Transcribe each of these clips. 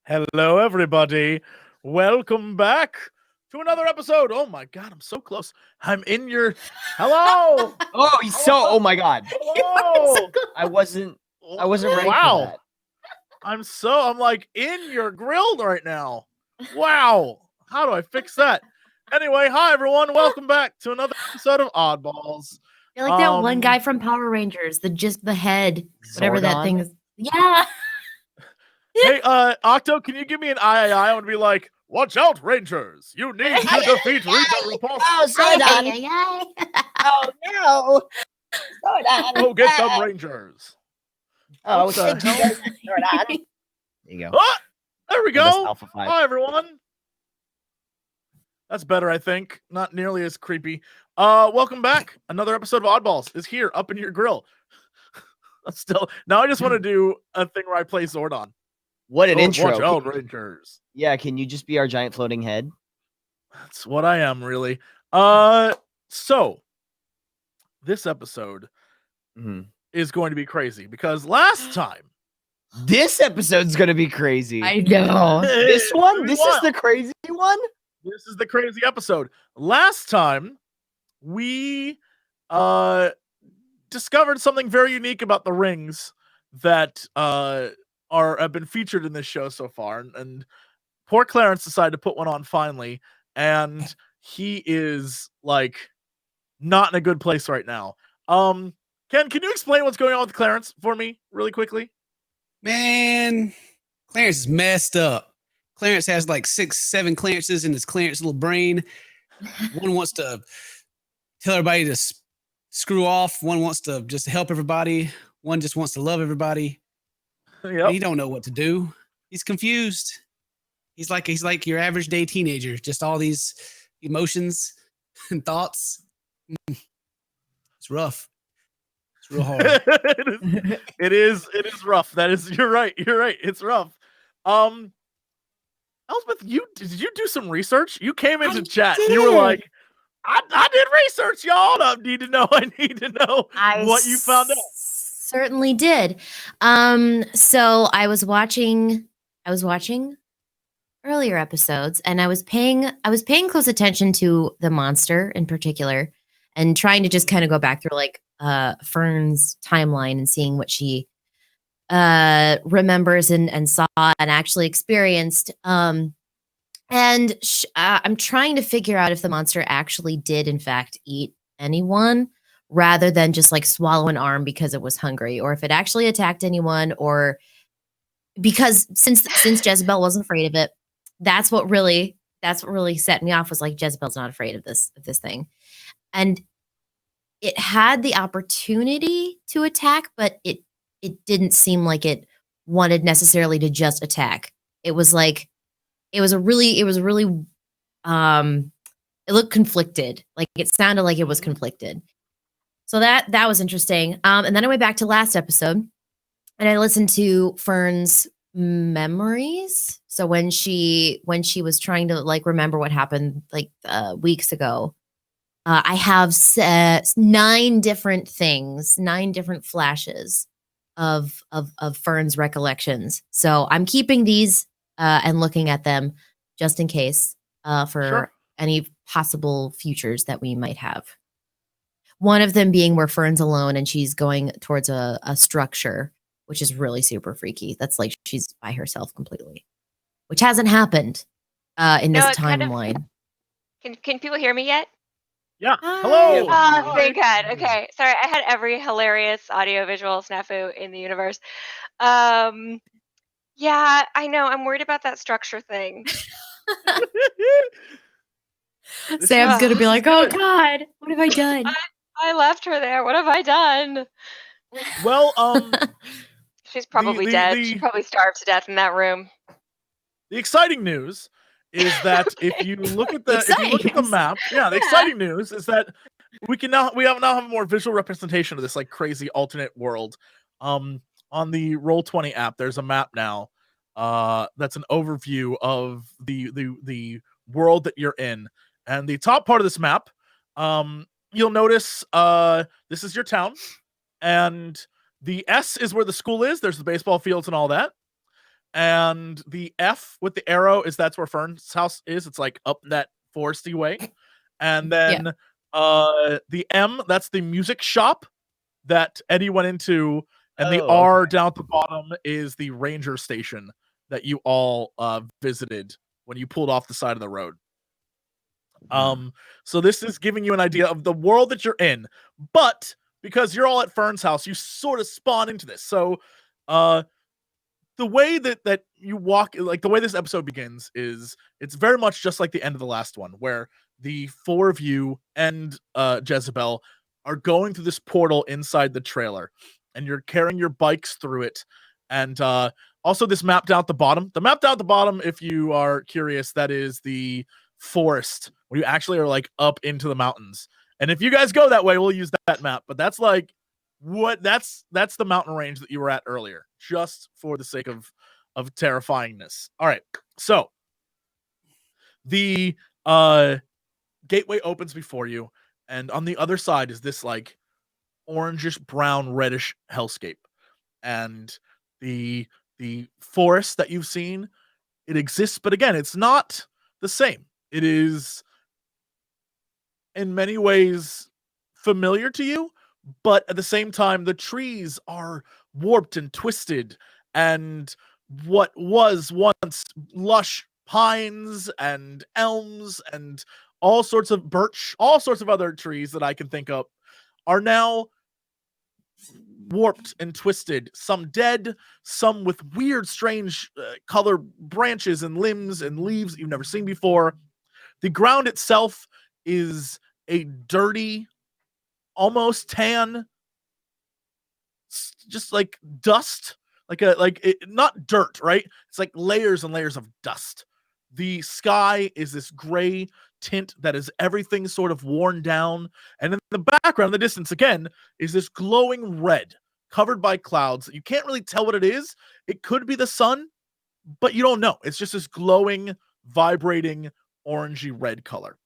Hello, everybody. Welcome back to another episode. Oh my God, I'm so close. I'm in your. Hello. Oh, oh my God. Hello. I wasn't ready Wow. for that. I'm like in your grill right now. Wow. How do I fix that? Anyway, hi everyone. Welcome back to another episode of Oddballs. You're like that one guy from Power Rangers, the head, whatever that thing is. Yeah. Hey, Octo, can you give me an I want to be like, watch out, Rangers! You need to defeat Rita Repulse. Oh, Zordon. Oh, no. Zordon. Go get them, Rangers. Oh, What the hell? Zordon. There you go. Ah, there we go. Alpha 5. Hi, everyone. That's better, I think. Not nearly as creepy. Welcome back. Another episode of Oddballs is here, up in your grill. Now I just want to do a thing where I play Zordon. What an intro. Watch out, Rangers. Yeah, can you just be our giant floating head? That's what I am, really. So this episode is going to be crazy because last time. This episode's going to be crazy. I know. This one? This is the crazy one? This is the crazy episode. Last time, we discovered something very unique about the rings that have been featured in this show so far, and poor Clarence decided to put one on finally, and he is like not in a good place right now. Ken, can you explain what's going on with Clarence for me really quickly? Man, Clarence is messed up. Clarence has like 6-7 Clarences in his Clarence little brain. One wants to tell everybody to screw off. One wants to just help everybody. One just wants to love everybody. Yep. He don't know what to do. He's confused. He's like your average day teenager. Just all these emotions and thoughts. It's rough. It's real hard. It is rough. You're right. It's rough. Elspeth, did you do some research? You came into chat and you were like, I did research, y'all. I need to know what you found out. Certainly did. So I was watching earlier episodes, and I was paying close attention to the monster in particular, and trying to just kind of go back through like Fern's timeline and seeing what she remembers and saw and actually experienced. I'm trying to figure out if the monster actually did in fact eat anyone, rather than just like swallow an arm because it was hungry, or if it actually attacked anyone, or because since Jezebel wasn't afraid of it, that's what really set me off, was like Jezebel's not afraid of this thing. And it had the opportunity to attack, but it didn't seem like it wanted necessarily to just attack. It was like it looked conflicted. Like it sounded like it was conflicted. So that was interesting. And then I went back to last episode and I listened to Fern's memories. So when she was trying to like remember what happened like weeks ago, I have 9 different flashes of Fern's recollections. So I'm keeping these and looking at them just in case for any possible futures that we might have. One of them being where Fern's alone and she's going towards a structure, which is really super freaky. That's like she's by herself completely, which hasn't happened in this timeline. Can people hear me yet? Yeah. Hello. Oh, thank God. Okay. Sorry, I had every hilarious audio-visual snafu in the universe. Yeah, I know. I'm worried about that structure thing. Sam's gonna be like, "Oh God, what have I done?" I left her there. What have I done? Well, she's probably dead. She probably starved to death in that room. The exciting news is that if you look at the map, the exciting news is that we now have a more visual representation of this like crazy alternate world. On the Roll20 app, there's a map now. That's an overview of the world that you're in, and the top part of this map, you'll notice this is your town, and the S is where the school is. There's the baseball fields and all that. And the F with the arrow that's where Fern's house is. It's like up that foresty way. And then the M, that's the music shop that Eddie went into. And the R down at the bottom is the ranger station that you all visited when you pulled off the side of the road. So this is giving you an idea of the world that you're in. But because you're all at Fern's house, you sort of spawn into this. So the way that you walk, like the way this episode begins, is it's very much just like the end of the last one, where the four of you and Jezebel are going through this portal inside the trailer, and you're carrying your bikes through it. And also this map down at the bottom. The map down at the bottom, if you are curious, that is the forest where you actually are like up into the mountains. And if you guys go that way, we'll use that map. But that's like that's the mountain range that you were at earlier, just for the sake of terrifyingness. All right, so the gateway opens before you, and on the other side is this like orangish brown reddish hellscape. And the forest that you've seen, it exists, but again, it's not the same. It is in many ways familiar to you, but at the same time, the trees are warped and twisted, and what was once lush pines and elms and all sorts of birch, all sorts of other trees that I can think of, are now warped and twisted, some dead, some with weird, strange color branches and limbs and leaves you've never seen before. The ground itself is a dirty, almost tan, just like dust, not dirt, right? It's like layers and layers of dust. The sky is this gray tint that is everything sort of worn down, and in the background, the distance again, is this glowing red covered by clouds. You can't really tell what it is. It could be the sun, but you don't know. It's just this glowing, vibrating, orangey red color.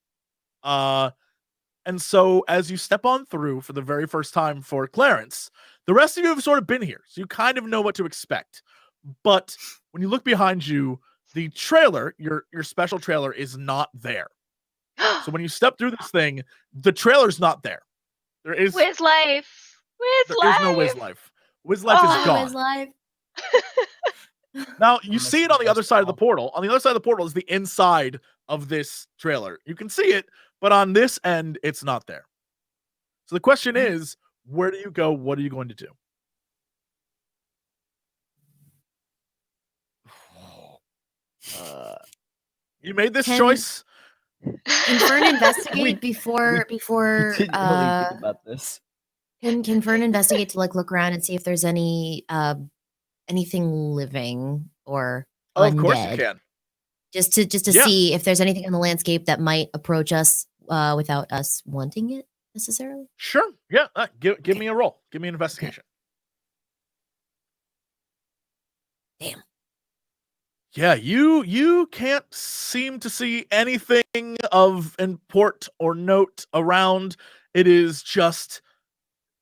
And so as you step on through for the very first time for Clarence, the rest of you have sort of been here, so you kind of know what to expect. But when you look behind you, the trailer, your special trailer, is not there. So when you step through this thing, the trailer's not there. There is Wiz Life. There's no Wiz Life. Wiz Life is gone. Wiz Life. Now you see it on the other side of the portal. On the other side of the portal is the inside of this trailer. You can see it, but on this end, it's not there. So the question is, where do you go? What are you going to do? You made this choice. Can Fern investigate before didn't really think about this. Can Fern investigate to like look around and see if there's any anything living or undead? Of course you can. Just to see if there's anything on the landscape that might approach us without us wanting it necessarily. Sure. Yeah. Give me a roll. Give me an investigation. Okay. Damn. Yeah, you can't seem to see anything of import or note around. It is just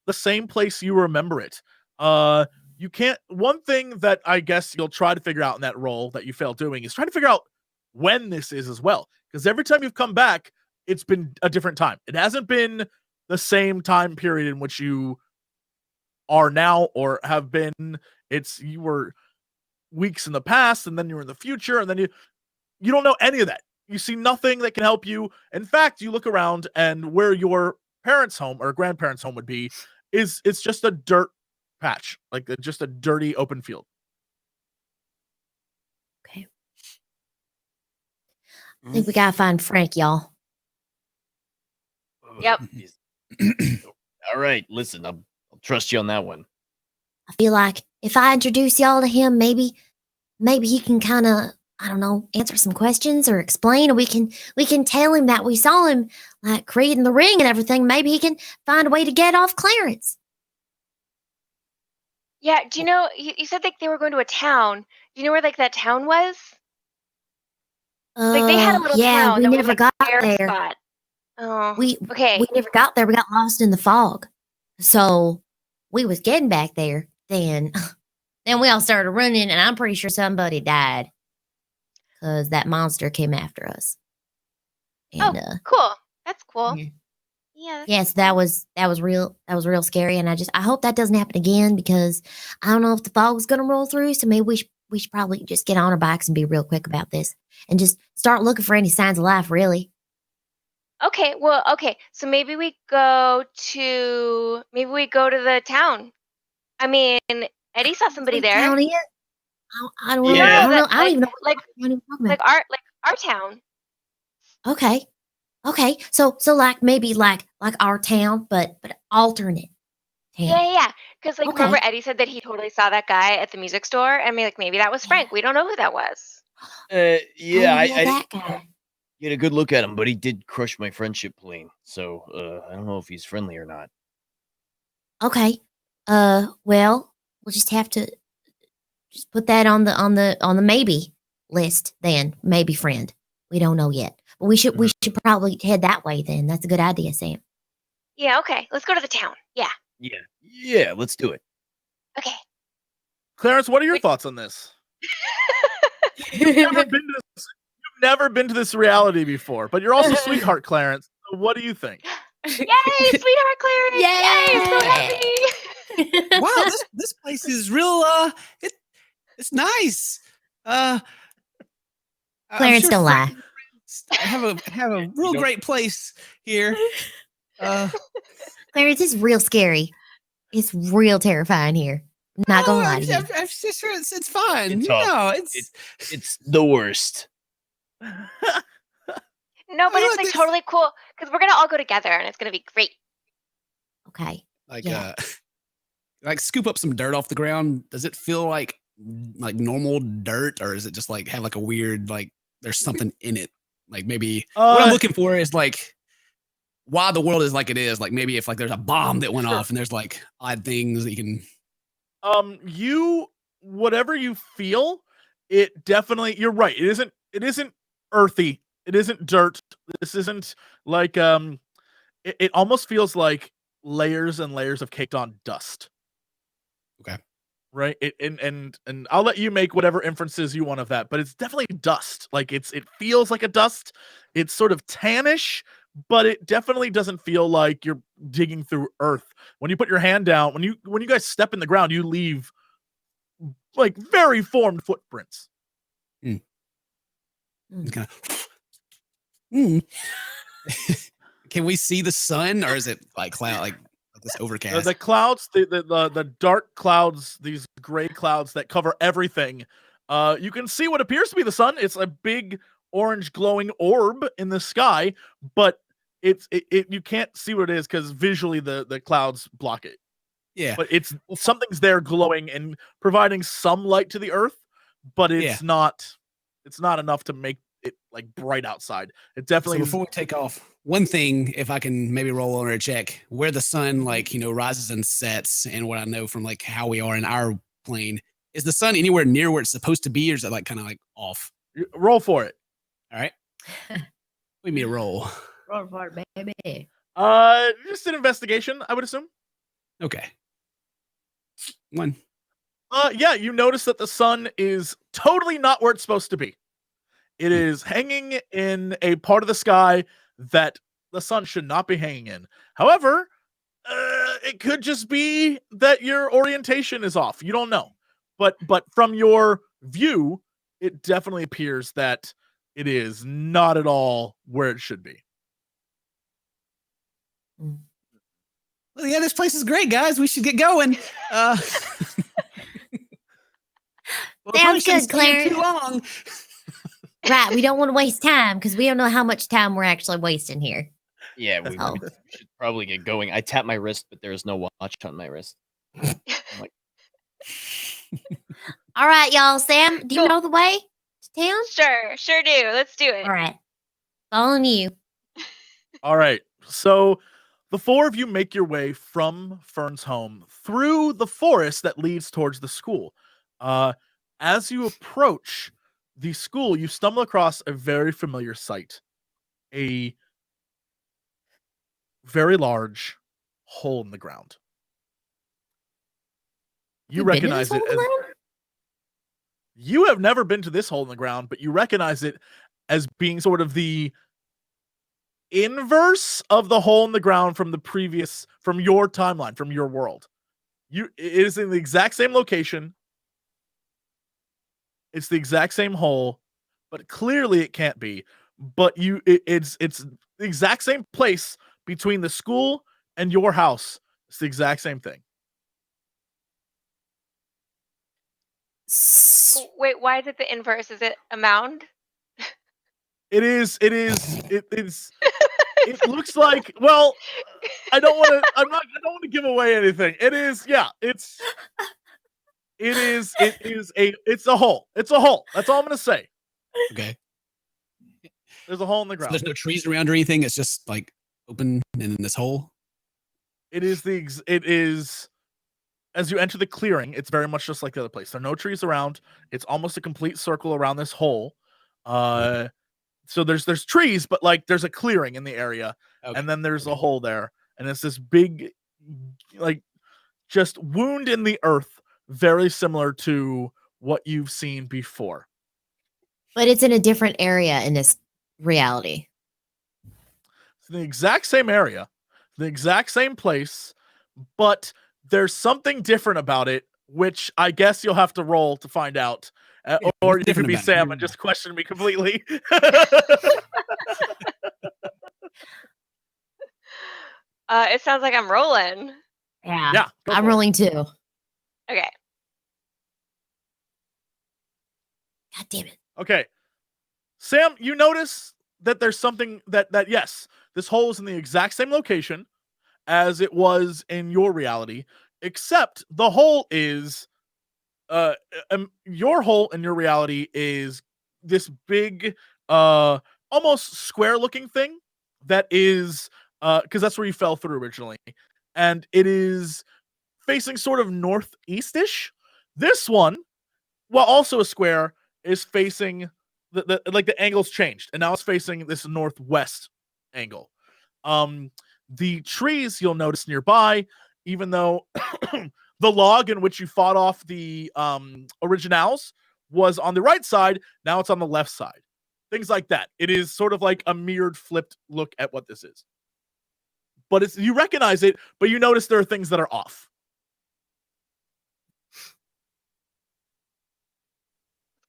the same place you remember it. You can't. One thing that I guess you'll try to figure out in that roll that you failed doing is try to figure out when this is as well. Because every time you've come back, it's been a different time. It hasn't been the same time period in which you are now or have been. You were weeks in the past, and then you're in the future, and then you don't know any of that. You see nothing that can help you. In fact, you look around, and where your parents' home or grandparents' home would be it's just a dirt patch, like just a dirty open field. Okay. I think we gotta find Frank, y'all. Yep. All right, listen, I'll trust you on that one. I feel like if I introduce y'all to him, maybe he can kind of, I don't know, answer some questions or explain, or we can tell him that we saw him like creating the ring and everything. Maybe he can find a way to get off Clarence. Yeah, do you know, you said like they were going to a town. Do you know where like that town was? Like they had a little town. We that never was, like, got their there. spot. Oh, We okay. never got there. We got lost in the fog. So we was getting back there. Then Then we all started running, and I'm pretty sure somebody died because that monster came after us. And, cool. That's cool. yeah. Yeah. Yes, that was real. That was real scary, and I hope that doesn't happen again because I don't know if the fog's gonna roll through. So maybe we should probably just get on our bikes and be real quick about this, and just start looking for any signs of life. Really. Okay. Well. Okay. So maybe we go to the town. I mean, Eddie saw somebody there. Town is? I don't know. Yeah. I don't know. I don't Like- even know like- what you're talking about. our town. Okay. Okay. So like maybe like our town, but alternate town. Yeah. Because Okay. remember Eddie said that he totally saw that guy at the music store. I mean, like maybe that was Frank. We don't know who that was. Yeah, I that guy. get a good look at him, but he did crush my friendship plane. So I don't know if he's friendly or not. Okay. Well, we'll just have to just put that on the maybe list then. Maybe friend. We don't know yet. But we should probably head that way then. That's a good idea, Sam. Yeah. Okay. Let's go to the town. Yeah. Yeah, let's do it. Okay. Clarence, what are your Wait. thoughts on this? You've never been to this reality before, but you're also sweetheart, Clarence. So what do you think? Yay, sweetheart Clarence! Yay, so happy. Wow, this place is real. It's nice. I'm Clarence, sure don't lie. have a real great place here. Clarence, it's real scary. It's real terrifying here. I'm not gonna lie to you. I'm just sure it's fine. It's You all- know, It's the worst. No, but Oh, it's look, like this- totally cool because we're gonna all go together and it's gonna be great. Okay. like Yeah. like scoop up some dirt off the ground. Does it feel like normal dirt, or is it just like have like a weird like there's something in it? Like maybe what I'm looking for is like why the world is like it is. Like maybe if like there's a bomb that went off and there's like odd things that you can. Whatever you feel, it definitely, you're right. It isn't earthy. It isn't dirt. This isn't like, it almost feels like layers and layers of caked on dust. Okay. Right. And I'll let you make whatever inferences you want of that, but it's definitely dust. Like it feels like a dust. It's sort of tannish, but it definitely doesn't feel like you're digging through earth. When you put your hand down, when you guys step in the ground, you leave like very formed footprints. Kind of. Can we see the sun, or is it like cloud, like this overcast? The clouds, the dark clouds, these gray clouds that cover everything. You can see what appears to be the sun. It's a big orange glowing orb in the sky, but you can't see what it is because visually the clouds block it. Yeah, But something's there glowing and providing some light to the earth, but it's not enough to make it like bright outside. It definitely So before we take off, one thing, if I can maybe roll over a check where the sun like rises and sets, and what I know from like how we are in our plane, is the sun anywhere near where it's supposed to be, or is it like kind of like off? roll for it. All right, we need a roll. Roll for it, baby. Just an investigation, I would assume. Okay, one. Yeah, you notice that the sun is totally not where it's supposed to be. It is hanging in a part of the sky that the sun should not be hanging in. However, it could just be that your orientation is off. You don't know. But from your view, it definitely appears that it is not at all where it should be. Well, yeah, this place is great, guys. We should get going. Well, we probably Sounds shouldn't good, stay here Clarence. too long. Right, we don't want to waste time because we don't know how much time we're actually wasting here. Yeah, we Oh. should probably get going. I tap my wrist, but there is no watch on my wrist. I'm like, All right, y'all. Sam, do you Cool. know the way to town? Sure do. Let's do it. All right, following you. All right. So the four of you make your way from Fern's home through the forest that leads towards the school. As you approach the school, you stumble across a very familiar sight. A very large hole in the ground. You We've been in recognize this it hole in as the ground? You have never been to this hole in the ground, but you recognize it as being sort of the inverse of the hole in the ground from your timeline, from your world. It is in the exact same location. It's the exact same hole, but clearly it can't be. But it's the exact same place between the school and your house. It's the exact same thing. Wait, why is it the inverse? Is it a mound? It is. It looks like. Well, I don't want to. I don't want to give away anything. It is. Yeah. It's a hole. It's a hole. That's all I'm gonna say. Okay. There's a hole in the So ground. there's no trees around or anything. It's just like open and in this hole. It is as you enter the clearing, it's very much just like the other place. There are no trees around. It's almost a complete circle around this hole. So there's trees, but like there's a clearing in the area, and then there's a hole there, and it's this big, like, just wound in the earth, very similar to what you've seen before. But it's in a different area in this reality. It's the exact same area, the exact same place, but there's something different about it, which I guess you'll have to roll to find out. Or you could be Sam and just question me completely. It sounds like I'm rolling. Yeah, I'm rolling too. Okay. God damn it. Okay. Sam, you notice that there's something that yes, this hole is in the exact same location as it was in your reality, except the hole is your hole in your reality is this big almost square looking thing that is because that's where you fell through originally, and it is facing sort of northeastish. This one, while also a square, is facing the angle's changed, and now it's facing this northwest angle. The trees you'll notice nearby, even though the log in which you fought off the originals was on the right side, now it's on the left side. Things like that. It is sort of like a mirrored, flipped look at what this is. But you recognize it, but you notice there are things that are off.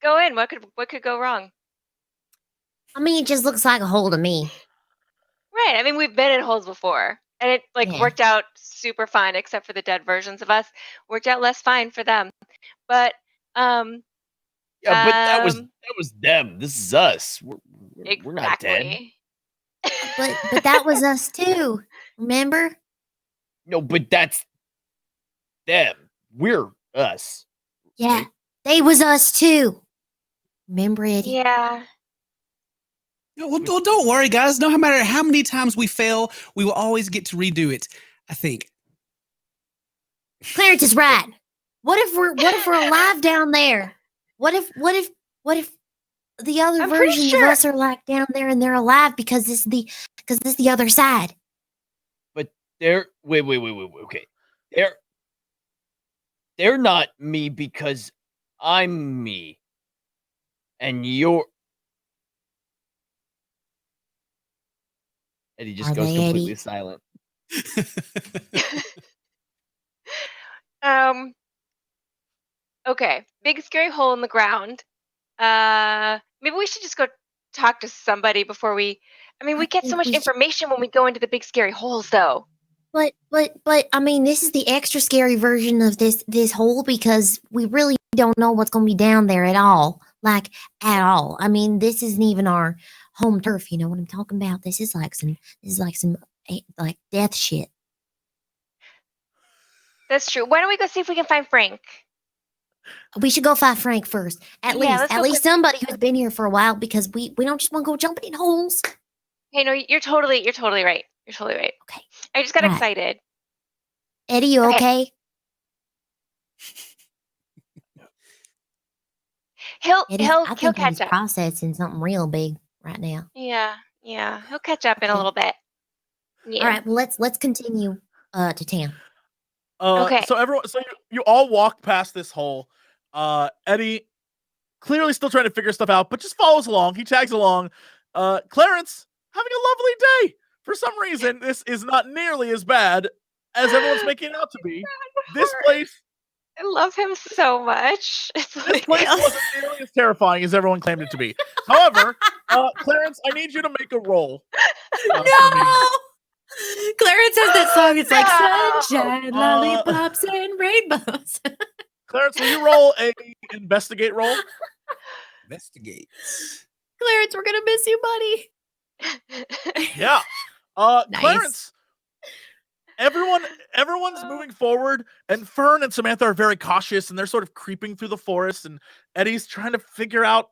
Go in. What could go wrong? I mean, it just looks like a hole to me. Right. I mean, we've been in holes before, and it worked out super fine, except for the dead versions of us. Worked out less fine for them. But yeah, but that was them. This is us. We're not dead. But that was us too. Remember? No, but that's them. We're us. Yeah, right? They was us too. Remember it? Yeah. Well, don't worry, guys. No matter how many times we fail, we will always get to redo it. I think. Clarence is right. What if we're alive down there? What if the other versions of us are like down there and they're alive because this is the other side? But they're wait. Okay, they're not me because I'm me, and you're. Eddie just goes completely silent. Okay. Big scary hole in the ground. Maybe we should just go talk to somebody before we. I mean, we get so much information when we go into the big scary holes, though. But I mean, this is the extra scary version of this hole because we really don't know what's going to be down there at all. Like at all. I mean, this isn't even our home turf. You know what I'm talking about? This is like some death shit. That's true. Why don't we go see if we can find Frank? We should go find Frank first. At least somebody who's been here for a while because we don't just want to go jumping in holes. Hey, no, you're totally right. You're totally right. Okay. I just got excited. Eddie, you okay? He'll catch up. Processing something real big right now. Yeah. He'll catch up in a little bit. Yeah. All right. Well, let's continue to town. Okay. So you all walk past this hole. Eddie, clearly still trying to figure stuff out, but just follows along. He tags along. Clarence having a lovely day. For some reason, this is not nearly as bad as everyone's making it out to be. This place, I love him so much. It's this like, place wasn't nearly as terrifying as everyone claimed it to be. However, Clarence, I need you to make a roll. No! Clarence has that song. It's like No! sunshine, lollipops, and rainbows. Clarence, will you roll a investigate roll? Investigate. Clarence, we're gonna miss you, buddy. Yeah. Nice. Clarence, everyone's moving forward, and Fern and Samantha are very cautious, and they're sort of creeping through the forest, and Eddie's trying to figure out,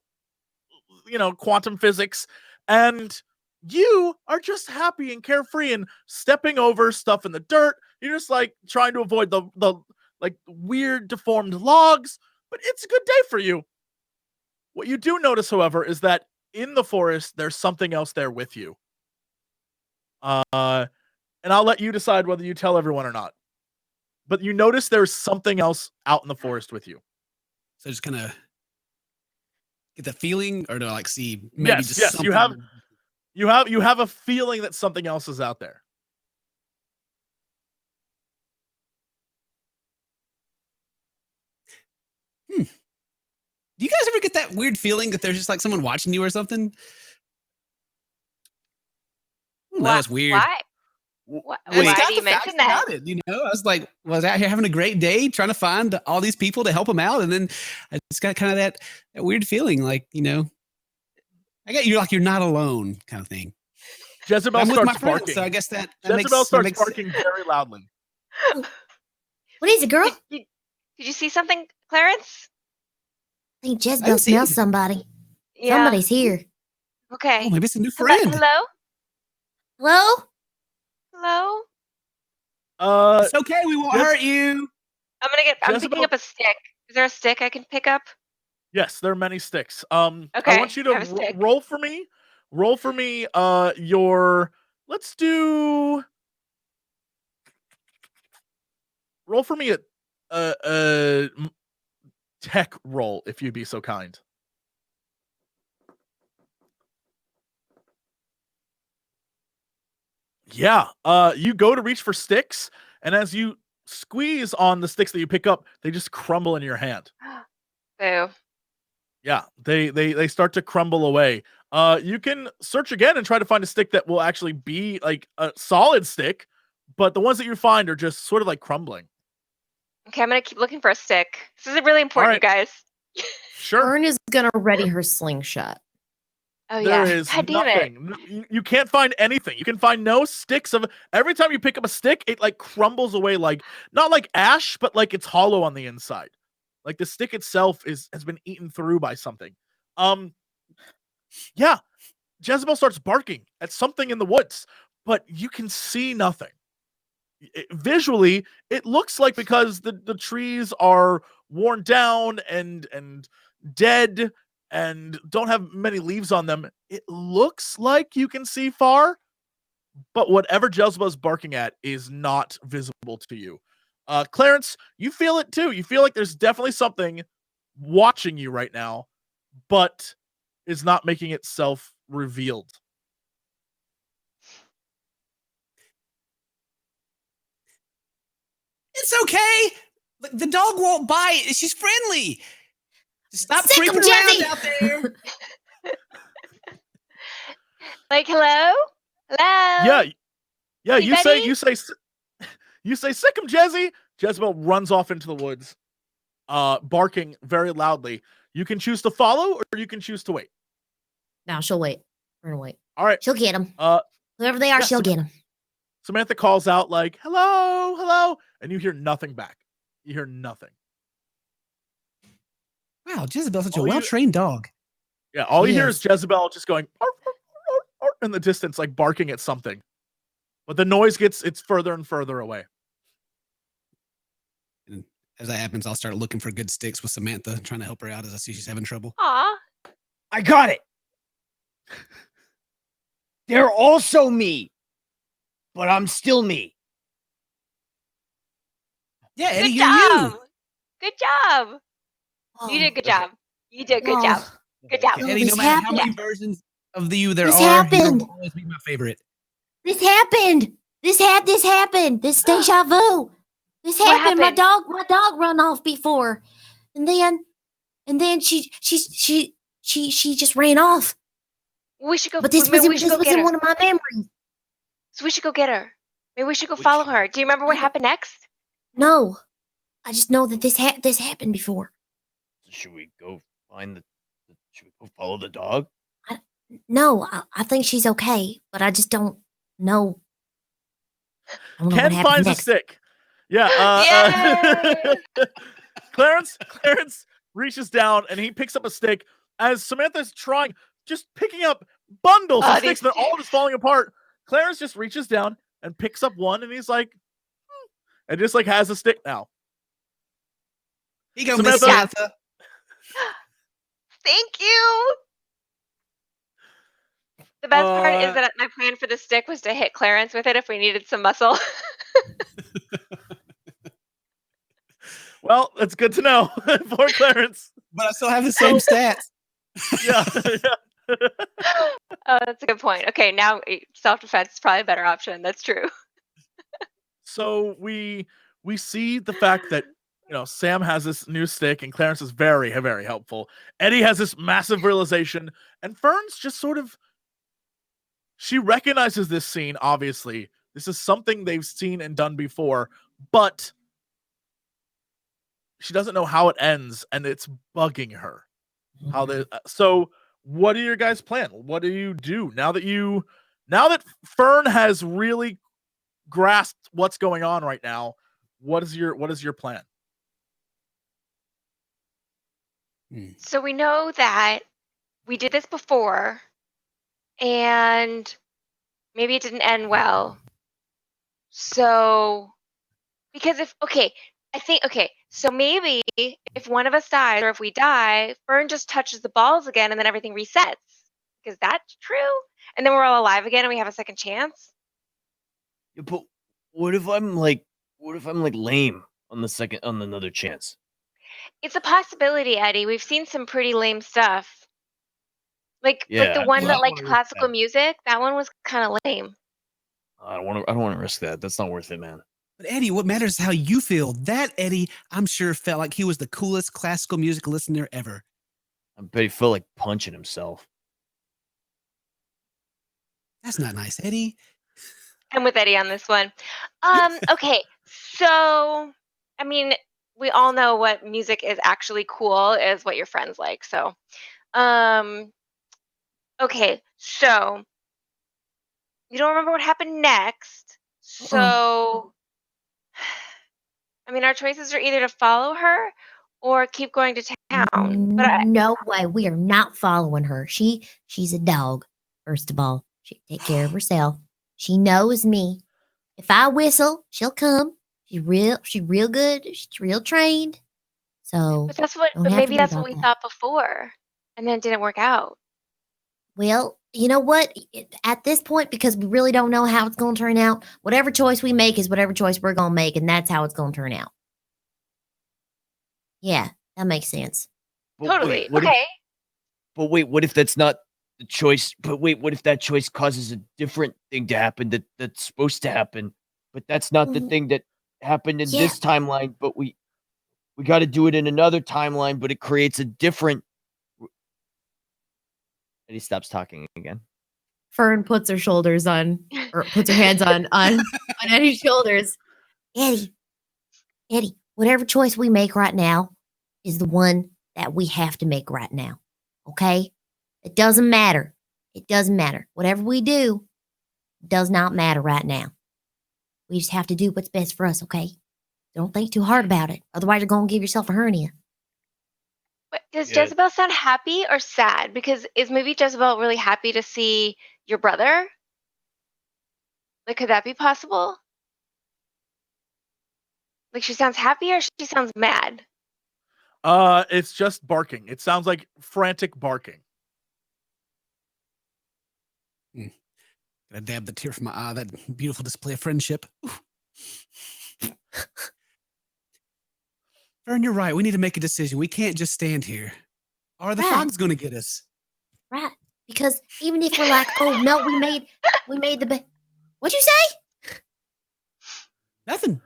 quantum physics, and you are just happy and carefree and stepping over stuff in the dirt. You're just like trying to avoid the like weird deformed logs, but it's a good day for you. What you do notice, however, is that in the forest, there's something else there with you. And I'll let you decide whether you tell everyone or not. But you notice there's something else out in the forest with you. So just kind of get the feeling, or do I like see maybe Yes, just yes, something? you have a feeling that something else is out there. Do you guys ever get that weird feeling that there's just like someone watching you or something? Ooh, that was weird. Why? Why do you mention that? It, I was like, was out here having a great day trying to find all these people to help them out, and then I just got kind of that weird feeling, like I get you're not alone kind of thing. Jezebel I'm with starts my friends, barking. so I guess that Jezebel starts barking very loudly. What is it, girl? Did you see something, Clarence? I think Jezebel smells somebody. Yeah. Somebody's here. Okay. Oh, maybe it's a new friend. Hello? Hello? Hello? It's okay. We won't hurt you. I'm picking up a stick. Is there a stick I can pick up? Yes, there are many sticks. Okay, I want you I have a to stick. roll for me. Roll for me. Let's do. Roll for me a tech roll, if you'd be so kind. Yeah. You go to reach for sticks, and as you squeeze on the sticks that you pick up, they just crumble in your hand. Boo. Yeah, they start to crumble away. You can search again and try to find a stick that will actually be like a solid stick, but the ones that you find are just sort of like crumbling. Okay, I'm gonna keep looking for a stick. This is really important, you guys. Sure. Fern is gonna ready her slingshot. Oh There yeah. is God damn it. nothing. You can't find anything. You can find no sticks of. Every time you pick up a stick, it like crumbles away, like not like ash, but like it's hollow on the inside. Like the stick itself has been eaten through by something. Yeah. Jezebel starts barking at something in the woods, but you can see nothing. Visually, it looks like, because the trees are worn down and dead and don't have many leaves on them, it looks like you can see far, but whatever Jezebel's barking at is not visible to you. Clarence, you feel it too. You feel like there's definitely something watching you right now, but is not making itself revealed. It's okay. The dog won't bite. She's friendly. Just stop Sick 'em, creeping Jesse. around out there. Like, hello? Hello? Yeah. You Anybody? say sick 'em, Jesse. Jezebel runs off into the woods, barking very loudly. You can choose to follow, or you can choose to wait. Now she'll wait. We're gonna wait. All right. She'll get him. Whoever they are, yeah, she'll get him. Samantha calls out like, hello, hello, and you hear nothing back. You hear nothing. Wow, Jezebel's such a All you- well-trained dog. Yeah, all you hear Yes. is Jezebel just going "Arf, arf, arf, arf," in the distance, like barking at something. But the noise it's further and further away. And as that happens, I'll start looking for good sticks with Samantha, trying to help her out as I see she's having trouble. Aw. I got it. They're also me, but I'm still me. Yeah, Eddie, Good you're job. you. Good job. Oh, You did a good job. You did good job. Good job. Eddie, no this matter how many happened. versions of you there This are, you happened. will always be my favorite. This happened. This happened. This deja vu. This What happened. happened? My dog run off before, and then she just ran off. We should go. But this maybe was we should go get in her. one of my memories. So we should go get her. Maybe we should go Which- follow her. Do you remember what happened next? No, I just know that this happened before. So should we go find should we go follow the dog? No, I think she's okay, but I just don't know. I don't know what Ken happened finds a next. stick. Yeah. Yay! Clarence reaches down and he picks up a stick as Samantha's just picking up bundles of sticks. They're all just falling apart. Clarence just reaches down and picks up one, and he's like, and just like has a stick now. He go, Miss Samantha. Samantha. Thank you. The best part is that my plan for the stick was to hit Clarence with it if we needed some muscle. Well, that's good to know. Poor Clarence. But I still have the same stats. Yeah. Oh, that's a good point. Okay, now self-defense is probably a better option. That's true. So we see the fact that Sam has this new stick and Clarence is very, very helpful. Eddie has this massive realization, and Fern's just sort of, she recognizes this scene. Obviously, this is something they've seen and done before, but she doesn't know how it ends, and it's bugging her. So what are your guys' plan? What do you do now that Fern has really grasped what's going on right now? What is your plan? So we know that we did this before, and maybe it didn't end well. So, so maybe if one of us dies or if we die, Fern just touches the balls again and then everything resets. Is that true? And then we're all alive again and we have a second chance? Yeah, but what if I'm like lame on another chance? It's a possibility, Eddie. We've seen some pretty lame stuff. Like the one that liked classical music, that one was kind of lame. I don't want to risk that. That's not worth it, man. But Eddie, what matters is how you feel. That Eddie, I'm sure, felt like he was the coolest classical music listener ever. I bet he felt like punching himself. That's not nice, Eddie. I'm with Eddie on this one. Okay, so I mean, we all know what music is actually cool is what your friends like. So, okay, so you don't remember what happened next. So, I mean, our choices are either to follow her or keep going to town. But No way, we are not following her. She's a dog. First of all, she take care of herself. She knows me. If I whistle, she'll come. She's real good. She's real trained. So, but maybe that's what we thought before, and then it didn't work out. Well, you know what? At this point, because we really don't know how it's going to turn out, whatever choice we make is whatever choice we're going to make, and that's how it's going to turn out. Yeah, that makes sense. Totally. Okay. But wait, what if that's not the choice? But wait, what if that choice causes a different thing to happen that's supposed to happen, but that's not the thing that happened in this timeline, but we got to do it in another timeline, but it creates a different. And he stops talking again. Fern puts her shoulders on, or puts her hands on Eddie's shoulders. Eddie, whatever choice we make right now is the one that we have to make right now. Okay? It doesn't matter. It doesn't matter. Whatever we do does not matter right now. We just have to do what's best for us, okay? Don't think too hard about it. Otherwise, you're going to give yourself a hernia. But does Jezebel sound happy or sad? Because is maybe Jezebel really happy to see your brother? Like, could that be possible? Like, she sounds happy or she sounds mad? It's just barking. It sounds like frantic barking. Gotta dab the tear from my eye. That beautiful display of friendship. Fern, you're right. We need to make a decision. We can't just stand here. Or the Right. fog's going to get us. Right. Because even if we're like, oh no, we made the what'd you say? Nothing.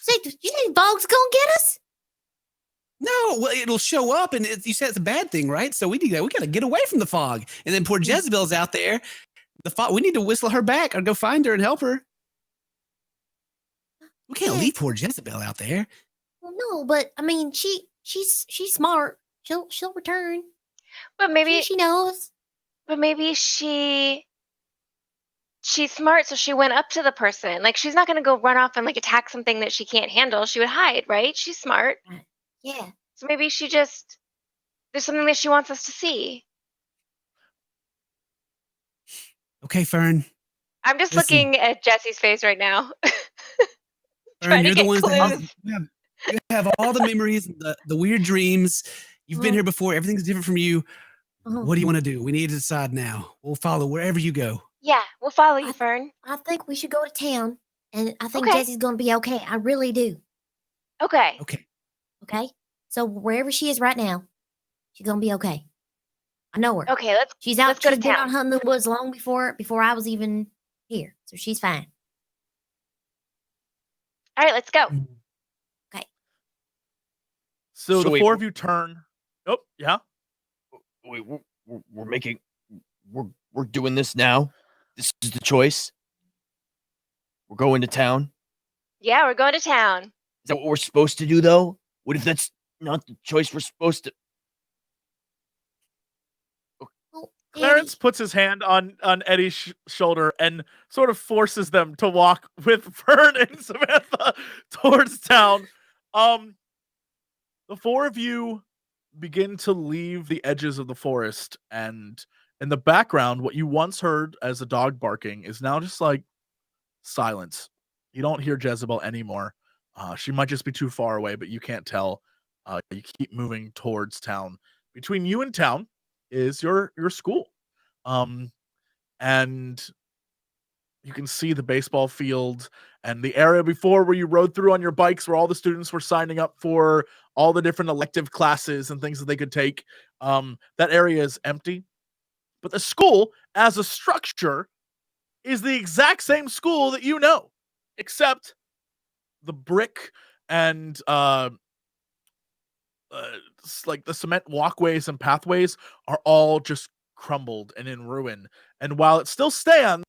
You say fog's gonna get us? No, well, it'll show up, and you said it's a bad thing, right? So we got to get away from the fog. And then poor Jezebel's out there. The fog. We need to whistle her back or go find her and help her. We can't leave poor Jezebel out there. Well, no, but I mean, she's smart. She'll return. But maybe she knows. But maybe she's smart, so she went up to the person. Like, she's not going to go run off and like attack something that she can't handle. She would hide, right? She's smart. Yeah. So maybe there's something that she wants us to see. Okay, Fern. I'm just looking at Jesse's face right now. Fern, you're the ones that you have all the memories, the weird dreams. You've been here before. Everything's different from you. What do you want to do? We need to decide now. We'll follow wherever you go. Yeah, we'll follow you, Fern. I think we should go to town, and I think Jesse's going to be okay. I really do. Okay. Okay. So wherever she is right now, she's going to be okay. I know her. Okay, let's She's go to been town. out hunting the woods long before I was even here, so she's fine. All right, let's go. Okay. So the four of you turn. Oh, yeah. Wait, we're doing this now. This is the choice. We're going to town. Yeah, we're going to town. Is that what we're supposed to do, though? What if that's not the choice we're supposed to? Clarence puts his hand on Eddie's shoulder and sort of forces them to walk with Fern and Samantha towards town. The four of you begin to leave the edges of the forest, and in the background, what you once heard as a dog barking is now just like silence. You don't hear Jezebel anymore. She might just be too far away, but you can't tell. You keep moving towards town. Between you and town is your school. And you can see the baseball field and the area before where you rode through on your bikes where all the students were signing up for all the different elective classes and things that they could take. That area is empty. But the school, as a structure, is the exact same school that you know, except the brick and like the cement walkways and pathways are all just crumbled and in ruin. And while it still stands,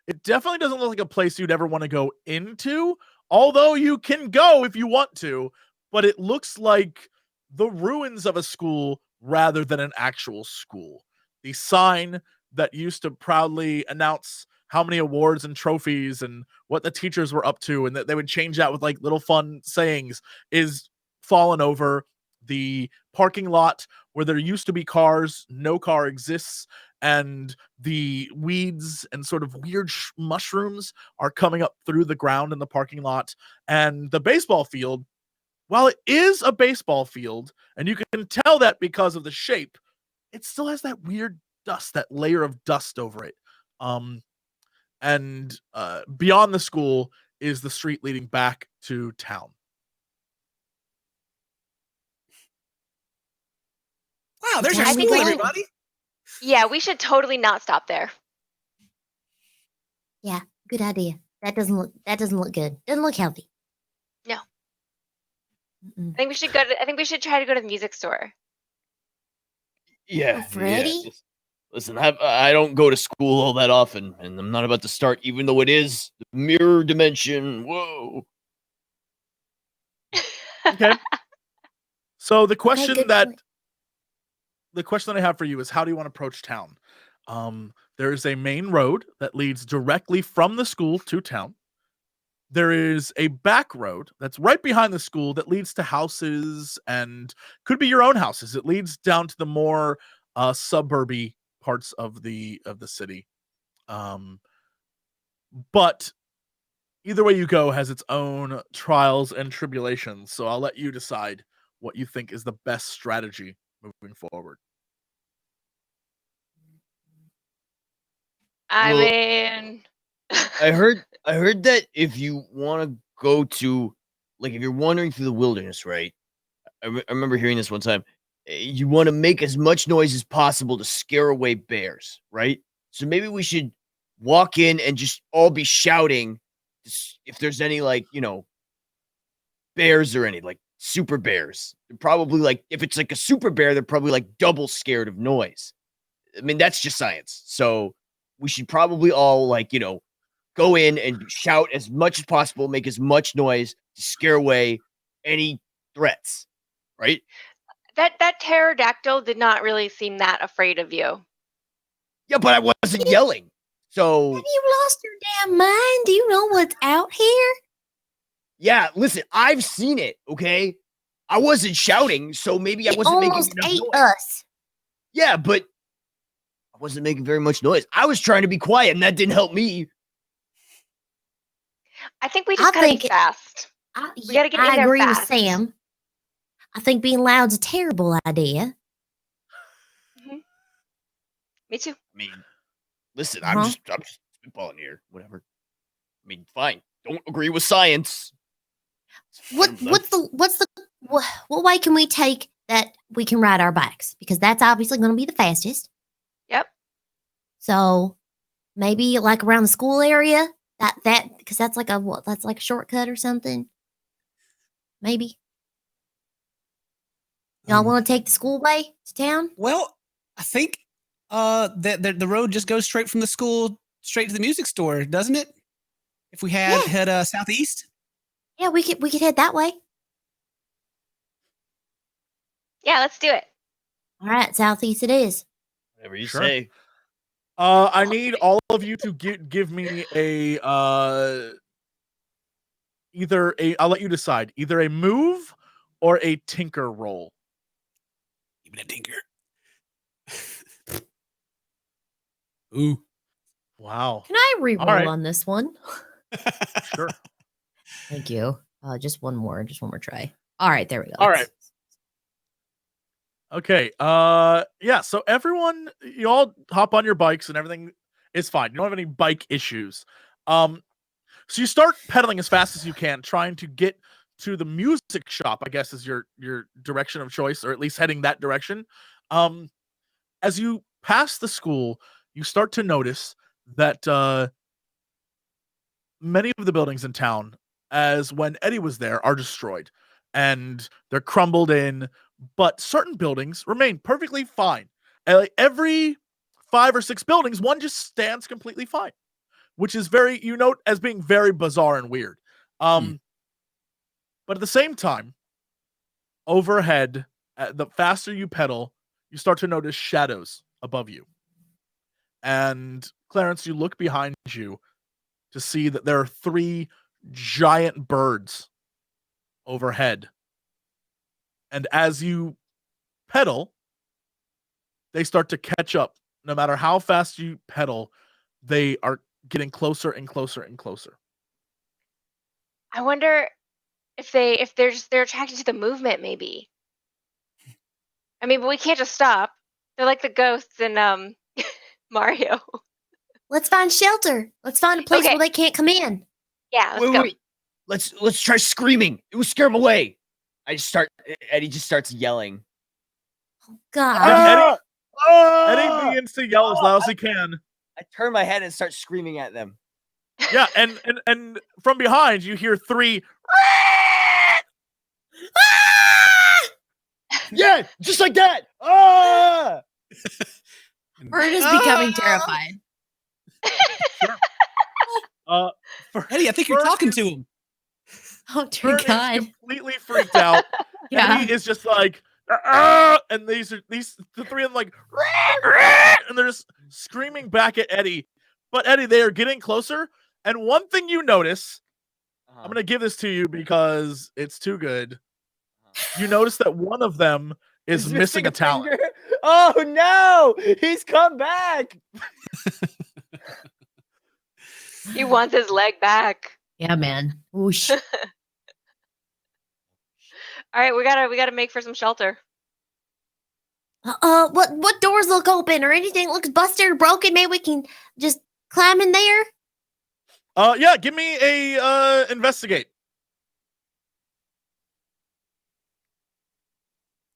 it definitely doesn't look like a place you'd ever want to go into, although you can go if you want to, but it looks like the ruins of a school rather than an actual school. The sign that used to proudly announce how many awards and trophies and what the teachers were up to, and that they would change that with like little fun sayings, is fallen over. The parking lot where there used to be cars, no car exists, and the weeds and sort of weird mushrooms are coming up through the ground in the parking lot. And the baseball field, while it is a baseball field, and you can tell that because of the shape, it still has that weird dust, that layer of dust over it. And beyond the school is the street leading back to town. Wow, there's your school, everybody. Yeah, we should totally not stop there. Yeah, good idea. That doesn't look good. Doesn't look healthy. No. I think we should try to go to the music store. Yeah, Freddy? Yeah. Listen, I don't go to school all that often, and I'm not about to start, even though it is the mirror dimension. Whoa. Okay. So the question good that point. the question that I have for you is, how do you want to approach town? There is a main road that leads directly from the school to town. There is a back road that's right behind the school that leads to houses and could be your own houses. It leads down to the more suburby parts of the city. But either way you go has its own trials and tribulations. So I'll let you decide what you think is the best strategy moving forward. I Well, mean, I heard that if you want to go to, like, if you're wandering through the wilderness, right? I remember hearing this one time. you want to make as much noise as possible to scare away bears, right? So maybe we should walk in and just all be shouting if there's any, like, bears or any, like, super bears. They're probably, like, if it's like a super bear, they're probably like double scared of noise. I mean, that's just science. So we should probably all, like, go in and shout as much as possible, make as much noise to scare away any threats, right? That pterodactyl did not really seem that afraid of you. Yeah, but I wasn't yelling. So Have you lost your damn mind? Do you know what's out here? yeah, listen, I've seen it, okay? I wasn't shouting, so maybe I It wasn't making almost enough ate noise. us. Yeah, but I wasn't making very much noise. I was trying to be quiet, and that didn't help me. I think we just gotta be fast. We gotta get in I there agree fast. with Sam. I think being loud's a terrible idea. Me too. I mean, listen, I'm just spitballing here. Whatever. I mean, fine. Don't agree with science. What way can we take that we can ride our bikes? Because that's obviously going to be the fastest. Yep. So maybe like around the school area. That because that's like a shortcut or something. Maybe. Y'all want to take the school way to town? Well, I think that the road just goes straight from the school straight to the music store, doesn't it? If we head southeast. Yeah, we could head that way. Yeah, let's do it. All right, southeast it is. Whatever you say. I need all of you to give me a I'll let you decide, either a move or a tinker roll. Even a tinker. Ooh. Wow. Can I re-roll right. on this one? Sure. Thank you. Just one more try. All right, there we go. All right. Okay. Yeah. So everyone, you all hop on your bikes and everything is fine. You don't have any bike issues. So you start pedaling as fast as you can, trying to get to the music shop, I guess is your direction of choice, or at least heading that direction. As you pass the school, you start to notice that many of the buildings in town, as when Eddie was there, are destroyed and they're crumbled in, but certain buildings remain perfectly fine. And like every 5 or 6 buildings, one just stands completely fine, which is you note as being very bizarre and weird. But at the same time, overhead, the faster you pedal, you start to notice shadows above you. And Clarence, you look behind you to see that there are 3 giant birds overhead. And as you pedal, they start to catch up. No matter how fast you pedal, they are getting closer and closer and closer. I wonder if they're attracted to the movement, maybe. I mean, but we can't just stop. They're like the ghosts in Mario. Let's find shelter. Let's find a place where they can't come in. Yeah, let's go. Wait. Let's try screaming. It will scare them away. Eddie just starts yelling. Oh, God. Eddie begins to yell as loud as he can. I turn my head and start screaming at them. Yeah, and from behind you hear 3. Yeah, just like that. Ah! Bird is becoming terrified. Sure. Eddie, I think you're talking to him. Oh, dear Bird God. is completely freaked out. Yeah. Eddie is just like, and the 3 of them like, and they're just screaming back at Eddie. But Eddie, they are getting closer. And one thing you notice, I'm going to give this to you because it's too good. You notice that one of them is missing a talent. Finger? Oh no, he's come back. He wants his leg back. Yeah, man. Whoosh. All right, we gotta make for some shelter. What doors look open or anything looks busted or broken? Maybe we can just climb in there. Yeah, give me a investigate.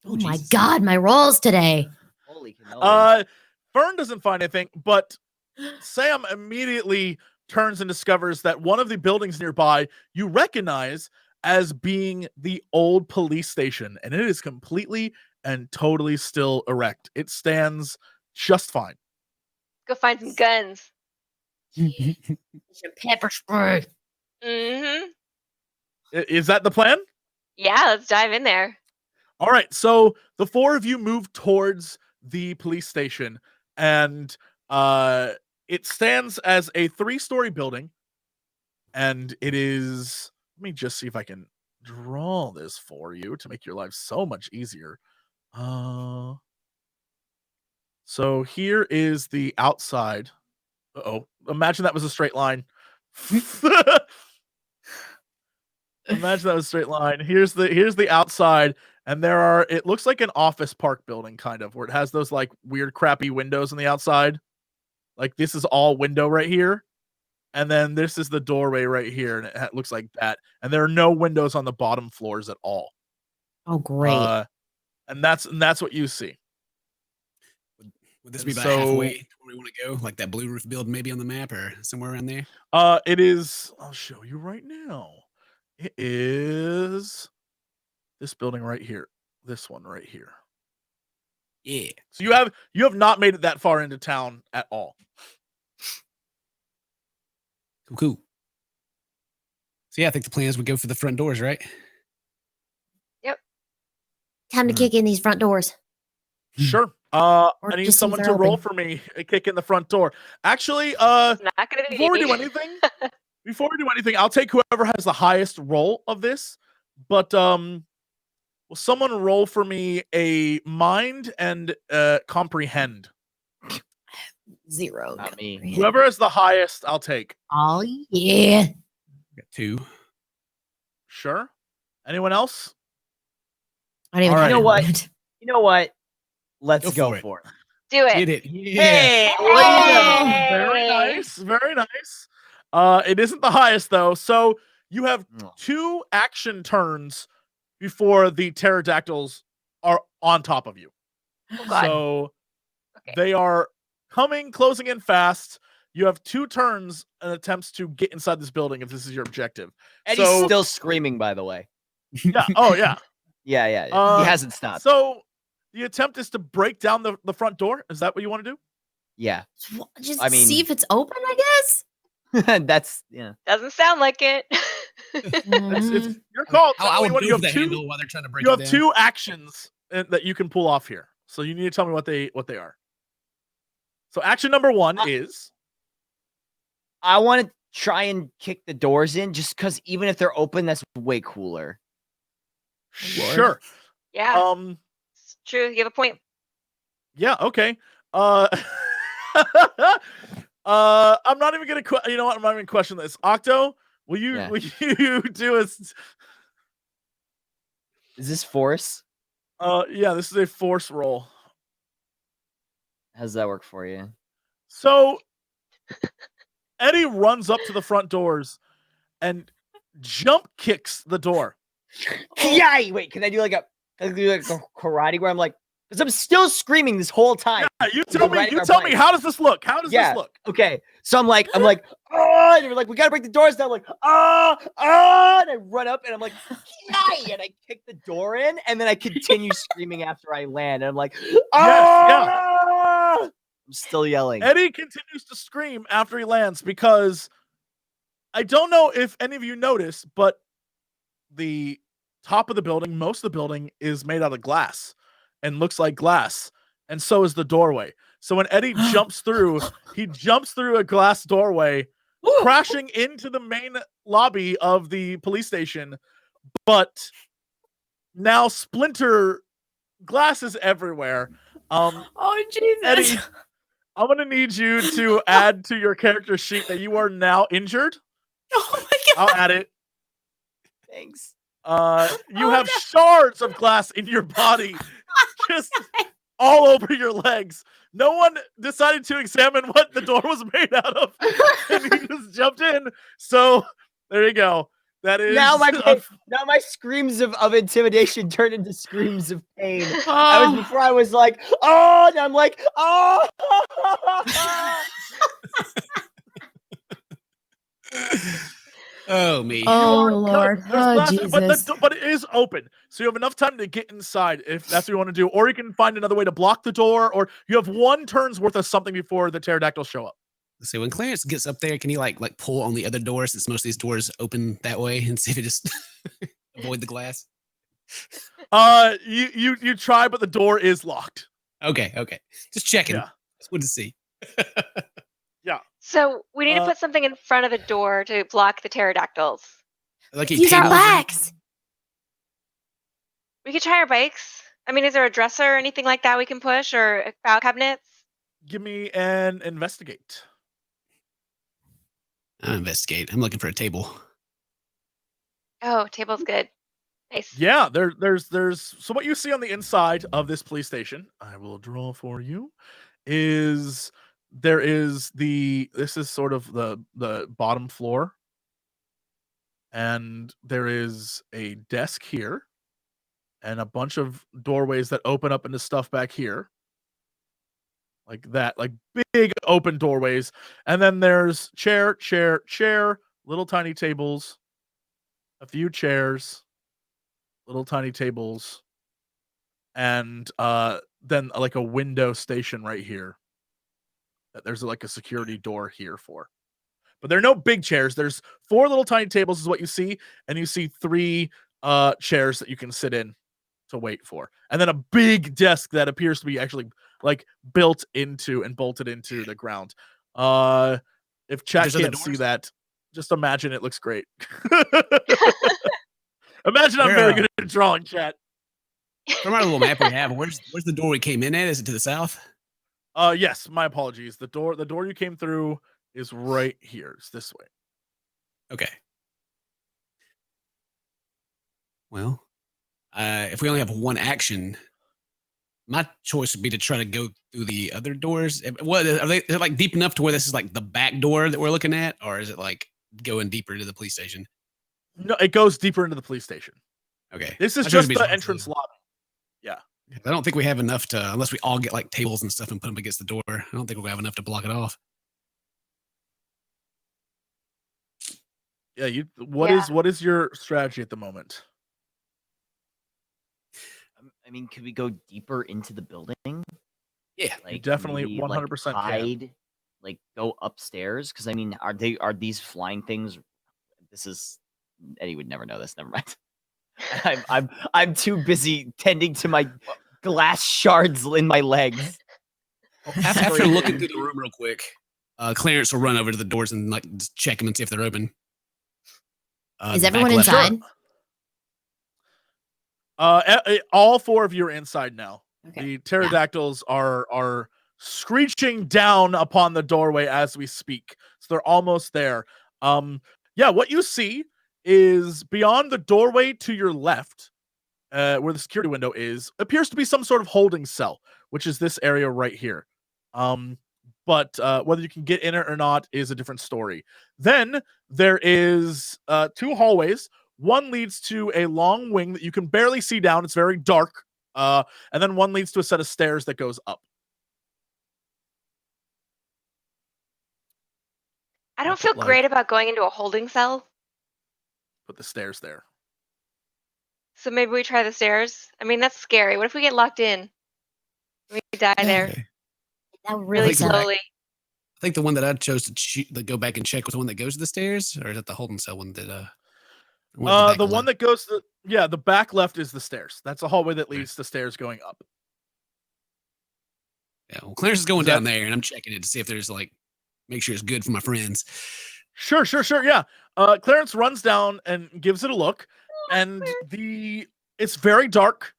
Oh my Jesus. God, my rolls today. Holy cannoli. Fern doesn't find anything, but Sam immediately turns and discovers that one of the buildings nearby you recognize as being the old police station, and it is completely and totally still erect. It stands just fine. Go find some guns. Some pepper spray. Mm-hmm. Is that the plan? Yeah, let's dive in there. All right, so the four of you move towards the police station, and it stands as a 3-story building, and it is. Let me just see if I can draw this for you to make your life so much easier. So here is the outside. Uh-oh. Imagine that was a straight line. Imagine that was a straight line. Here's the outside, and it looks like an office park building, kind of, where it has those like weird crappy windows on the outside. Like this is all window right here. And then this is the doorway right here, and it looks like that. And there are no windows on the bottom floors at all. Oh, great. And that's what you see. Would this be about So- halfway to where we want to go? Like that blue roof build maybe on the map or somewhere around there? It is. I'll show you right now. It is this building right here. This one right here. Yeah. So you have not made it that far into town at all. Cool. So yeah, I think the plan is we go for the front doors, right? Time to kick in these front doors. Sure. Or I need just see if someone they're to roll open. for me a kick in the front door. Actually, It's not gonna be before we me. do anything, I'll take whoever has the highest roll of this. But will someone roll for me a mind and comprehend? 0. Not me. comprehend. Whoever has the highest, I'll take. Oh, yeah. Got 2. Sure. Anyone else? I don't even All have right. You know what? it. You know what? Let's Go go for it. for it. Do it. Get it. Yeah. Hey, Oh. Very nice. Very nice. It isn't the highest though. So you have 2 action turns before the pterodactyls are on top of you. Oh, God. So Okay. they are closing in fast. You have 2 turns and attempts to get inside this building if this is your objective. Eddie's So- still screaming, by the way. Yeah. Oh yeah. Yeah. Uh, he hasn't stopped. So the attempt is to break down the front door. Is that what you want to do? Yeah. Just I mean- see if it's open, I guess. That's yeah. Doesn't sound like it. It's your call. I Tell me would what go you for have the 2. handle while they're trying to break You it have down. 2 actions that you can pull off here. So you need to tell me what they are. So action number 1 is I want to try and kick the doors in just because even if they're open, that's way cooler. sure. Yeah, it's true. You have a point. Yeah, okay. I'm not even gonna you know what? I'm not even question this. Octo, will you Yeah. will you do a Is this force? yeah, this is a force roll. How does that work for you? So Eddie runs up to the front doors and jump kicks the door. Yeah. Wait, can I do like a karate where I'm like, because I'm still screaming this whole time. Yeah, you tell me. riding You our tell me. bikes. How does this look? How does Yeah. this look? Okay, so I'm like, oh, and they're like, we gotta break the doors down. I'm like, and I run up and I'm like, yay, and I kick the door in, and then I continue screaming after I land, and I'm like, I'm still yelling. Eddie continues to scream after he lands because I don't know if any of you noticed, but the top of the building, most of the building is made out of glass and looks like glass, and so is the doorway. So when Eddie jumps through, he jumps through a glass doorway, crashing into the main lobby of the police station, but now splinter glasses everywhere. Oh, Jesus. Eddie, I'm gonna need you to add to your character sheet that you are now injured. Oh, my God. I'll add it. Thanks. You have shards of glass in your body, just all over your legs. No one decided to examine what the door was made out of, and he just jumped in. So there you go. That is now my screams of intimidation turn into screams of pain. Before I was like, oh, now I'm like, oh. Oh me. Oh Lord. There's Oh glass, Jesus. but it is open, so you have enough time to get inside if that's what you want to do, or you can find another way to block the door, or you have 1 turn's worth of something before the pterodactyls show up. Let's see. When Clarence gets up there, can he like pull on the other door since most of these doors open that way, and see if it just avoid the glass? You try, but the door is locked. Okay. Just checking. Yeah. It's good to see. Yeah. So we need to put something in front of the door to block the pterodactyls. Like Use our tables. backs. We could try our bikes. I mean, is there a dresser or anything like that we can push, or file cabinets? Give me an investigate. I'll investigate. I'm looking for a table. Oh, table's good. Nice. Yeah, there's so what you see on the inside of this police station, I will draw for you, is this is sort of the bottom floor, and there is a desk here and a bunch of doorways that open up into stuff back here. Like that, like big open doorways, and then there's chair, little tiny tables, a few chairs, little tiny tables, and then like a window station right here. There's like a security door here for, but there are no big chairs. There's 4 little tiny tables is what you see, and you see 3 chairs that you can sit in to wait for, and then a big desk that appears to be actually like built into and bolted into the ground. If chat can't see that, just imagine it looks great. Imagine I'm very good at drawing, chat. From our little map we have, where's the door we came in at? Is it to the south? Yes, my apologies. The door you came through is right here. It's this way. Okay. Well, if we only have 1 action, my choice would be to try to go through the other doors. What are they? Is it like deep enough to where this is like the back door that we're looking at, or is it like going deeper into the police station? No, it goes deeper into the police station. Okay. This is just the entrance lobby. Yeah. I don't think we have enough to, unless we all get like tables and stuff and put them against the door. I don't think we'll have enough to block it off. Yeah. What is your strategy at the moment? I mean, could we go deeper into the building? Yeah, like definitely maybe, 100% like, hide, like go upstairs. Because I mean, are these flying things? This is Eddie would never know this. Never mind. I'm too busy tending to my glass shards in my legs. After looking through the room real quick, Clarence will run over to the doors and like just check them and see if they're open. Is everyone inside? All 4 of you are inside now. Okay. The pterodactyls are screeching down upon the doorway as we speak. So they're almost there. What you see is beyond the doorway to your left, where the security window is, appears to be some sort of holding cell, which is this area right here. But whether you can get in it or not is a different story. Then there is 2 hallways. One leads to a long wing that you can barely see down. It's very dark. And then one leads to a set of stairs that goes up. I don't feel great about going into a holding cell. Put the stairs there. So maybe we try the stairs. I mean, that's scary. What if we get locked in? We die there. Okay. That would Really really suck. slowly. I think the one that I chose to go back and check was the one that goes to the stairs, or is that the holding cell one that the one that goes to the back left is the stairs. That's a hallway that leads to stairs going up. Yeah, well, Clarence is going down there, and I'm checking it to see if there's like, make sure it's good for my friends. Sure. Yeah. Clarence runs down and gives it a look, and it's very dark,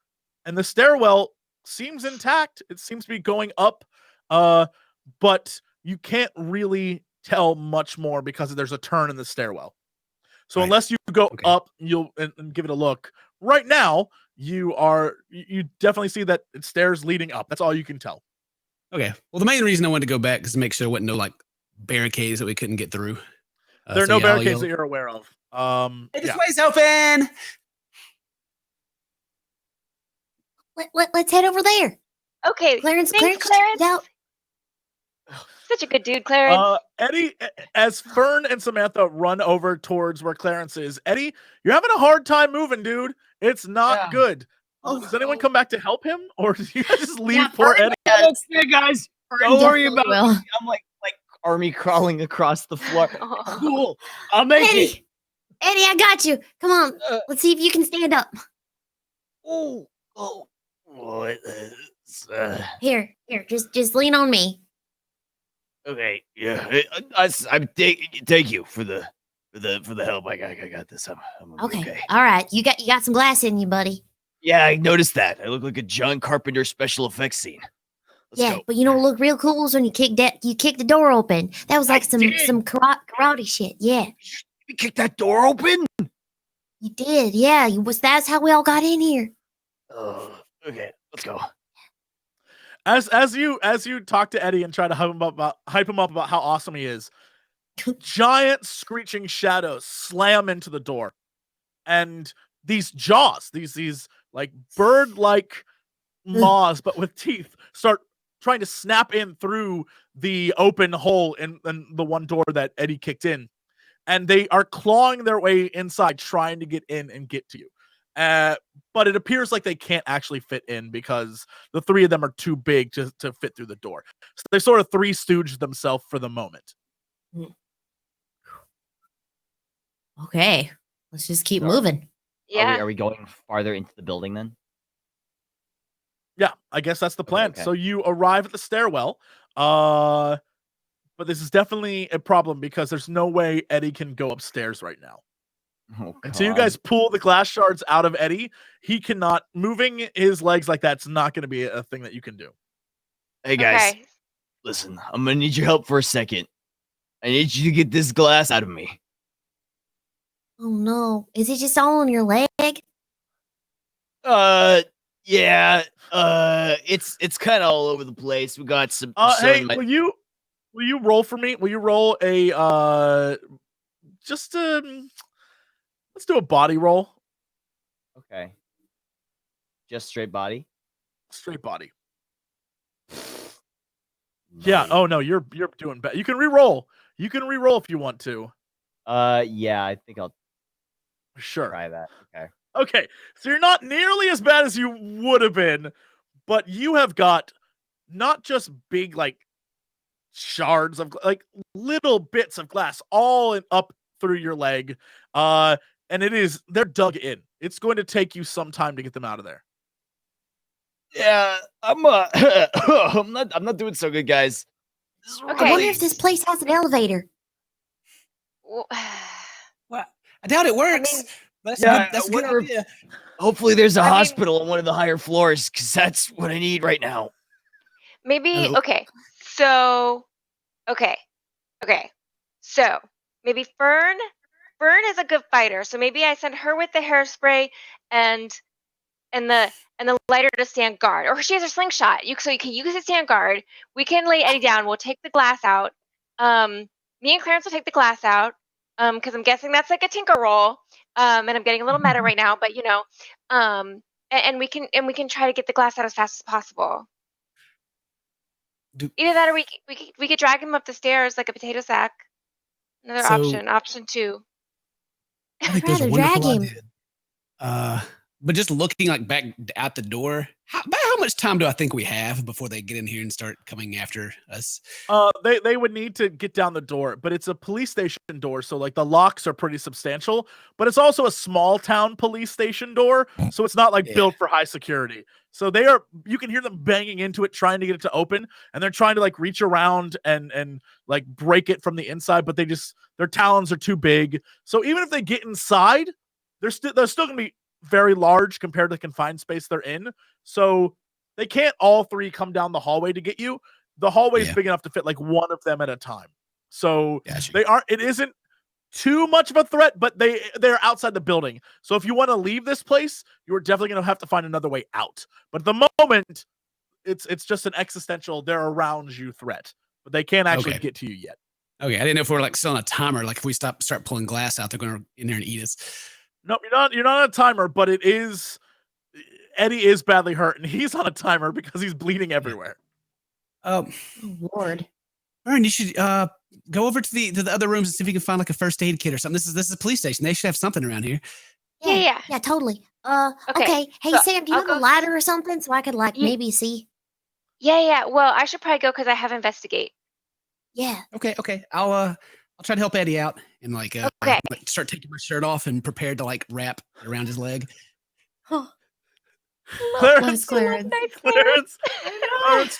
and the stairwell seems intact. It seems to be going up, but you can't really tell much more because there's a turn in the stairwell. So unless you go up, and give it a look. Right now, you definitely see that it's stairs leading up. That's all you can tell. Okay. Well, the main reason I wanted to go back is to make sure there wasn't no like barricades that we couldn't get through. There are no barricades that you're aware of. Hey, this way's open. Let's head over there. Okay. Clarence, Thanks, Clarence. Out. Such a good dude, Clarence. Eddie, as Fern and Samantha run over towards where Clarence is, Eddie, you're having a hard time moving, dude. It's not good. Does anyone come back to help him, or do you guys just leave poor Eddie? That's it, guys. Don't worry about will. me. I'm like army crawling across the floor. Cool. I'll make it. Eddie, I got you. Come on. Let's see if you can stand up. Here. Just lean on me. Okay. Yeah. Thank you for the help. I got this. I'm okay. All right. You got some glass in you, buddy. Yeah, I noticed that. I look like a John Carpenter special effects scene. Let's go. But you know what looked real cool was when you kicked the door open. That was like some karate shit. Yeah. You kicked that door open? You did. Yeah. That's how we all got in here. Oh, okay. Let's go. As you talk to Eddie and try to hype him up about how awesome he is, giant screeching shadows slam into the door, and these jaws, these like bird-like maws but with teeth, start trying to snap in through the open hole in the one door that Eddie kicked in, and they are clawing their way inside, trying to get in and get to you. But it appears like they can't actually fit in because the three of them are too big to fit through the door. So they sort of three stooge themselves for the moment. Okay, let's just keep moving. Yeah. Are we going farther into the building then? Yeah, I guess that's the plan. Okay. So you arrive at the stairwell, but this is definitely a problem because there's no way Eddie can go upstairs right now. Oh, Until you guys pull the glass shards out of Eddie, he cannot. Moving his legs like that's not going to be a thing that you can do. Hey guys, Okay. listen, I'm gonna need your help for a second. I need you to get this glass out of me. Oh no. Is it just all on your leg? Yeah. It's kind of all over the place. We got some. Hey, will you roll for me? Will you roll a just let's do a body roll. Okay. Just straight body. Straight body. Yeah. Oh no, you're doing bad. You can re-roll. You can re-roll if you want to. Yeah, I think I'll Sure. try that. Okay. Okay, so you're not nearly as bad as you would have been, but you have got not just big like shards of like little bits of glass all up through your leg, and they're dug in. It's going to take you some time to get them out of there. Yeah, I'm not doing so good, guys. Okay. I wonder if this place has an elevator. Well, Well, I doubt it works. I mean, that's a good wonder if- idea. Hopefully, there's a I mean- hospital on one of the higher floors, because that's what I need right now. maybe Oh. okay. So So maybe Fern is a good fighter. So maybe I send her with the hairspray and the lighter to stand guard. Or she has her slingshot. So you can use it to stand guard. We can lay Eddie down. We'll take the glass out. Me and Clarence will take the glass out. Because I'm guessing that's like a tinker roll. And I'm getting a little meta right now, but you know, and we can try to get the glass out as fast as possible. Either that, or we could drag him up the stairs like a potato sack. Another So- option 2. I think I'd there's a rather drag wonderful him. idea. But just looking like back out the door, about how much time do I think we have before they get in here and start coming after us? They would need to get down the door, but it's a police station door, so like the locks are pretty substantial, but it's also a small town police station door, so it's not like Yeah. built for high security. So you can hear them banging into it, trying to get it to open, and they're trying to like reach around and like break it from the inside, but their talons are too big. So even if they get inside, they're still gonna be very large compared to the confined space they're in. So they can't all three come down the hallway to get you. The hallway is Yeah. big enough to fit like one of them at a time. So Gotcha. it isn't too much of a threat, but they're outside the building. So if you want to leave this place, you're definitely going to have to find another way out. But at the moment, it's just an existential, they're around you threat, but they can't actually Okay. get to you yet. Okay, I didn't know if we're like still on a timer. Like if we start pulling glass out, they're going to in there and eat us. No, you're not on a timer, but it is. Eddie is badly hurt, and he's on a timer because he's bleeding everywhere. Oh, Lord. Aaron, you should go over to the other rooms and see if you can find like a first aid kit or something. This is a police station. They should have something around here. Yeah. Yeah, totally. Okay, Okay. Hey, so Sam, do you I'll have a go ladder or something so I could like Ye- maybe see? Yeah. Well, I should probably go because I have investigate. Yeah. Okay. I'll try to help Eddie out and like Okay. start taking my shirt off and prepared to like wrap around his leg. Clarence, Clarence. Clarence,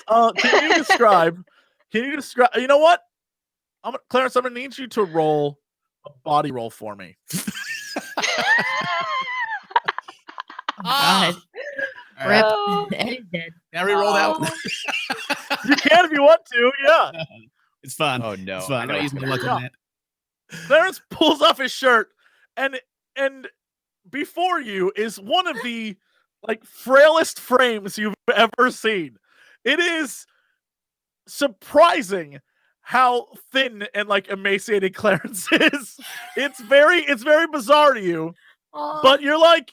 can you describe? You know what? Clarence, I'm gonna need you to roll a body roll for me. God. Rip. Oh. Eddie's dead. Now re-roll that one. You can if you want to. Yeah. It's fun. Oh no! It's fun. I know Don't what's use my gonna luck happen. on that. Clarence pulls off his shirt, and before you is one of the like frailest frames you've ever seen. It is surprising how thin and like emaciated Clarence is. It's very bizarre to you, but you're like,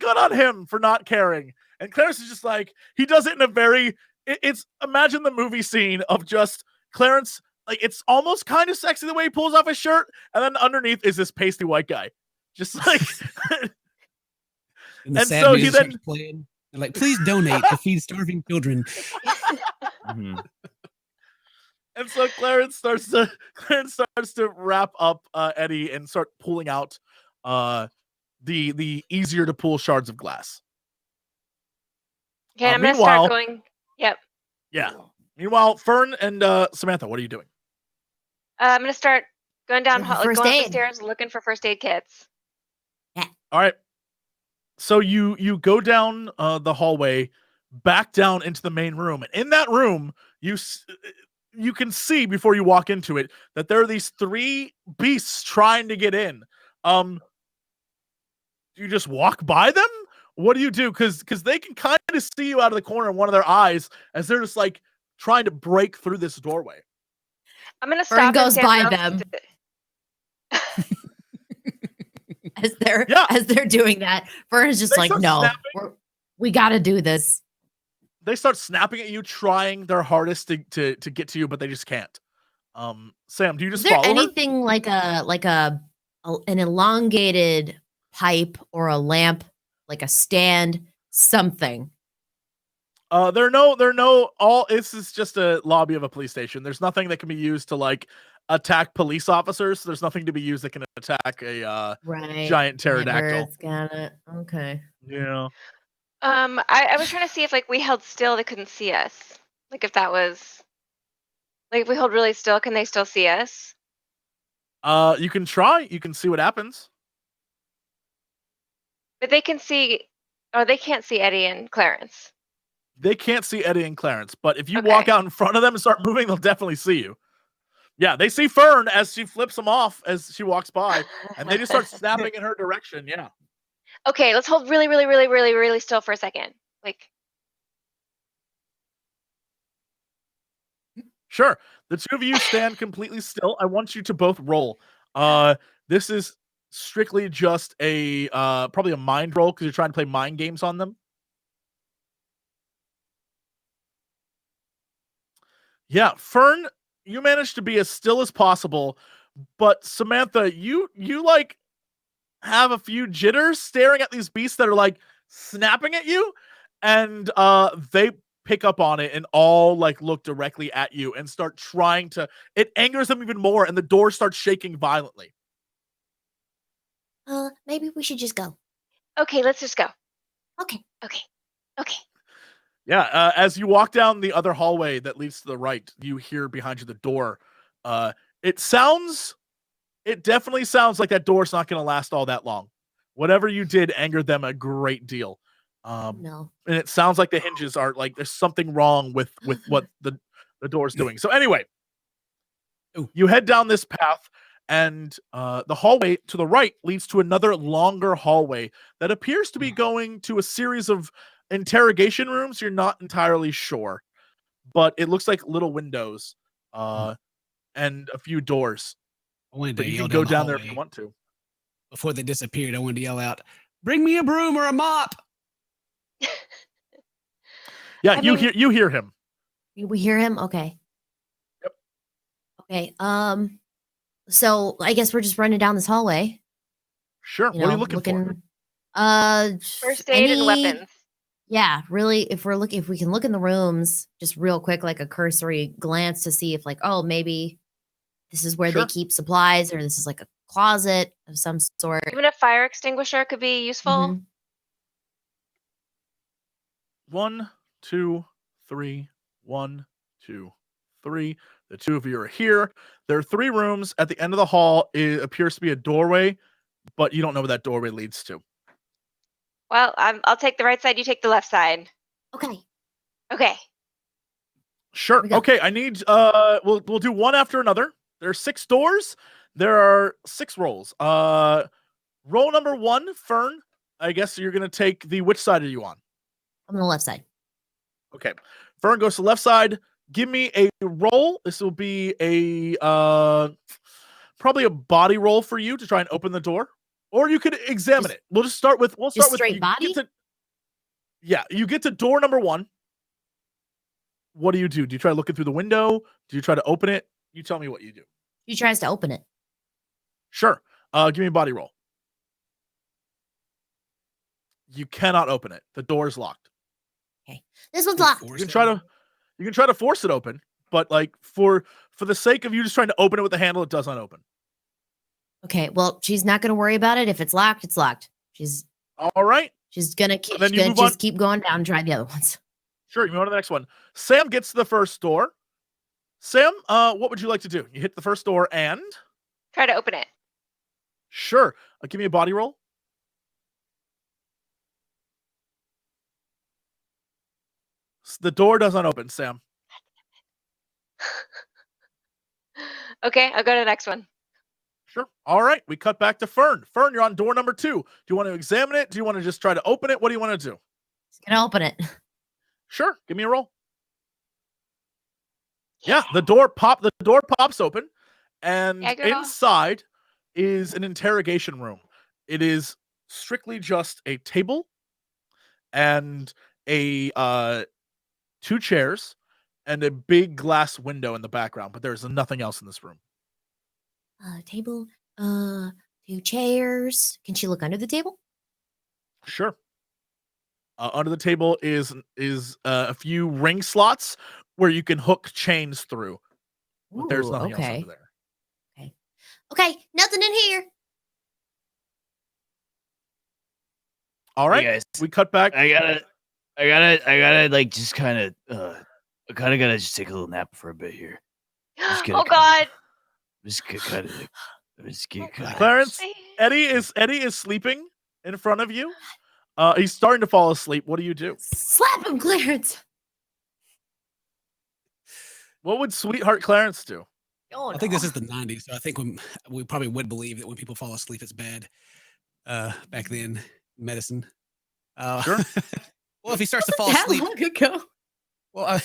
good on him for not caring. And Clarence is just like, he does it in a very, it's imagine the movie scene of just Clarence, like it's almost kind of sexy the way he pulls off his shirt, and then underneath is this pasty white guy. Just like And And so he then playing. They're like, please donate to feed starving children. Mhm. And so Clarence starts to wrap up Eddie and start pulling out the easier to pull shards of glass. Okay, I'm gonna start going. Yep. Yeah. Meanwhile, Fern and Samantha, what are you doing? I'm gonna start going down, Looking for going first up the aid. stairs, looking for first aid kits. All right. So you go down the hallway, back down into the main room, and in that room you can see before you walk into it that there are these 3 beasts trying to get in. Do you just walk by them? What do you do? Because they can kind of see you out of the corner of one of their eyes as they're just like trying to break through this doorway. I'm gonna Fern stop. goes and by stand them. real As they're doing that. Fern is just They like, start no, snapping. we got to do this. They start snapping at you, trying their hardest to get to you, but they just can't. Sam, do you Is just there follow her? anything like an elongated pipe or a lamp, like a stand, something? There are no all. This is just a lobby of a police station. There's nothing that can be used to like attack police officers. There's nothing to be used that can attack a giant pterodactyl. Got it. Okay. Yeah. I was trying to see if like we held still, they couldn't see us. Like if that was like if we hold really still, can they still see us? You can try. You can see what happens. But they can see, or they can't see Eddie and Clarence. They can't see Eddie and Clarence, but if you Okay. walk out in front of them and start moving, they'll definitely see you. Yeah, they see Fern as she flips them off as she walks by, and they just start snapping in her direction. Yeah. Okay, let's hold really, really, really, really, really still for a second. Like, Sure. The two of you stand completely still. I want you to both roll. This is strictly just a probably a mind roll because you're trying to play mind games on them. Yeah, Fern, you managed to be as still as possible, but Samantha, you like have a few jitters staring at these beasts that are like snapping at you, and they pick up on it and all like look directly at you and start trying to. It angers them even more, and the door starts shaking violently. Maybe we should just go. okay, let's just go. Okay. Okay. Yeah, as you walk down the other hallway that leads to the right, you hear behind you the door. It definitely sounds like that door's not going to last all that long. Whatever you did angered them a great deal. No. And it sounds like the hinges are like there's something wrong with what the door's doing. So anyway, you head down this path, and the hallway to the right leads to another longer hallway that appears to be going to a series of interrogation rooms. You're not entirely sure, but it looks like little windows. and a few doors. I wanted But to you yell can go the down there if you hallway. want to. Before they disappeared, I wanted to yell out, "Bring me a broom or a mop!" Yeah, I you mean- hear him. We hear him? Okay. Yep. Okay. So I guess we're just running down this hallway. Sure. You What are you know, looking for? First aid and weapons. Yeah, really. If we can look in the rooms, just real quick, like a cursory glance to see if, like, oh, maybe this is where Sure. they keep supplies, or this is like a closet of some sort. Even a fire extinguisher could be useful. Mhm. 1, 2, 3. 1, 2, 3. The two of you are here. There are 3 rooms. At the end of the hall, it appears to be a doorway, but you don't know where that doorway leads to. Well, I'll take the right side. You take the left side. Okay. Okay. Sure. we go. Okay, I need we'll do one after another. There are 6 doors. There are 6 rolls. Roll number 1, Fern. I guess you're gonna take which side are you on? I'm on the left side. Okay. Fern goes to the left side. Give me a roll. This will be a probably a body roll for you to try and open the door. Or you could examine it. We'll start with straight you body? you get to door number 1. What do? Do you try looking through the window? Do you try to open it? You tell me what you do. He tries to open it. Sure. Give me a body roll. You cannot open it. The door is locked. This one's locked. You can try to force it open, but like for the sake of you just trying to open it with the handle, it does not open. Okay. Well, she's not going to worry about it. If it's locked, it's locked. She's All right. She's gonna keep. Then She's you gonna move on. just keep going down and try the other ones. Sure, you move on to the next one. Sam gets to the first door. Sam, what would you like to do? You hit the first door and Try to open it. sure. Give me a body roll. The door does not open, Sam. Okay, I'll go to the next one. Sure. All right. We cut back to Fern. Fern, you're on door number 2. Do you want to examine it? Do you want to just try to open it? What do you want to do? She's gonna open it. Sure. Give me a roll. Yeah, the door pops open, and Yeah, girl. inside is an interrogation room. It is strictly just a table and a 2 chairs and a big glass window in the background, but there's nothing else in this room. Table. 2 chairs. Can she look under the table? Sure. Under the table is a few ring slots where you can hook chains through. But there's Ooh, nothing else okay. under there. Okay, nothing in here. All right. Hey guys, We cut back. I gotta like just kind of I kind of gotta just take a little nap for a bit here. Just Oh God. Just kind of Clarence, Eddie is sleeping in front of you. He's starting to fall asleep. What do you do? Slap him, Clarence. What would sweetheart Clarence do? Oh, I think this is the 90s, so I think we probably would believe that when people fall asleep, it's bad. Back then, medicine. Sure. Well, if he starts to fall that asleep, long ago. well,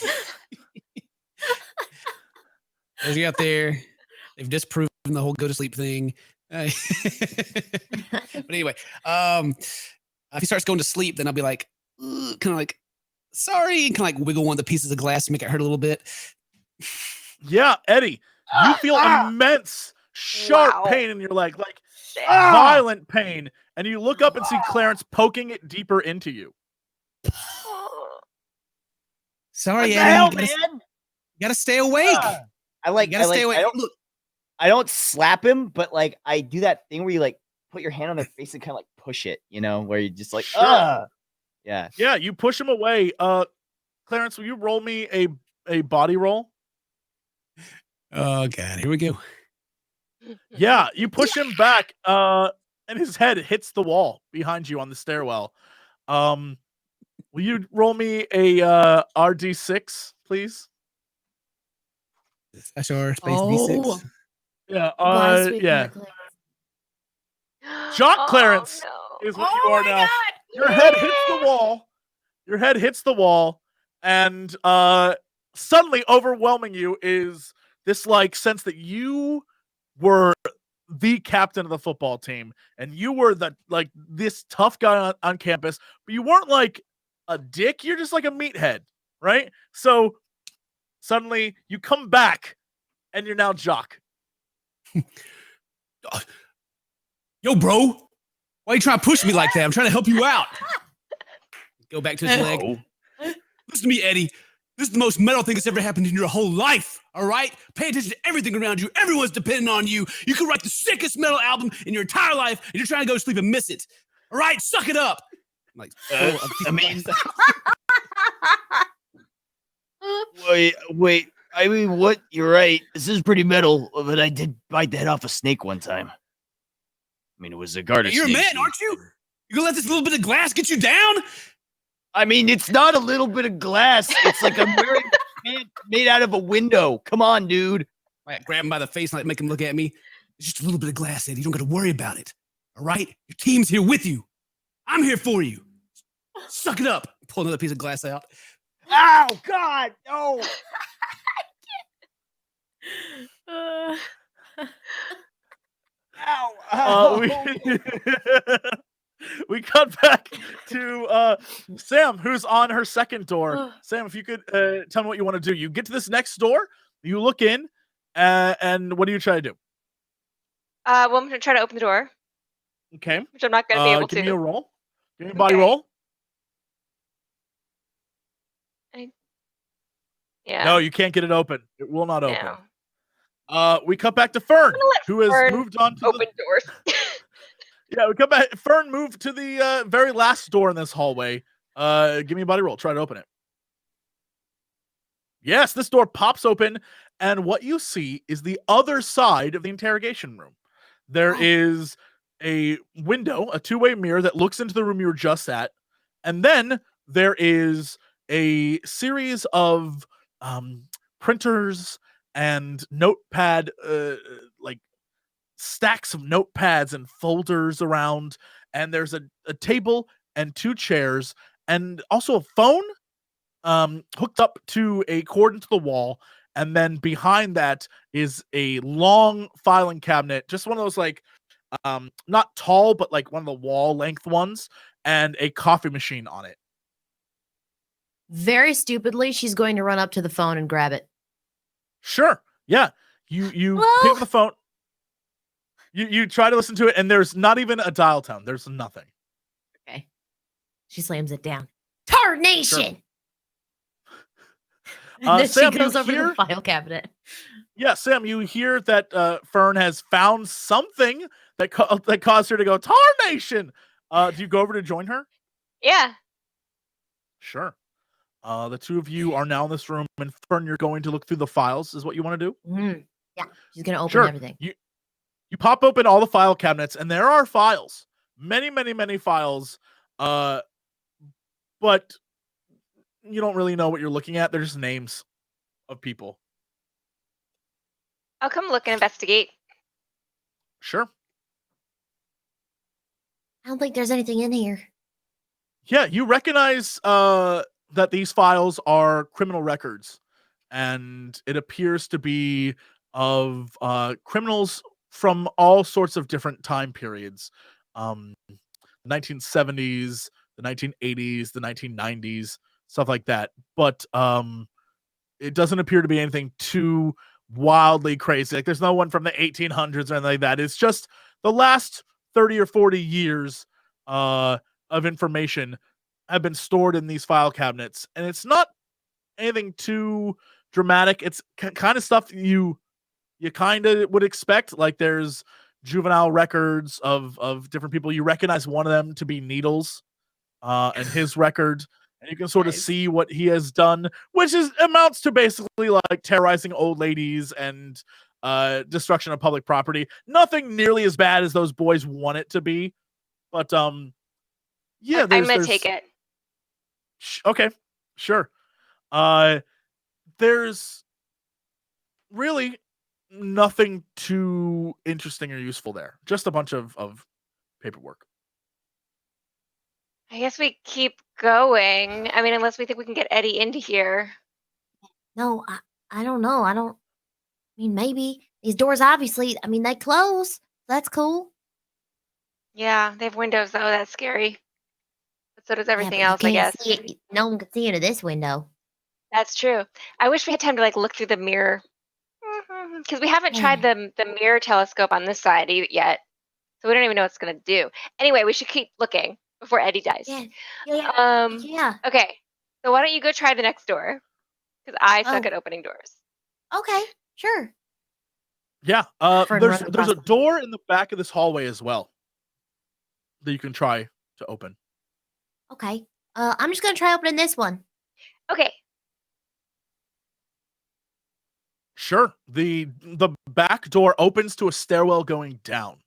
as you out there, they've disproven the whole go to sleep thing. But anyway, if he starts going to sleep, then I'll be like, kind of like, sorry, and kind of like wiggle one of the pieces of glass to make it hurt a little bit. Yeah, Eddie, you feel immense, sharp Wow. pain in your leg, like violent pain, and you look up and see Clarence poking it deeper into you. Sorry, What the Eddie, hell, you gotta, man? you gotta stay awake. I You gotta stay awake. Look, I don't slap him, but like I do that thing where you like put your hand on their face and kind of like push it, you know, where you just like, Sure. yeah. Yeah, you push him away. Clarence, will you roll me a body roll? oh God, here we go. Yeah, you push him back, and his head hits the wall behind you on the stairwell. Will you roll me a RD6, please? Sure, space Oh. D6. Yeah, Goodbye, sweetheart, yeah. Clarence. Jock Clarence no. is what you are now. Your head hits the wall. Your head hits the wall, and suddenly overwhelming you is this like sense that you were the captain of the football team and you were the like this tough guy on campus, but you weren't like a dick. You're just like a meathead, right? So suddenly you come back and you're now Jock. Yo, bro, why are you trying to push me like that? I'm trying to help you out. Go back to his leg. Listen to me, Eddie. This is the most metal thing that's ever happened in your whole life, all right? Pay attention to everything around you. Everyone's depending on you. You could write the sickest metal album in your entire life, and you're trying to go to sleep and miss it. All right? Suck it up. I'm like, I mean, wait. I mean, what? You're right. This is pretty metal, but I did bite the head off a snake one time. I mean, it was a garter snake. You're a man, aren't you? You gonna let this little bit of glass get you down? I mean, it's not a little bit of glass. It's like a very made out of a window. Come on, dude. I grab him by the face and like make him look at me. It's just a little bit of glass, Eddie. You don't got to worry about it. All right? Your team's here with you. I'm here for you. Suck it up. Pull another piece of glass out. Ow, God, no. We cut back to Sam, who's on her second door. Sam, if you could tell me what you want to do. You get to this next door, you look in, and what do you try to do? Well, I'm going to try to open the door. Okay. Which I'm not going to be able to. Give me a roll. Give me a body roll. Yeah. No, you can't get it open. It will not open. No. We cut back to Fern, who has moved on to open doors. Yeah, we come back. Fern moved to the very last door in this hallway. Give me a body roll. Try to open it. Yes, this door pops open, and what you see is the other side of the interrogation room. There is a window, a two-way mirror that looks into the room you were just at, and then there is a series of printers and notepad, like stacks of notepads and folders around, and there's a table and two chairs and also a phone hooked up to a cord into the wall, and then behind that is a long filing cabinet, just one of those like not tall but like one of the wall length ones, and a coffee machine on it. Very stupidly, she's going to run up to the phone and grab it. Sure. Yeah. You pick up the phone. You try to listen to it, and there's not even a dial tone. There's nothing. Okay. She slams it down. Tarnation! Sure. And then Sam, she goes you over to hear- the file cabinet. Yeah, Sam, you hear that Fern has found something that caused her to go, Tarnation! Do you go over to join her? Yeah. Sure. The two of you are now in this room, and Fern, you're going to look through the files, is what you want to do? Mm. Yeah, she's going to open Sure. everything. You pop open all the file cabinets, and there are files. Many files. But you don't really know what you're looking at. They're just names of people. I'll come look and investigate. Sure. I don't think there's anything in here. Yeah, you recognize that these files are criminal records, and it appears to be of criminals from all sorts of different time periods. 1970s, the 1980s, the 1990s, stuff like that. But it doesn't appear to be anything too wildly crazy. Like there's no one from the 1800s or anything like that. It's just the last 30 or 40 years of information have been stored in these file cabinets, and it's not anything too dramatic. It's kind of stuff you kind of would expect. Like there's juvenile records of different people. You recognize one of them to be Needles, and his record, and you can sort of see what he has done, which amounts to basically like terrorizing old ladies and destruction of public property. Nothing nearly as bad as those boys want it to be, but yeah, I'm gonna take it. Okay, sure. There's really nothing too interesting or useful there. Just a bunch of paperwork. I guess we keep going. I mean, unless we think we can get Eddie into here. No, I don't know. I mean, maybe these doors obviously. I mean, they close. That's cool. Yeah, they have windows though. That's scary. But so does Yeah, everything but you else, I can't guess. see it. No one can see into this window. That's true. I wish we had time to like look through the mirror because we haven't tried Yeah. the mirror telescope on this side yet, so we don't even know what it's gonna do. Anyway, we should keep looking before Eddie dies. Yeah. Yeah. Um. Yeah. Okay. So why don't you go try the next door? Because I suck Oh. at opening doors. Okay. Sure. Yeah. Fern There's runs a across- door in the back of this hallway as well that you can try to open. Okay. I'm just gonna try opening this one. Okay. Sure. The back door opens to a stairwell going down.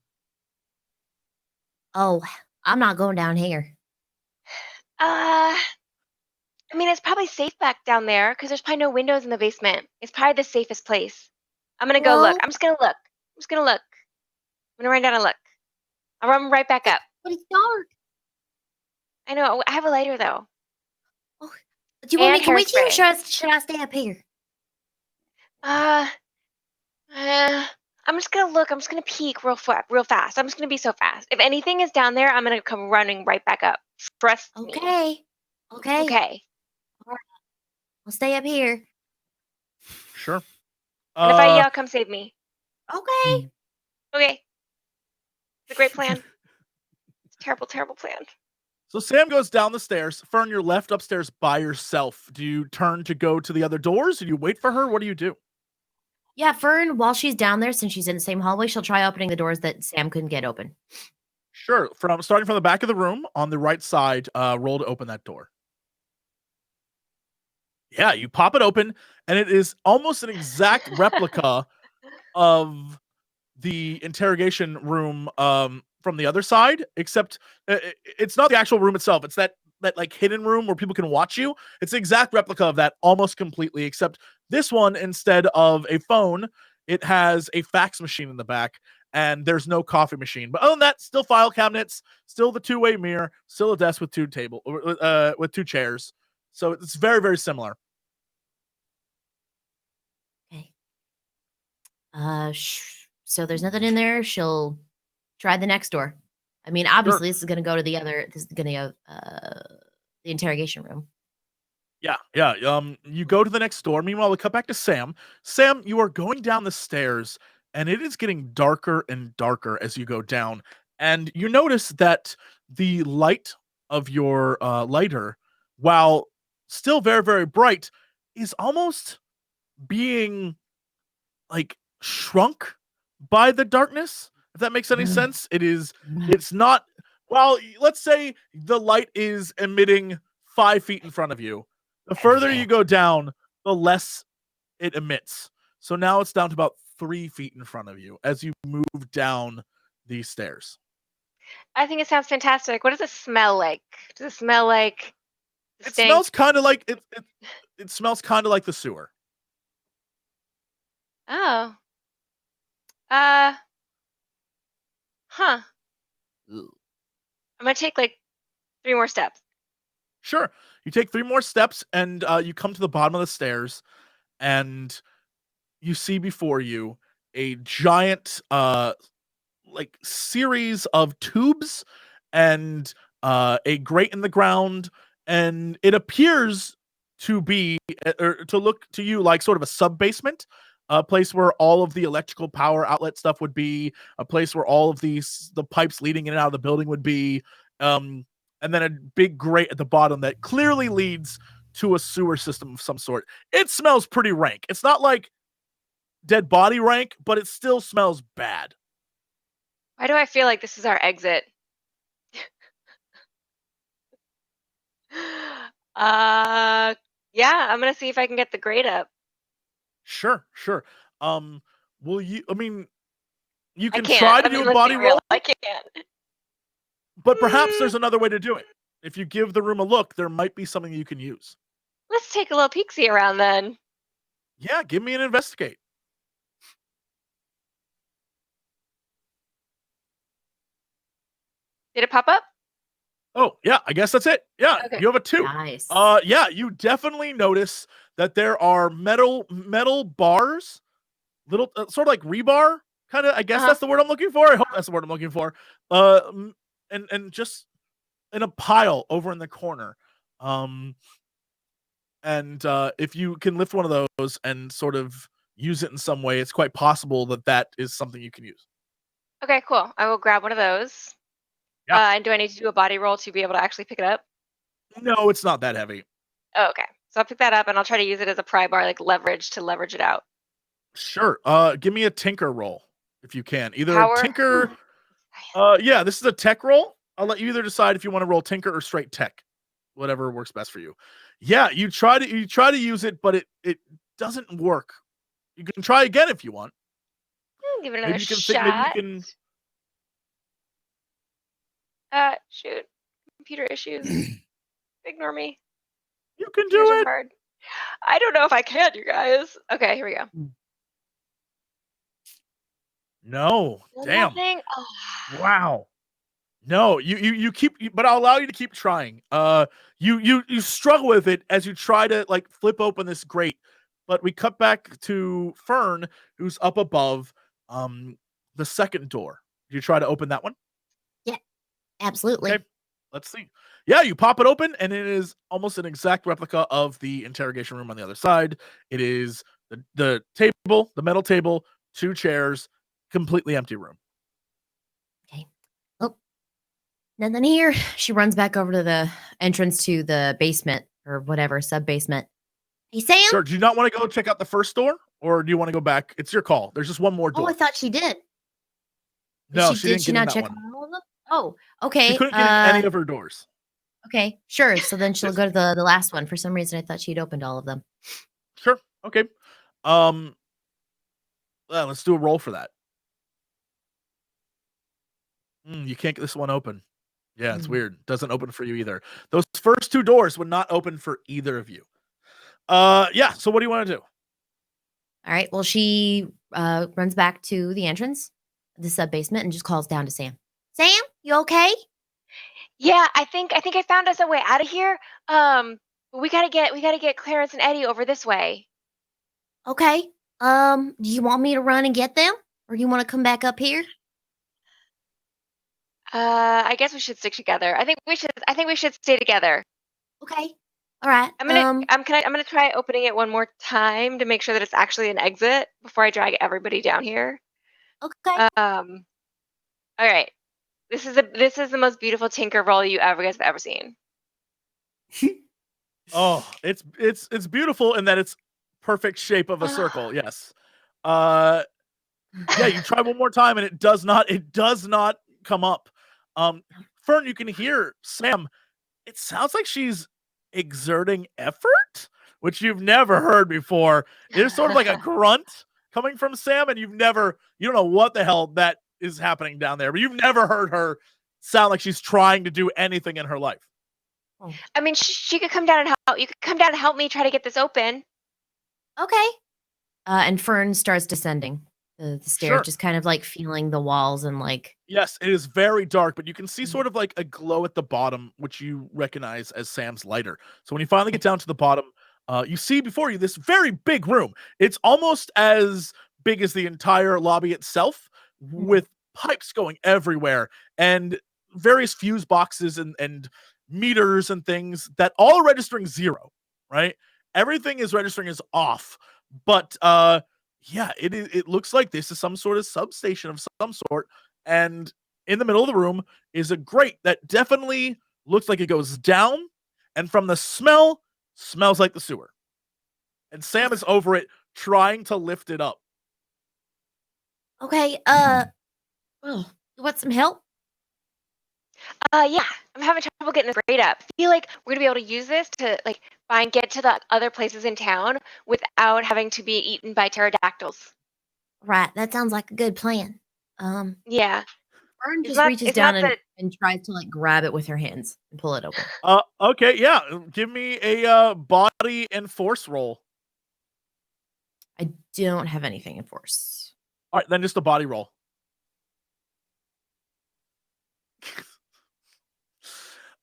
Oh, I'm not going down here. I mean, it's probably safe back down there because there's probably no windows in the basement. It's probably the safest place. I'm gonna go look. Well- I'm just gonna look. I'm gonna run down and look. I'll run right back up. But it's dark. I know. I have a lighter though. Do you want me And to come with you, or hairspray. should I stay up here? I'm just gonna look. I'm just gonna peek real fast. I'm just gonna be so fast. If anything is down there, I'm gonna come running right back up. Trust me. Okay. Okay. I'll stay up here. Sure. And if I yell, come save me. Okay. Okay. It's a great plan. It's a terrible, terrible plan. So Sam goes down the stairs. Fern, you're left upstairs by yourself. Do you turn to go to the other doors? Do you wait for her? What do you do? Yeah, Fern, while she's down there, since she's in the same hallway, she'll try opening the doors that Sam couldn't get open. Sure. Starting from the back of the room on the right side, roll to open that door. Yeah, you pop it open, and it is almost an exact replica of the interrogation room from the other side, except it's not the actual room itself. It's that like hidden room where people can watch you. It's the exact replica of that almost completely, except this one, instead of a phone, it has a fax machine in the back, and there's no coffee machine. But other than that, still file cabinets, still the two-way mirror, still a desk with with two chairs. So it's very, very similar. Okay. So there's nothing in there. She'll try the next door. I mean, obviously, this is going to go to the other. This is going to go the interrogation room. Yeah. You go to the next door. Meanwhile, we cut back to Sam. Sam, you are going down the stairs, and it is getting darker and darker as you go down. And you notice that the light of your lighter, while still very, very bright, is almost being like shrunk by the darkness. If that makes any sense, it's not. Well, let's say the light is emitting 5 feet in front of you. The further you go down, the less it emits. So now it's down to about 3 feet in front of you as you move down these stairs. I think it sounds fantastic. What does it smell like? Does it smell like It smells kind of like it smells kind of like the sewer. Oh. Huh. I'm gonna take like 3 more steps. Sure. You take 3 more steps, and you come to the bottom of the stairs, and you see before you a giant like series of tubes and a grate in the ground, and it appears to be or to look to you like sort of a sub basement, a place where all of the electrical power outlet stuff would be, a place where all of the pipes leading in and out of the building would be, and then a big grate at the bottom that clearly leads to a sewer system of some sort. It smells pretty rank. It's not like dead body rank, but it still smells bad. Why do I feel like this is our exit? Yeah, I'm gonna see if I can get the grade up. Sure. Will you? I mean, you I can can't. try to I mean, do a let's body be real, roll, I can't. but perhaps there's another way to do it. If you give the room a look, there might be something you can use. Let's take a little peek-see around then. Yeah, give me an investigate. Did it pop up? Oh, yeah, I guess that's it. Yeah, Okay. you have a 2. Nice. Yeah, you definitely notice that there are metal bars little sort of like rebar, kind of. I guess that's the word I'm looking for. I hope that's the word I'm looking for. And just in a pile over in the corner. And if you can lift one of those and sort of use it in some way, it's quite possible that is something you can use. Okay, cool. I will grab one of those. Yeah. And do I need to do a body roll to be able to actually pick it up? No, it's not that heavy. Oh, okay. So I'll pick that up and I'll try to use it as a pry bar, like leverage to leverage it out. Sure. Give me a tinker roll if you can. Either Power. a tinker. Yeah, this is a tech roll. I'll let you either decide if you want to roll tinker or straight tech, whatever works best for you. Yeah, you try to use it, but it doesn't work. You can try again if you want. Give it another Maybe you can shot. maybe you can. Shoot. Computer issues. Ignore me. You can Computers do are it. hard. I don't know if I can, you guys. Okay, here we go. No, damn. Nothing. Oh. Wow. No, you keep, but I'll allow you to keep trying. You struggle with it as you try to like flip open this grate, but we cut back to Fern, who's up above, the second door. You try to open that one. Yeah, absolutely. Okay, let's see. Yeah, you pop it open, and it is almost an exact replica of the interrogation room on the other side. It is the table, the metal table, 2 chairs, completely empty room. Okay. Oh, nothing here. She runs back over to the entrance to the basement or whatever, sub-basement. Hey, Sam? Sure. Do you not want to go check out the first door, or do you want to go back? It's your call. There's just one more door. Oh, I thought she did. No, she didn't Did she get in not that check one. on all of them? Oh, okay. She couldn't get in any of her doors. Okay, sure. So then she'll go to the last one. For some reason, I thought she'd opened all of them. Sure. Okay. Let's do a roll for that. You can't get this one open. Yeah, it's weird. Doesn't open for you either. Those first 2 doors would not open for either of you. Yeah. So what do you want to do? All right. Well, she runs back to the entrance, the sub basement, and just calls down to Sam. Sam, you okay? Yeah, I think I found us a way out of here. But we gotta get Clarence and Eddie over this way. Okay. Do you want me to run and get them, or do you want to come back up here? I guess we should stick together. I think we should stay together. Okay. All right. I'm gonna try opening it one more time to make sure that it's actually an exit before I drag everybody down here. Okay. All right. This is the most beautiful tinker roll you guys have ever seen. Oh, it's beautiful in that it's perfect shape of a circle. Yes. Yeah, you try one more time and it does not come up. Fern, you can hear Sam. It sounds like she's exerting effort, which you've never heard before. It's sort of like a grunt coming from Sam, and you don't know what the hell that is happening down there, but you've never heard her sound like she's trying to do anything in her life. I mean, she could come down and help. You could come down and help me try to get this open. Okay. And Fern starts descending the stairs, Sure. just kind of like feeling the walls and like. Yes, it is very dark, but you can see sort of like a glow at the bottom, which you recognize as Sam's lighter. So when you finally get down to the bottom, you see before you this very big room. It's almost as big as the entire lobby itself, with pipes going everywhere and various fuse boxes and meters and things that all are registering 0, right? Everything is registering as off, but yeah, it looks like this is some sort of substation of some sort, and in the middle of the room is a grate that definitely looks like it goes down, and from the smell, smells like the sewer. And Sam is over it trying to lift it up. Okay. You want some help? Yeah, I'm having trouble getting this grade up. I feel like we're gonna be able to use this to like get to the other places in town without having to be eaten by pterodactyls. Right. That sounds like a good plan. Yeah. Fern just reaches down and tries to like grab it with her hands and pull it open. Okay, yeah. Give me a body and force roll. I don't have anything in force. All right, then just a body roll.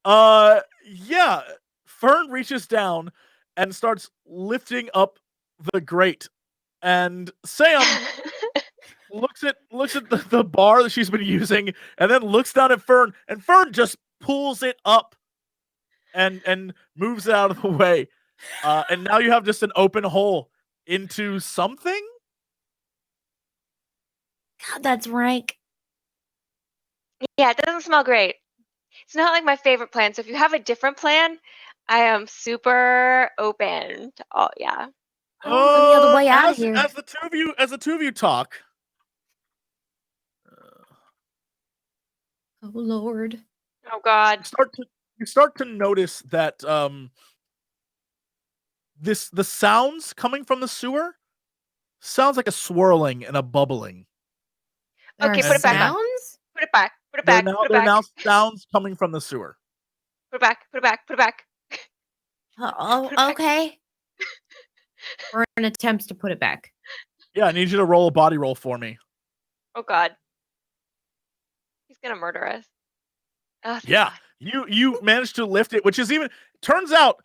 Yeah. Fern reaches down and starts lifting up the grate. and Sam looks at the bar that she's been using, and then looks down at Fern, and Fern just pulls it up and moves it out of the way. And now you have just an open hole into something. God, that's rank. Yeah, it doesn't smell great. It's not like my favorite plan. So if you have a different plan, I am super open to all. Yeah. Oh, any other way out of here? As the two of you talk. Oh Lord. Oh God. You start to notice that the sounds coming from the sewer sounds like a swirling and a bubbling. Okay, put it back on. Sounds? Put it back. Put it back. There Put it are back. now sounds coming from the sewer. Put it back. Put it back. Put it back. Oh, okay. For an attempt to put it back. Yeah, I need you to roll a body roll for me. Oh God. He's gonna murder us. Oh, thank Yeah, God. you managed to lift it, which is turns out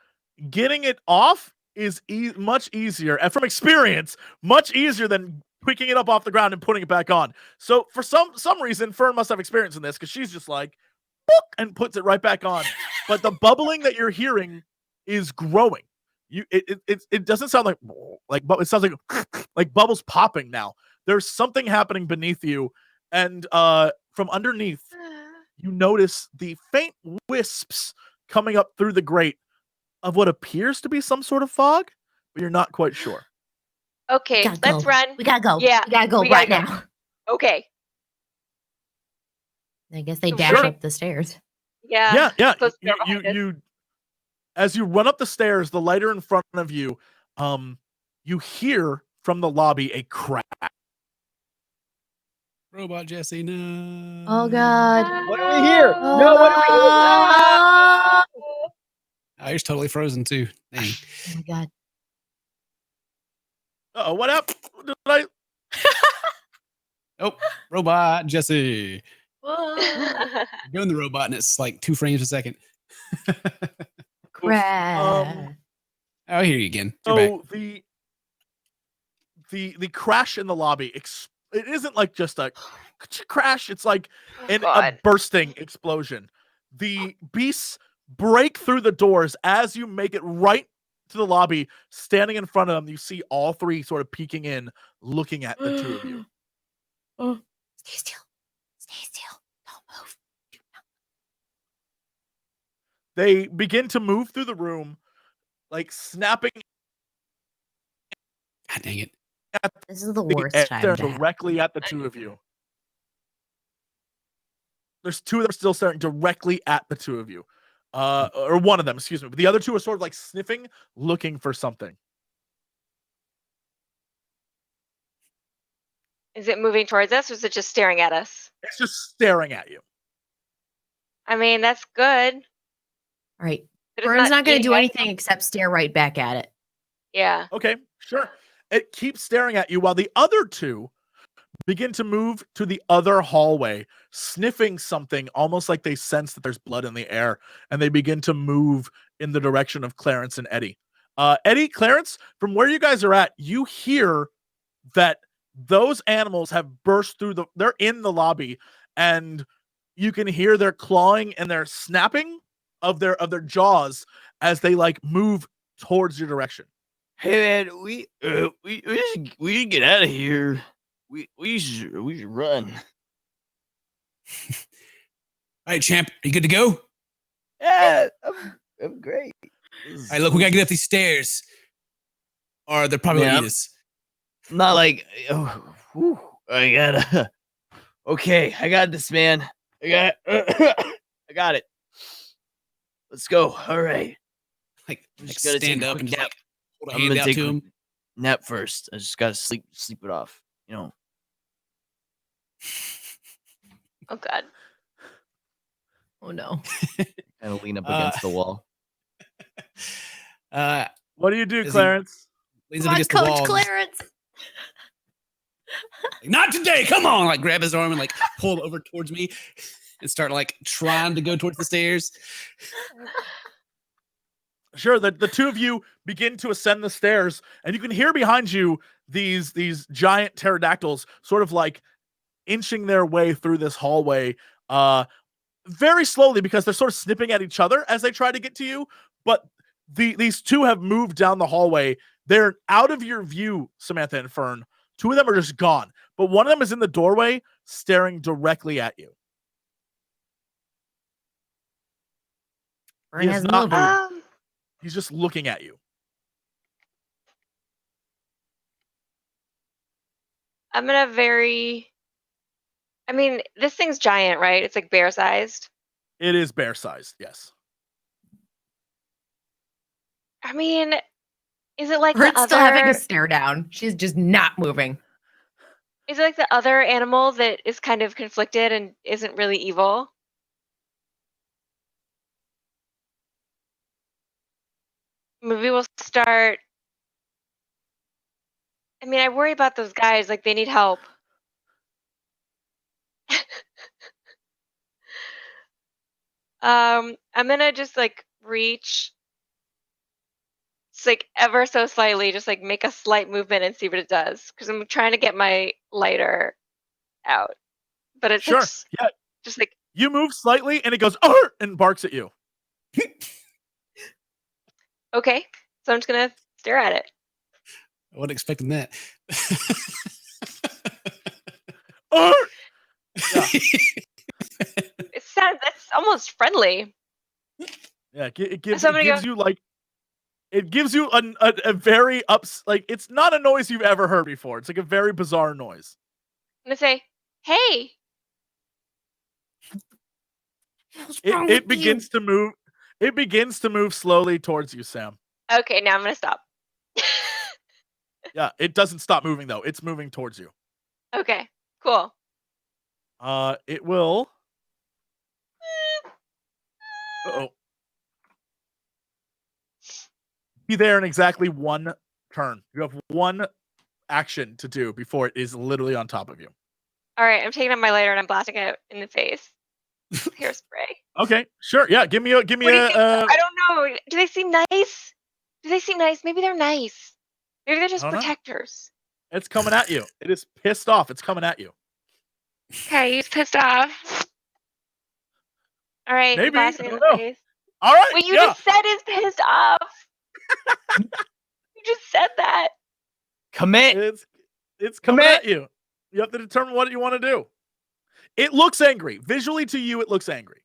getting it off is much easier, and from experience, much easier than picking it up off the ground and putting it back on. So for some reason, Fern must have experience in this because she's just like, book, and puts it right back on. But the bubbling that you're hearing is growing. It doesn't sound like it sounds like bubbles popping now. There's something happening beneath you, and from underneath, you notice the faint wisps coming up through the grate of what appears to be some sort of fog, but you're not quite sure. Okay, let's run. We gotta go. Yeah, we gotta go we right gotta now. Okay. I guess they Sure. dash up the stairs. Yeah. Yeah. Close the door behind us. You as you run up the stairs, the lighter in front of you, you hear from the lobby a crack. Robot Jesse, no. Oh God. What do we hear? No, what do we hear? Oh, you're totally frozen too. Dang. Oh my God. Uh-oh, what happened? Did I? Oh, robot Jesse. You're doing the robot and it's like 2 frames a second. Crash. I hear you again. You're back. So the crash in the lobby, it isn't like just a crash. It's like a bursting explosion. The beasts break through the doors as you make it right to the lobby. Standing in front of them, you see all three sort of peeking in, looking at the two of you. Stay still. Stay still. Don't move. They begin to move through the room, like snapping. God dang it. This is the worst time to have. Directly at the two of you. There's two of them still staring directly at the two of you. Or one of them, excuse me. But the other two are sort of like sniffing, looking for something. Is it moving towards us or is it just staring at us? It's just staring at you. I mean, that's good. All right. but it's Vern's not going to eating do us. anything except stare right back at it. Yeah. Okay, sure. It keeps staring at you while the other two begin to move to the other hallway, sniffing something almost like they sense that there's blood in the air, and they begin to move in the direction of Clarence and Eddie. Eddie, Clarence, from where you guys are at, you hear that those animals have burst through they're in the lobby, and you can hear their clawing and their snapping of their jaws as they like move towards your direction. Hey man, we should get out of here. We should run. All right, champ, are you good to go? All Yeah, I'm great. right, look, we gotta get up these stairs, or they're probably gonna eat us. Not like I gotta. Okay, I got this, man. I got it. Let's go. All right. Like just gotta stand take a up quick and just, nap. like, hold a I'm hand gonna out take to a him. nap first. I just gotta sleep it off. You know. Oh God. Oh no. Kind of lean up against the wall. What do you do, Is he- Clarence? Leans Come up on, against the Coach wall. Clarence. Like, not today. Come on. Like grab his arm and like pull over towards me and start like trying to go towards the stairs. Sure. The two of you begin to ascend the stairs, and you can hear behind you these giant pterodactyls sort of like inching their way through this hallway, very slowly because they're sort of snipping at each other as they try to get to you. But these two have moved down the hallway. They're out of your view, Samantha and Fern. Two of them are just gone, but one of them is in the doorway staring directly at you. Fern He is hasn't not moved. moved. He's just looking at you. I'm gonna I mean, this thing's giant, right? It's like bear-sized. It is bear-sized, yes. I mean, is it like Fern's the still having a other? stare down. She's just not moving. Is it like the other animal that is kind of conflicted and isn't really evil? Maybe we'll start. I mean, I worry about those guys. Like, they need help. I'm gonna just like reach, just like ever so slightly, just like make a slight movement and see what it does. Because I'm trying to get my lighter out, but it's Sure. like, Yeah. just like You move slightly, and it goes "Arr!" and barks at you. okay. So I'm just gonna stare at it. I wasn't expecting that. Arr! Yeah. It's almost friendly. Yeah, it gives So I'm gonna you a very like, it's not a noise you've ever heard before. It's like a very bizarre noise. I'm gonna say, "Hey." It begins to move. It begins to move slowly towards you, Sam. Okay, now I'm gonna stop. Yeah, it doesn't stop moving though. It's moving towards you. Okay, cool. It will. Uh-oh. Be there in exactly one turn. You have one action to do before it is literally on top of you. All right, I'm taking out my lighter and I'm blasting it in the face. Hairspray. Okay, sure. Yeah, give me What do you think? a. I don't know. Do they seem nice? Do they seem nice? Maybe they're nice. Maybe they're just I don't know. protectors. It's coming at you. It is pissed off. It's coming at you. Okay, he's pissed off. All right, Maybe. blasting I in the don't know. face. All right. What you yeah. just said is pissed off. You just said that. Commit. It's coming Commit. at you. You have to determine what you want to do. It looks angry. Visually to you, it looks angry.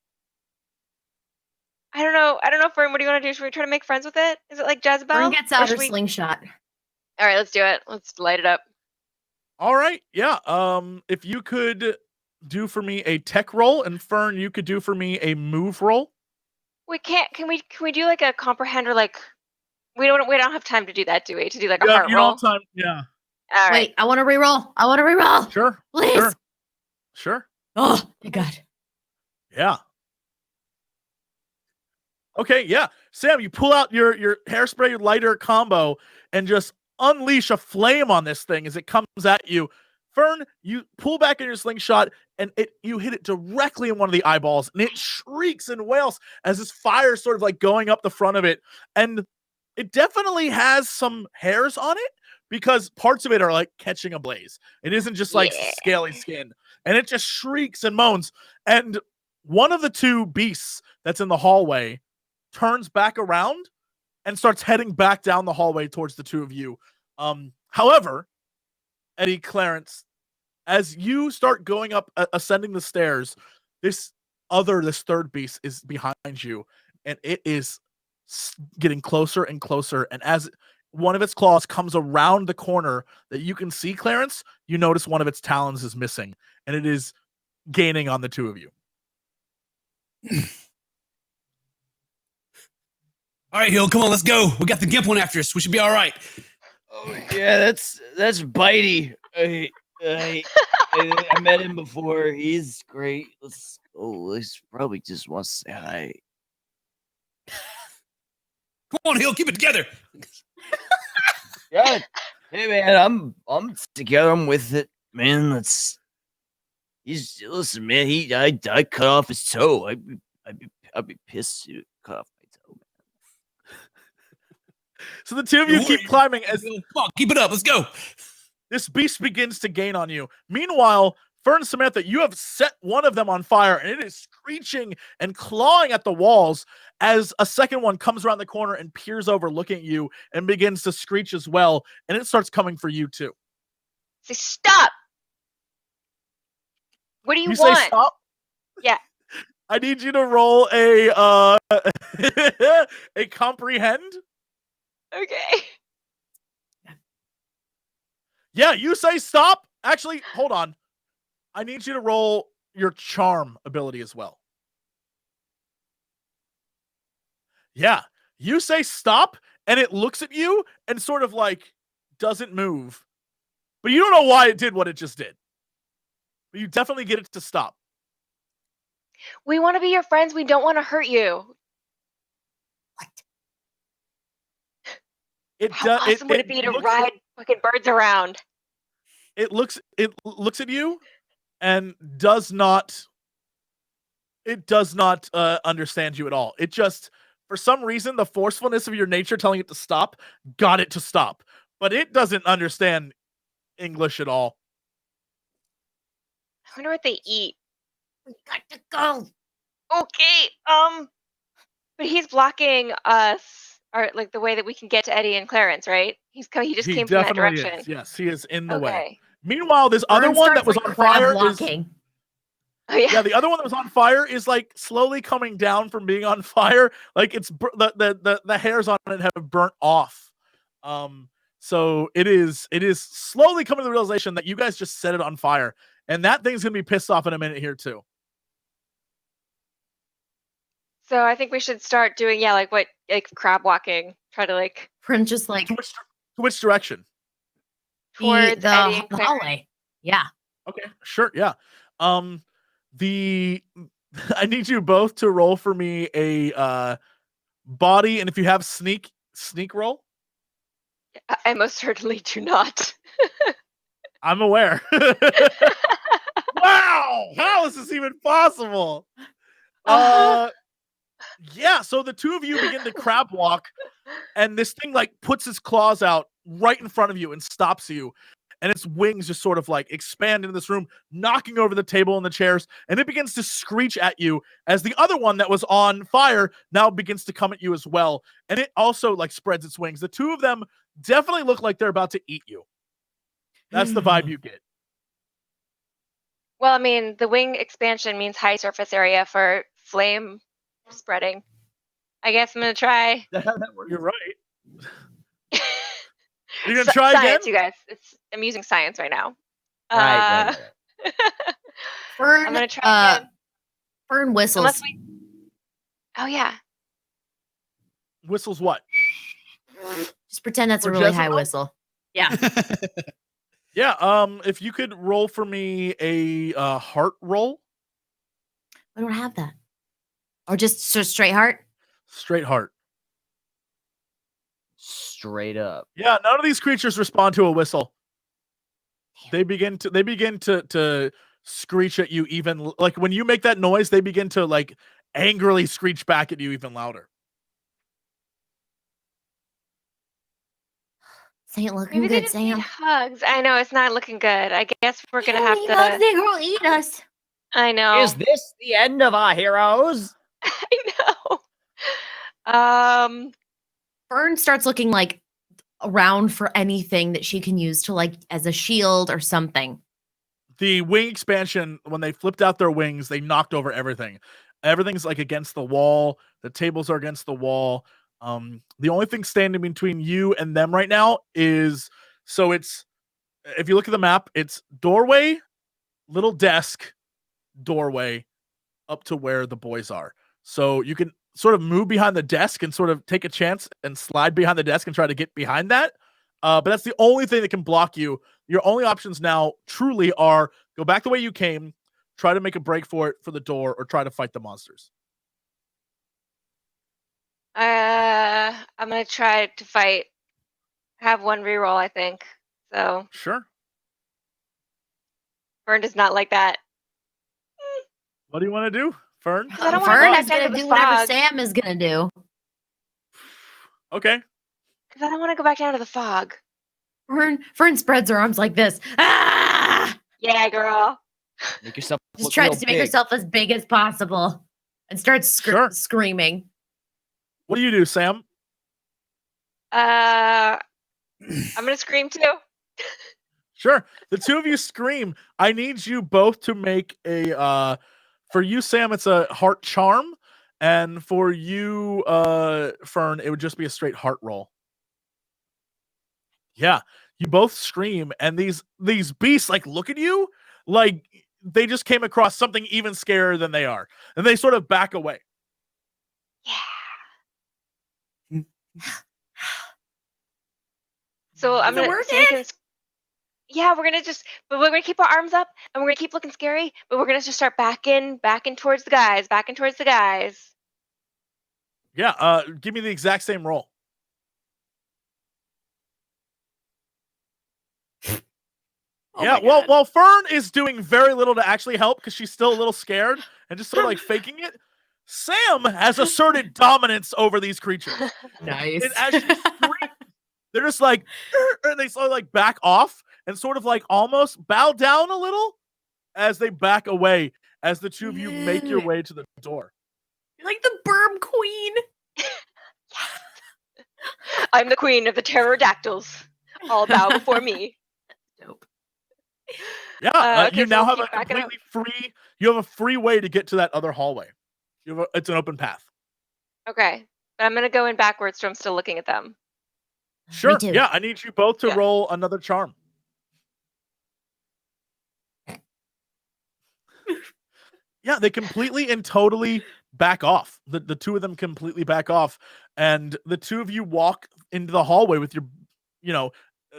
I don't know. Fern, what do you want to do? Should we try to make friends with it? Is it like Jezebel? Fern gets out Or her should we- slingshot. All right, let's do it. Let's light it up. All right. Yeah. If you could do for me a tech roll, and Fern, you could do for me a move roll. We can't. Can we do like a comprehend or like? We don't have time to do that, do we? To do like a Yeah, heart you roll. don't have time. Yeah. All right. Wait, I want to reroll. I want to reroll. Sure. Please. Sure. Oh, my God. Yeah. Okay, yeah. Sam, you pull out your hairspray lighter combo and just unleash a flame on this thing as it comes at you. Fern, you pull back in your slingshot and you hit it directly in one of the eyeballs, and it shrieks and wails as this fire is sort of like going up the front of it. And it definitely has some hairs on it because parts of it are like catching a blaze. It isn't just like scaly skin. And it just shrieks and moans. And one of the two beasts that's in the hallway turns back around and starts heading back down the hallway towards the two of you. However, Eddie, Clarence, as you start going up, ascending the stairs, this third beast is behind you, and it is getting closer and closer. And as one of its claws comes around the corner that you can see, Clarence, you notice one of its talons is missing, and it is gaining on the two of you. All right, Hill, come on, let's go. We got the Gimp one after us. We should be all right. Oh yeah, that's Bitey. I met him before. He's great. Let's go. He probably just wants to say hi. Come on, Hill, keep it together. Yeah. Hey man, I'm together. I'm with it, man. Listen, man. I cut off his toe. I'd be pissed to cut off my toe, man. So the two of you keep climbing as keep it up. Let's go. this beast begins to gain on you. Meanwhile, Fern and Samantha, you have set one of them on fire, and it is screeching and clawing at the walls as a second one comes around the corner and peers over, looking at you, and begins to screech as well, and it starts coming for you too. Say stop. What do you want? Say stop? Yeah. I need you to roll a a comprehend. Okay. Yeah, you say stop. Actually, hold on. I need you to roll your charm ability as well. Yeah, you say stop, and it looks at you and sort of like doesn't move. But you don't know why it did what it just did. But you definitely get it to stop. We want to be your friends. We don't want to hurt you. What? How awesome would it be to ride fucking birds around? It looks at you and does not understand you at all. It just, for some reason, the forcefulness of your nature telling it to stop got it to stop. But it doesn't understand English at all. I wonder what they eat. We got to go. Okay. But he's blocking us, or like the way that we can get to Eddie and Clarence, right? He just came from that direction. Is. Yes, he is in the Okay. way. Meanwhile, this other one that was on fire is. Oh, yeah. Yeah, the other one that was on fire is like slowly coming down from being on fire. Like it's the hairs on it have burnt off. So it is slowly coming to the realization that you guys just set it on fire, and that thing's gonna be pissed off in a minute here too. So I think we should start doing like crab walking. Try to Prim just like to which direction? Towards the hallway. Yeah. Okay, sure. Yeah. I need you both to roll for me a body, and if you have sneak roll. I most certainly do not. I'm aware. Wow, how is this even possible? Yeah, so the two of you begin to crab walk, and this thing like puts its claws out right in front of you and stops you. And its wings just sort of like expand into this room, knocking over the table and the chairs, and it begins to screech at you as the other one that was on fire now begins to come at you as well. And it also like spreads its wings. The two of them definitely look like they're about to eat you. That's the vibe you get. Well, I mean, the wing expansion means high surface area for flame spreading. I guess I'm gonna try. You're right. You're gonna try science, again? You guys. I'm using science right now. Right. Fern, I'm gonna try again. Fern whistles. Oh yeah. Whistles what? Just pretend that's For a really Jessica? high whistle. Yeah. Yeah. If you could roll for me a heart roll. I don't have that. Or just straight heart. Straight heart. Straight up. Yeah, none of these creatures respond to a whistle. They begin to screech at you, even like when you make that noise, they begin to like angrily screech back at you even louder. This ain't looking Maybe they good, just need Sam. hugs. I know it's not looking good. I guess we're gonna have to. Hugs, they will eat us. I know. Is this the end of our heroes? I know. Fern starts looking like around for anything that she can use to like as a shield or something. The wing expansion, when they flipped out their wings, they knocked over everything. Everything's like against the wall. The tables are against the wall. The only thing standing between you and them right now is, so it's, if you look at the map, it's doorway, little desk, doorway, up to where the boys are. So you can sort of move behind the desk and sort of take a chance and slide behind the desk and try to get behind that. But that's the only thing that can block you. Your only options now truly are go back the way you came, try to make a break for it for the door, or try to fight the monsters. I'm gonna try to fight. Have one reroll, I think. So Sure. Fern does not like that. What do you want to do, Fern? I don't wanna Fern go is gonna outside of do the whatever fog. Sam is gonna do. Okay. Because I don't want to go back down to the fog. Fern spreads her arms like this. Ah! Yeah, girl. Make yourself Just look tries real to make big. herself as big as possible and starts screaming. What do you do, Sam? I'm gonna scream too. Sure. The two of you scream. I need you both to make a for you, Sam, it's a heart charm, and for you, Fern, it would just be a straight heart roll. Yeah. You both scream, and these beasts like look at you like they just came across something even scarier than they are. And they sort of back away. Yeah. So I'm gonna yeah, we're gonna keep our arms up and we're gonna keep looking scary, but we're gonna just start backing towards the guys, Yeah, give me the exact same roll. Yeah, while Fern is doing very little to actually help because she's still a little scared and just sort of like faking it, Sam has asserted dominance over these creatures. Nice. And as she screams, they're just like, and they sort of like back off and sort of like almost bow down a little as they back away as the two of you make your way to the door. You're like the Burm Queen. I'm the queen of the pterodactyls. All bow before me. Dope. Yeah, okay, you so now we'll have a keep backing up. completely free. You have a free way to get to that other hallway. It's an open path. Okay, but I'm gonna go in backwards, so I'm still looking at them. Sure. Me too. Yeah, I need you both to roll another charm. Yeah, they completely and totally back off. The two of them completely back off, and the two of you walk into the hallway with your,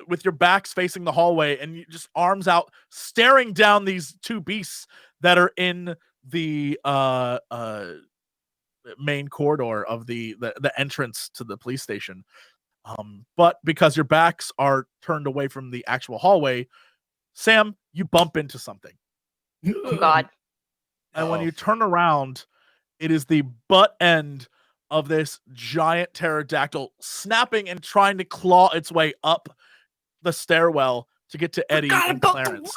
with your backs facing the hallway, and you just arms out, staring down these two beasts that are in the main corridor of the entrance to the police station. But because your backs are turned away from the actual hallway, Sam, you bump into something. Oh God. And when you turn around, it is the butt end of this giant pterodactyl snapping and trying to claw its way up the stairwell to get to Eddie and Clarence.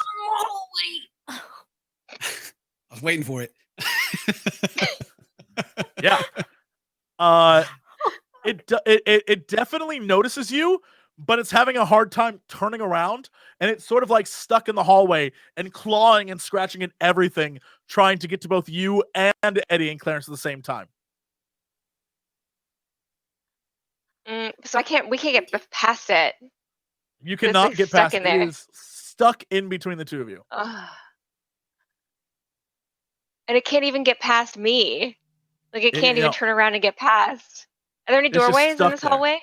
I was waiting for it. Yeah. It definitely notices you, but it's having a hard time turning around, and it's sort of like stuck in the hallway and clawing and scratching at everything, trying to get to both you and Eddie and Clarence at the same time. So we can't get past it. You cannot get past it. There. It is stuck in between the two of you. And it can't even get past me. Like it can't even turn around and get past. Are there any doorways in this hallway?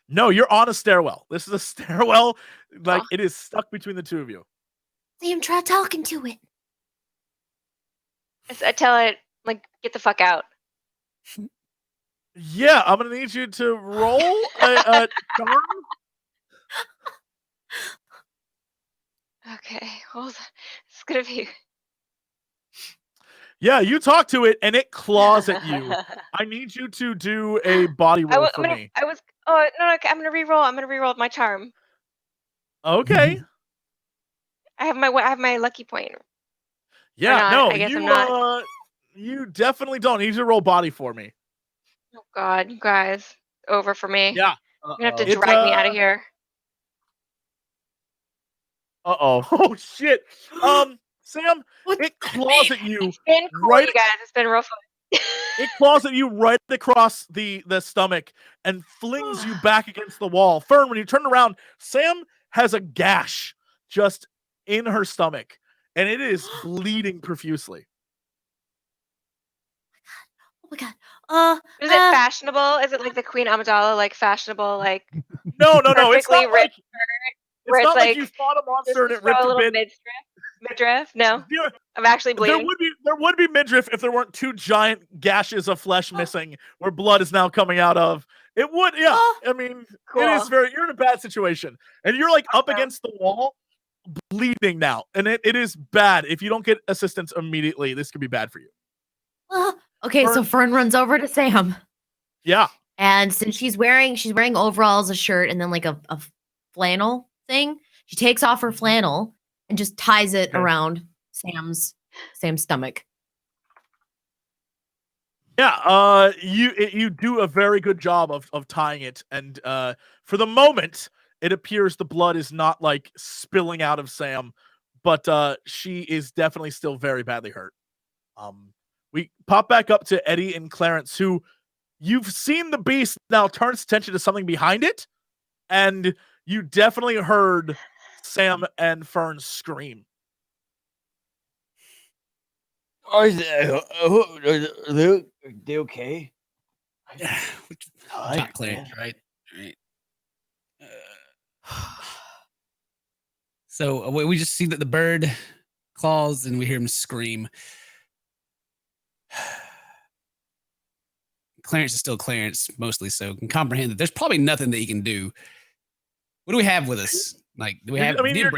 No, you're on a stairwell. This is a stairwell. Like it is stuck between the two of you. Sam, try talking to it. I tell it, like, get the fuck out. Yeah, I'm gonna need you to roll a charm. Okay, hold on. It's gonna be. Yeah, you talk to it and it claws at you. I need you to do a body roll for me. No, I'm gonna re-roll. I'm gonna re-roll my charm. Okay. I have my lucky point. Yeah, no, I guess I'm not. You definitely don't. You need to roll body for me. Oh God, guys, over for me. Yeah, you're gonna have to drag me out of here. Oh shit. Sam, it claws at you. It's been cool, you guys. It's been real fun. It claws at you right across the stomach and flings you back against the wall. Fern, when you turn around, Sam has a gash just in her stomach, and it is bleeding profusely. Oh my God. Is it fashionable? Is it like the Queen Amidala, like fashionable, like No. It's not like where it's like you fought a monster and it ripped a bit. Midriff? No, I'm actually bleeding. There would be midriff if there weren't two giant gashes of flesh missing where blood is now coming out of. It would, yeah. I mean, cool. It is you're in a bad situation, and you're like up against the wall, bleeding now, and it is bad. If you don't get assistance immediately, this could be bad for you. Okay, so Fern runs over to Sam. Yeah. And since she's wearing overalls, a shirt, and then like a flannel thing, she takes off her flannel and just ties it around Sam's stomach. Yeah, you do a very good job of tying it, and for the moment, it appears the blood is not like spilling out of Sam, but she is definitely still very badly hurt. We pop back up to Eddie and Clarence, who you've seen the beast now turns attention to something behind it, and you definitely heard Sam and Fern scream. Are they okay? Not Clarence, right? So we just see that the bird claws and we hear him scream. Clarence is still Clarence, mostly, so can comprehend that there's probably nothing that he can do. What do we have with us? Like, do we have? I mean, you're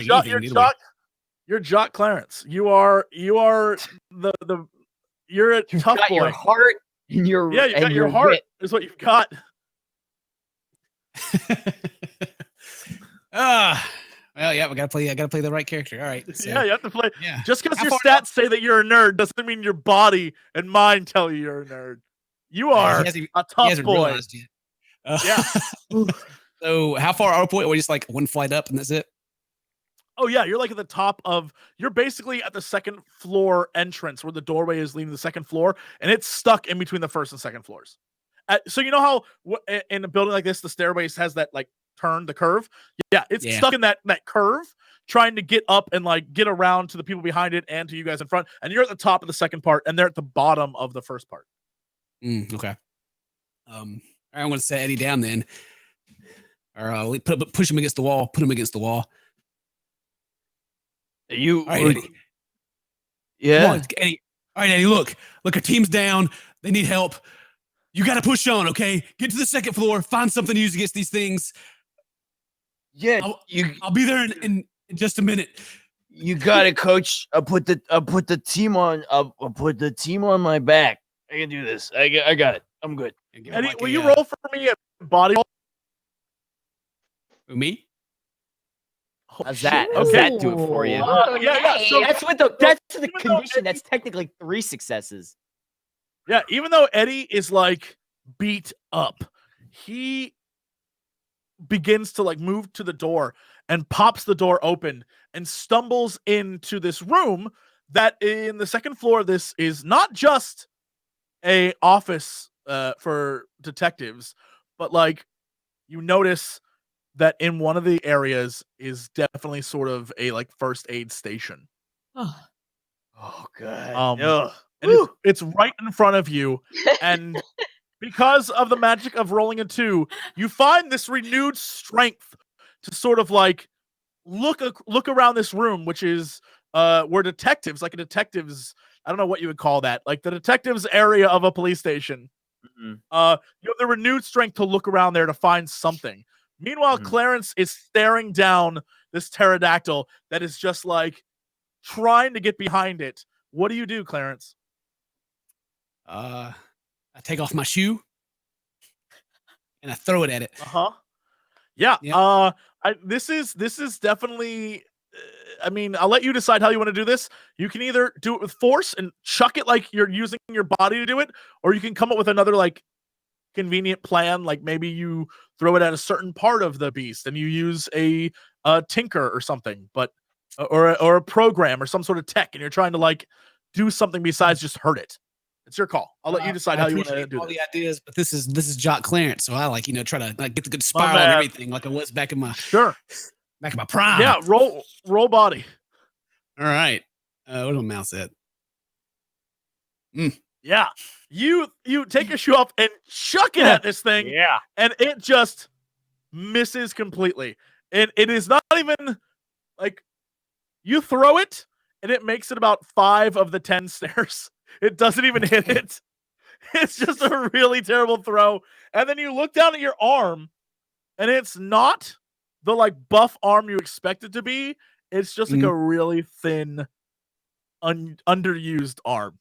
Jock Clarence. You're the you're a tough boy. Your heart and your you got your heart wit. is what you've got. Well, yeah, I gotta play the right character. All right. So, yeah, you have to play. Yeah. Just because your stats say that you're a nerd doesn't mean your body and mind tell you you're a nerd. You are a tough boy. Yeah. So how far up? Or just like one flight up and that's it? Oh yeah, you're like at the top of. You're basically at the second floor entrance where the doorway is leading to the second floor, and it's stuck in between the first and second floors. So you know how in a building like this, the stairways has that like turn, the curve. Yeah, it's stuck in that curve, trying to get up and like get around to the people behind it and to you guys in front. And you're at the top of the second part, and they're at the bottom of the first part. Okay. I'm going to set Eddie down then, or push him against the wall. Put him against the wall. You, all right, Eddie. Yeah. Come on, Eddie. All right, Eddie. Look, our team's down. They need help. You got to push on, okay? Get to the second floor. Find something to use against these things. Yeah, I'll be there in just a minute. You got it, Coach. I'll put the team on. I'll put the team on my back. I can do this. I got it. I'm good. Eddie, will you roll for me a body roll? Me? How's that? How's that do it for you? Yeah. So, that's the condition. That's technically 3 successes. Yeah, even though Eddie is like beat up, he begins to like move to the door and pops the door open and stumbles into this room that in the second floor. This is not just a office for detectives, but like you notice that in one of the areas is definitely sort of a like first aid station. Oh god. And it's right in front of you, and because of the magic of rolling a 2, you find this renewed strength to sort of like look around this room, which is where detectives, like a detective's, I don't know what you would call that, like the detective's area of a police station. Mm-hmm. You have the renewed strength to look around there to find something. Meanwhile, Clarence is staring down this pterodactyl that is just like trying to get behind it. What do you do, Clarence? I take off my shoe and I throw it at it. Yeah. This is definitely. I mean, I'll let you decide how you want to do this. You can either do it with force and chuck it like you're using your body to do it, or you can come up with another like convenient plan. Like maybe you throw it at a certain part of the beast and you use a tinker or something, but or a program or some sort of tech, and you're trying to like do something besides just hurt it. It's your call. I'll let you decide how you want to do all this. the ideas, but this is Jock Clarence, so I like try to like get the good spiral and everything, like I was back in my prime. Yeah, roll body. All right, where's my mouse at? Yeah, you take your shoe off and chuck it at this thing. Yeah, and it just misses completely. And it is not even like you throw it, and it makes it about 5 of the 10 stairs. It doesn't even hit it. It's just a really terrible throw. And then you look down at your arm, and it's not the like buff arm you expect it to be. It's just like a really thin, underused arm.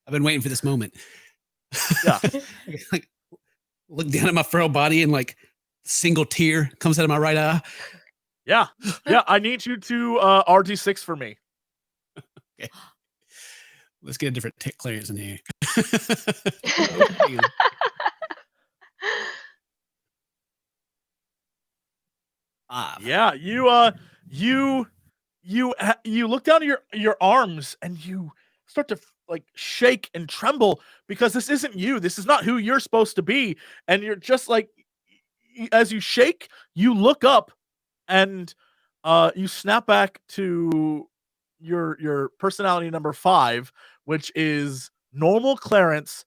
I've been waiting for this moment. Yeah. look down at my frail body and like single tear comes out of my right eye. Yeah. I need you to RD6 for me. Okay. Let's get a different clearance in here. Yeah, you look down at your arms and you start to like shake and tremble because this isn't you. This is not who you're supposed to be. And you're just like, as you shake, you look up and you snap back to your personality number 5, which is normal Clarence,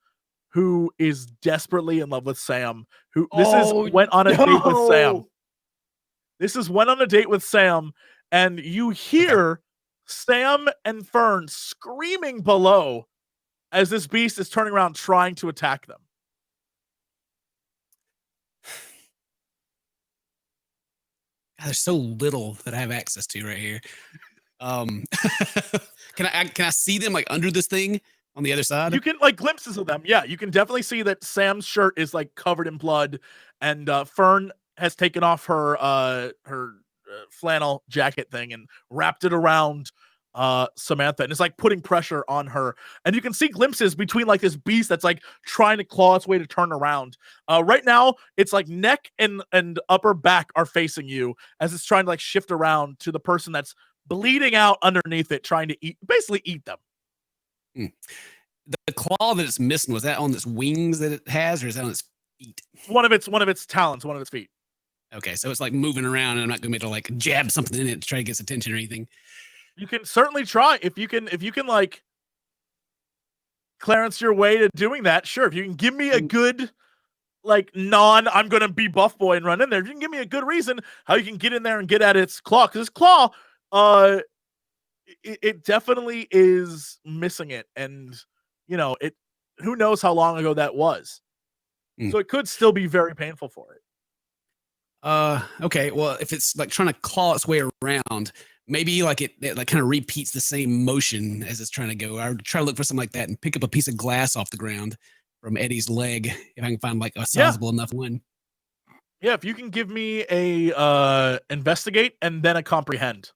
who is desperately in love with Sam. Went on a date with Sam. This is went on a date with Sam, and you hear Sam and Fern screaming below as this beast is turning around trying to attack them. God, there's so little that I have access to right here. Can I see them like under this thing on the other side? You can like glimpses of them. Yeah, you can definitely see that Sam's shirt is like covered in blood, and Fern has taken off her flannel jacket thing and wrapped it around Samantha, and it's like putting pressure on her. And you can see glimpses between like this beast that's like trying to claw its way to turn around. Right now, it's like neck and upper back are facing you as it's trying to like shift around to the person that's bleeding out underneath it, trying to basically eat them. The claw that it's missing, was that on its wings that it has, or is that on its feet? One of its talons, one of its feet. Okay, so it's like moving around, and I'm not going to be able to like jab something in it to try to get its attention or anything. You can certainly try if you can like Clarence your way to doing that. Sure, if you can give me a good like I'm gonna be buff boy and run in there. If you can give me a good reason how you can get in there and get at its claw, because its claw, it definitely is missing it, and it. Who knows how long ago that was? So it could still be very painful for it. Okay, well, if it's like trying to claw its way around, maybe like it like kind of repeats the same motion as it's trying to go. I would try to look for something like that and pick up a piece of glass off the ground from Eddie's leg if I can find like a sizable enough one. Yeah, if you can give me a investigate and then a comprehend.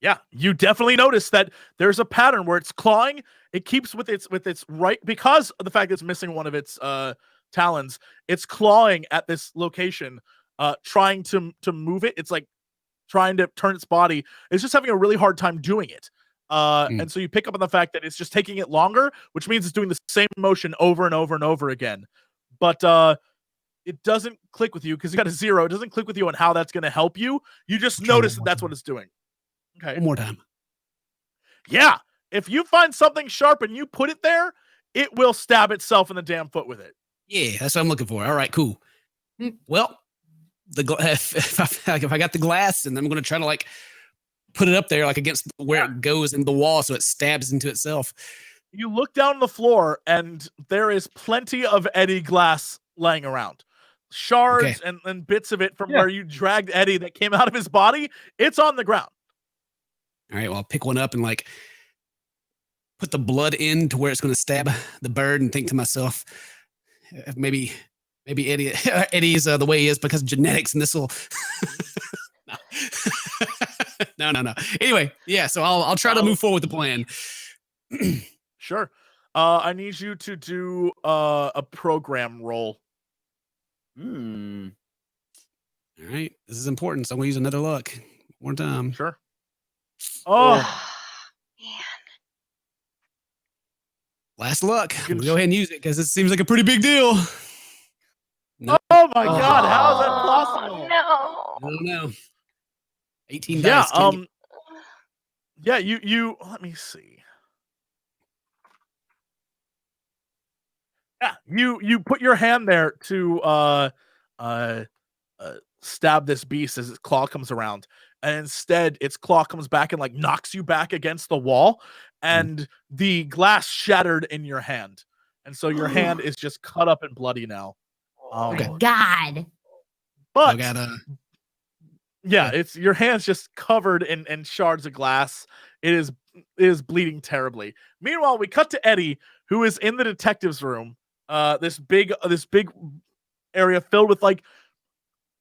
Yeah, you definitely notice that there's a pattern where it's clawing. It keeps with its right, because of the fact that it's missing one of its talons. It's clawing at this location, trying to move it. It's like trying to turn its body. It's just having a really hard time doing it. And so you pick up on the fact that it's just taking it longer, which means it's doing the same motion over and over and over again. But it doesn't click with you because you got a 0. It doesn't click with you on how that's going to help you. You just notice that that's what it's doing. Okay. One more time. Yeah. If you find something sharp and you put it there, it will stab itself in the damn foot with it. Yeah, that's what I'm looking for. All right, cool. Well, if I got the glass, and I'm going to try to like put it up there like against where it goes in the wall so it stabs into itself. You look down the floor and there is plenty of Eddie glass laying around. Shards and bits of it from where you dragged Eddie that came out of his body. It's on the ground. All right, well, I'll pick one up and like put the blood in to where it's going to stab the bird and think to myself, maybe Eddie's the way he is because of genetics, and this will no. Anyway, yeah, so I'll try to move forward with the plan. Sure. I need you to do a program roll. All right, this is important, so I'm going to use another luck. One time. Sure. Oh, man. Last luck. I'm gonna go ahead and use it because it seems like a pretty big deal. No. Oh my God! How is that possible? No. I don't know. 18 dice. Yeah. You. Let me see. Yeah. You put your hand there to stab this beast as its claw comes around, and instead its claw comes back and like knocks you back against the wall, and the glass shattered in your hand, and so your hand is just cut up and bloody now. Oh my God! But yeah, it's your hand's just covered in shards of glass. It is bleeding terribly. Meanwhile, we cut to Eddie, who is in the detective's room. This big area filled with like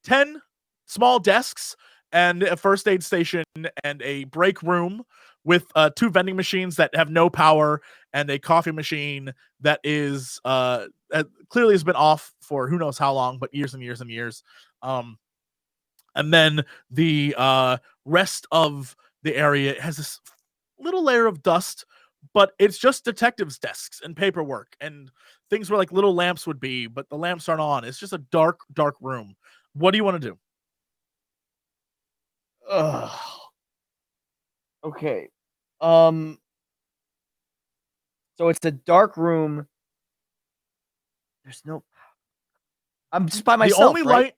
10 small desks and a first aid station and a break room with 2 vending machines that have no power and a coffee machine that is clearly has been off for who knows how long, but years and years and years. And then the rest of the area has this little layer of dust, but it's just detectives' desks and paperwork and things where like little lamps would be, but the lamps aren't on. It's just a dark room. What do you want to do? Okay. So it's a dark room. There's no. I'm just by myself. The only right? light.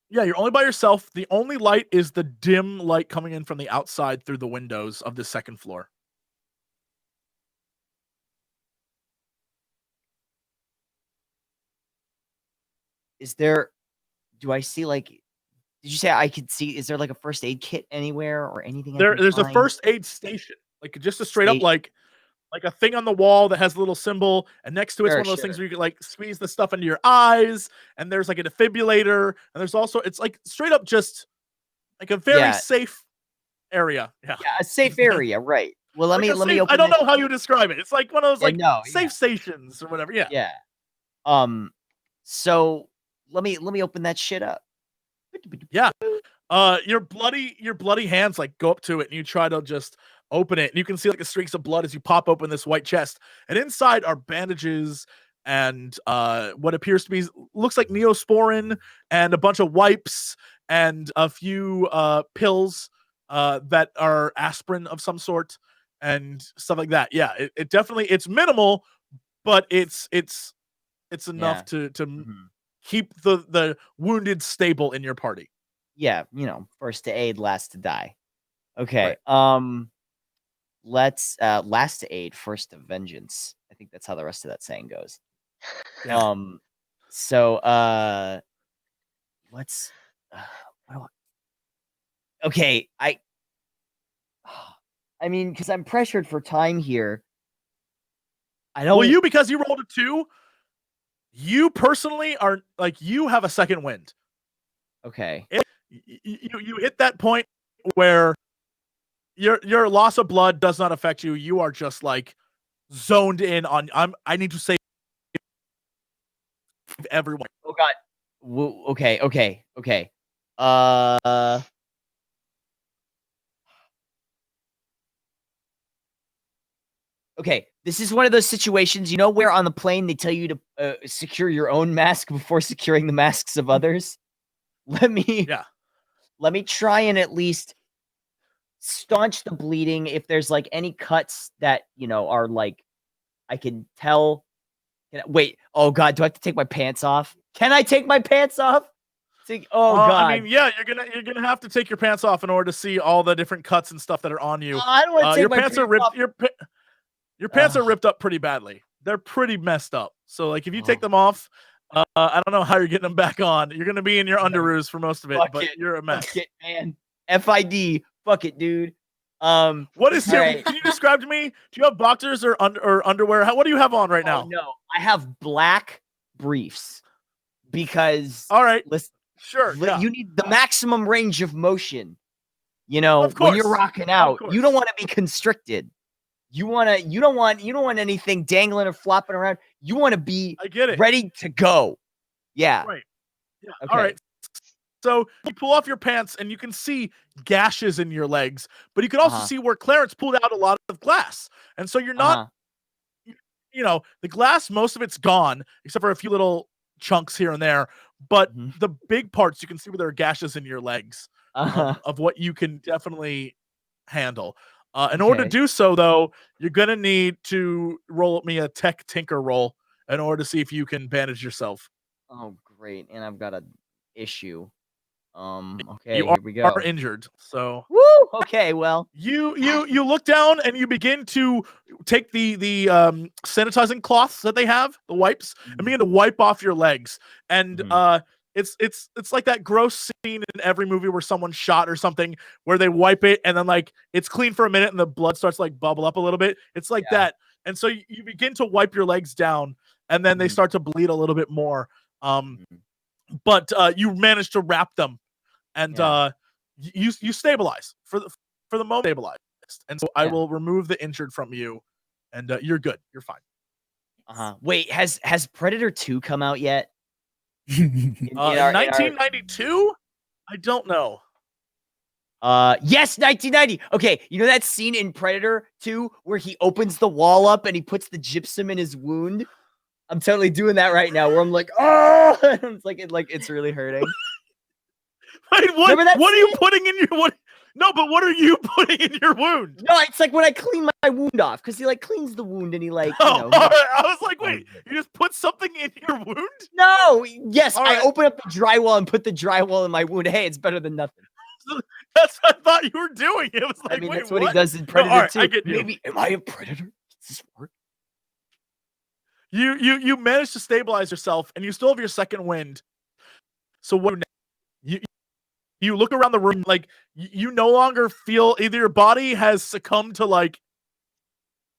Yeah, you're only by yourself. The only light is the dim light coming in from the outside through the windows of the second floor. Is there? Do I see like? Did you say I could see? Is there like a first aid kit anywhere or anything? There's a first aid station, like just a straight up like a thing on the wall that has a little symbol, and next to it's one of those things where you can like squeeze the stuff into your eyes, and there's like a defibrillator, and there's also it's like straight up just like a very safe area. Yeah, a safe area, right? Well, let like me open. I don't know how you describe it. It's like one of those like safe stations or whatever. Yeah. Yeah. So let me open that shit up. Yeah. Your bloody hands like go up to it and you try to just open it, and you can see like the streaks of blood as you pop open this white chest, and inside are bandages and what appears to be looks like Neosporin and a bunch of wipes and a few pills that are aspirin of some sort and stuff like that. Yeah, it definitely it's minimal, but it's enough to keep the wounded stable in your party. Yeah, first to aid, last to die. Okay. Right. Let's last to aid, first to vengeance. I think that's how the rest of that saying goes. Yeah. So let's okay, I mean, because I'm pressured for time here. I don't. Well, you because you rolled a 2, you personally are like you have a second wind. Okay. You hit that point where your loss of blood does not affect you. You are just like zoned in on I need to save everyone. Oh god. Okay. Okay, this is one of those situations, where on the plane they tell you to secure your own mask before securing the masks of others. Let me try and at least staunch the bleeding. If there's like any cuts that are like I can tell. Wait, oh god, do I have to take my pants off? Can I take my pants off? Oh god. I mean, yeah, you're gonna have to take your pants off in order to see all the different cuts and stuff that are on you. I don't want to take my pants are ripped. off. Your pants are ripped up pretty badly. They're pretty messed up. So like if you take them off, I don't know how you're getting them back on. You're gonna be in your underoos for most of it, but you're a mess. Fuck it, man. FID. Fuck it, dude. What is your? Can you describe to me? Do you have boxers or underwear? What do you have on right now? No, I have black briefs because. All right, listen. Sure. You need the maximum range of motion. When you're rocking out, you don't want to be constricted. You don't want anything dangling or flopping around. You want to be ready to go. Yeah. Right. Yeah. Okay. All right. So you pull off your pants and you can see gashes in your legs, but you can also see where Clarence pulled out a lot of glass. And so you're not, the glass, most of it's gone, except for a few little chunks here and there. But the big parts, you can see where there are gashes in your legs of what you can definitely handle. In order to do so, though, you're going to need to roll me a tech tinker roll in order to see if you can bandage yourself. Oh, great. And I've got an issue. Okay, you here we go. are injured, so woo. Okay, well, you look down and you begin to take the sanitizing cloths that they have, the wipes, and begin to wipe off your legs. And it's like that gross scene in every movie where someone's shot or something, where they wipe it and then like it's clean for a minute and the blood starts to like bubble up a little bit. It's like that. and so you begin to wipe your legs down, and then they start to bleed a little bit more. But you manage to wrap them, and you stabilize for the moment. Stabilized, and so I will remove the injured from you, and you're good. You're fine. Wait, has Predator 2 come out yet? In 1992? I don't know. Yes, 1990. Okay, you know that scene in Predator 2 where he opens the wall up and he puts the gypsum in his wound? I'm totally doing that right now, where I'm like, oh, it's it's really hurting. Wait, what? What are you putting in your what? No, but what are you putting in your wound? No, it's like when I clean my wound off, because he cleans the wound and he I was like, wait, you just put something in your wound? No, yes, I open up the drywall and put the drywall in my wound. Hey, it's better than nothing. That's what I thought you were doing. It was like, wait, that's what he does in Predator 2. I get you. Maybe am I a predator? Does this work? You managed to stabilize yourself, and you still have your second wind. So what? You look around the room, you no longer feel either your body has succumbed to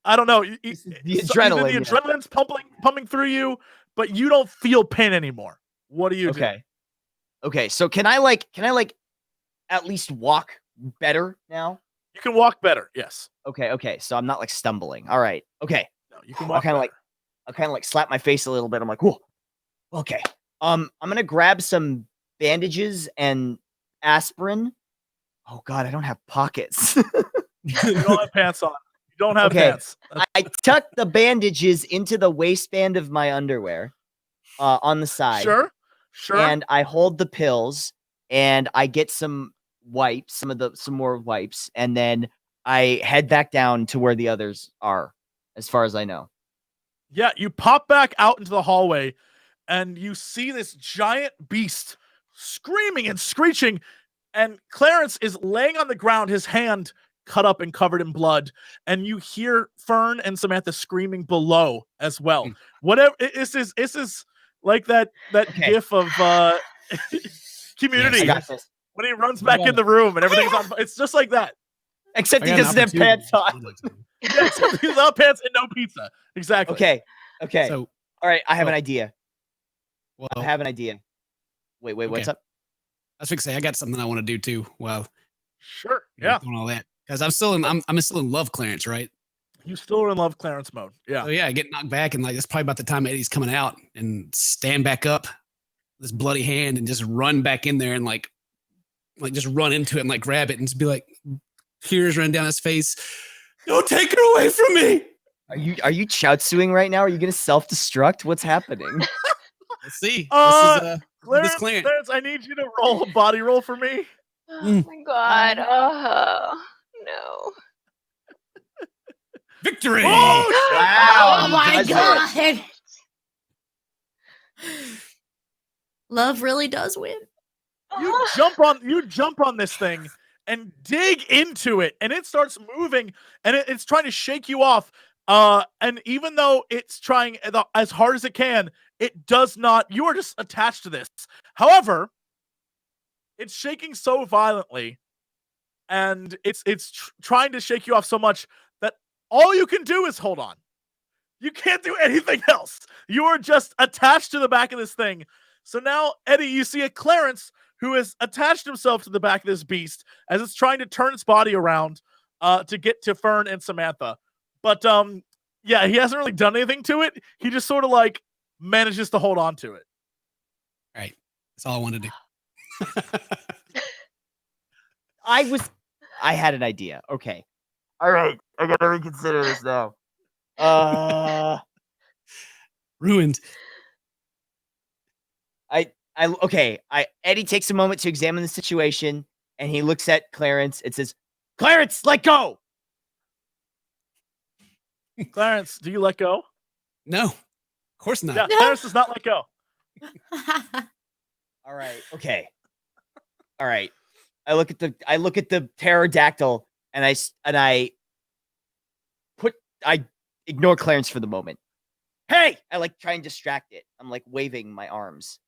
I don't know, the adrenaline. The adrenaline's pumping through you, but you don't feel pain anymore. What do you do? Okay. So can I at least walk better now? You can walk better. Yes. Okay. So I'm not stumbling. All right. Okay. No, you can walk. I'll kind of slap my face a little bit. I'm like, whoa. Okay. I'm gonna grab some bandages and aspirin. Oh God, I don't have pockets. You don't have pants on. You don't have pants. I tuck the bandages into the waistband of my underwear, on the side. Sure. And I hold the pills, and I get some wipes, some more wipes, and then I head back down to where the others are, as far as I know. Yeah, you pop back out into the hallway, and you see this giant beast screaming and screeching, and Clarence is laying on the ground, his hand cut up and covered in blood, and you hear Fern and Samantha screaming below as well. Whatever, this is like that gif of Community when he runs back in the room and everything's on. It's just like that, except he doesn't have pants on. Yeah, except he's without pants and no pizza. Exactly. Okay. So, all right, I have an idea. Well, I have an idea. Wait, what's up? I was going to say I got something I want to do too. Well, sure, yeah, doing all that because I'm still in love Clarence, right? You still are in love Clarence mode, yeah. So yeah, I get knocked back, and it's probably about the time Eddie's coming out, and stand back up, this bloody hand, and just run back in there, and just run into it and grab it, and just be like, tears run down his face. Don't take her away from me. Are you choutsuing right now? Are you gonna self-destruct? What's happening? Let's see. Clarence, I need you to roll a body roll for me. Oh my God. Oh no. Victory! Oh, wow! Oh my God! Love really does win. You jump on this thing and dig into it, and it starts moving, and it's trying to shake you off. And even though it's trying as hard as it can, it does not. You are just attached to this. However, it's shaking so violently, and it's trying to shake you off so much that all you can do is hold on. You can't do anything else. You are just attached to the back of this thing. So now, Eddie, you see a Clarence who has attached himself to the back of this beast as it's trying to turn its body around to get to Fern and Samantha. But yeah, he hasn't really done anything to it. He just sort of manages to hold on to it. All right. That's all I wanted to do. I had an idea. Okay. All right. I gotta reconsider this now. Ruined. Eddie takes a moment to examine the situation, and he looks at Clarence and says, "Clarence, let go." Clarence, do you let go? No, of course not. Yeah, no. Clarence does not let go. All right. Okay. All right. I look at the pterodactyl, and I ignore Clarence for the moment. Hey! I try and distract it. I'm waving my arms.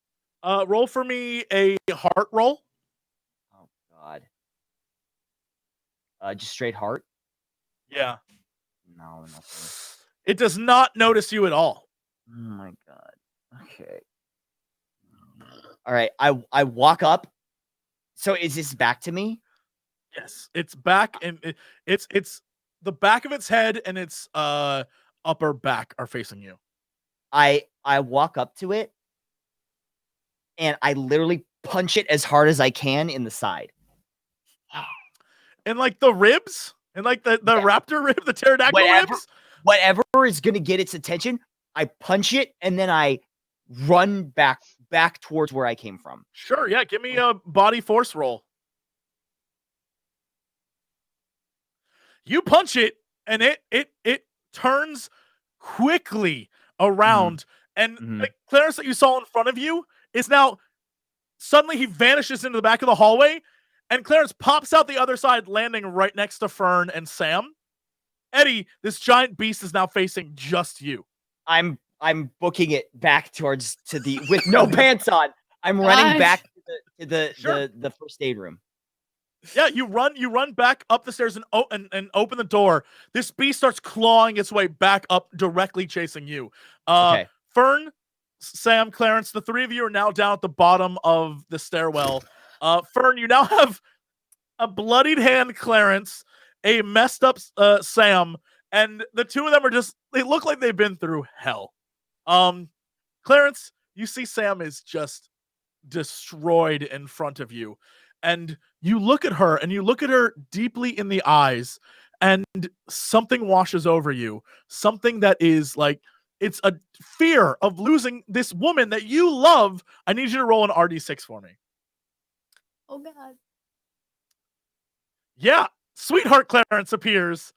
Roll for me a heart roll. Oh God. Just straight heart? Yeah. No, nothing. It does not notice you at all. Oh my god. Okay. All right. I walk up. So is this back to me? Yes, it's back, and it's the back of its head and its upper back are facing you. I walk up to it and I literally punch it as hard as I can in the side. And like the ribs, and like the raptor rib, the pterodactyl ribs. Whatever is gonna get its attention, I punch it and then I run back towards where I came from. Sure, yeah. Give me a body force roll. You punch it, and it turns quickly around, and like Clarence that you saw in front of you is now suddenly he vanishes into the back of the hallway, and Clarence pops out the other side, landing right next to Fern and Sam. Eddie, this giant beast is now facing just you. I'm booking it back towards with no pants on. I'm running back to the first aid room. Yeah, you run back up the stairs and open the door. This beast starts clawing its way back up, directly chasing you. Okay. Fern, Sam, Clarence, the three of you are now down at the bottom of the stairwell. Fern, you now have a bloodied hand, Clarence, a messed up Sam, and the two of them they look like they've been through hell. Clarence, you see Sam is just destroyed in front of you. And you look at her, and you look at her deeply in the eyes, and something washes over you. Something that is like, it's a fear of losing this woman that you love. I need you to roll an RD6 for me. Oh, God. Yeah, Sweetheart Clarence appears.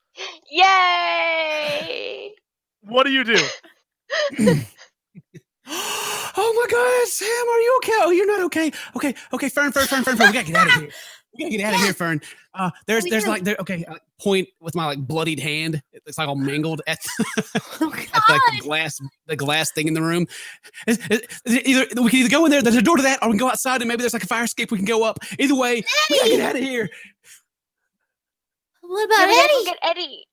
Yay! What do you do? Oh my God, Sam, are you okay? Oh, you're not okay. Okay, Fern. We gotta get out of here. We gotta get out of here, Fern. There's like point with my like bloodied hand. It's like all mangled at like the glass thing in the room. Either we can either go in there, there's a door to that, or we can go outside and maybe there's like a fire escape we can go up. Either way, we gotta get out of here. What about we gotta Eddie? go get Eddie.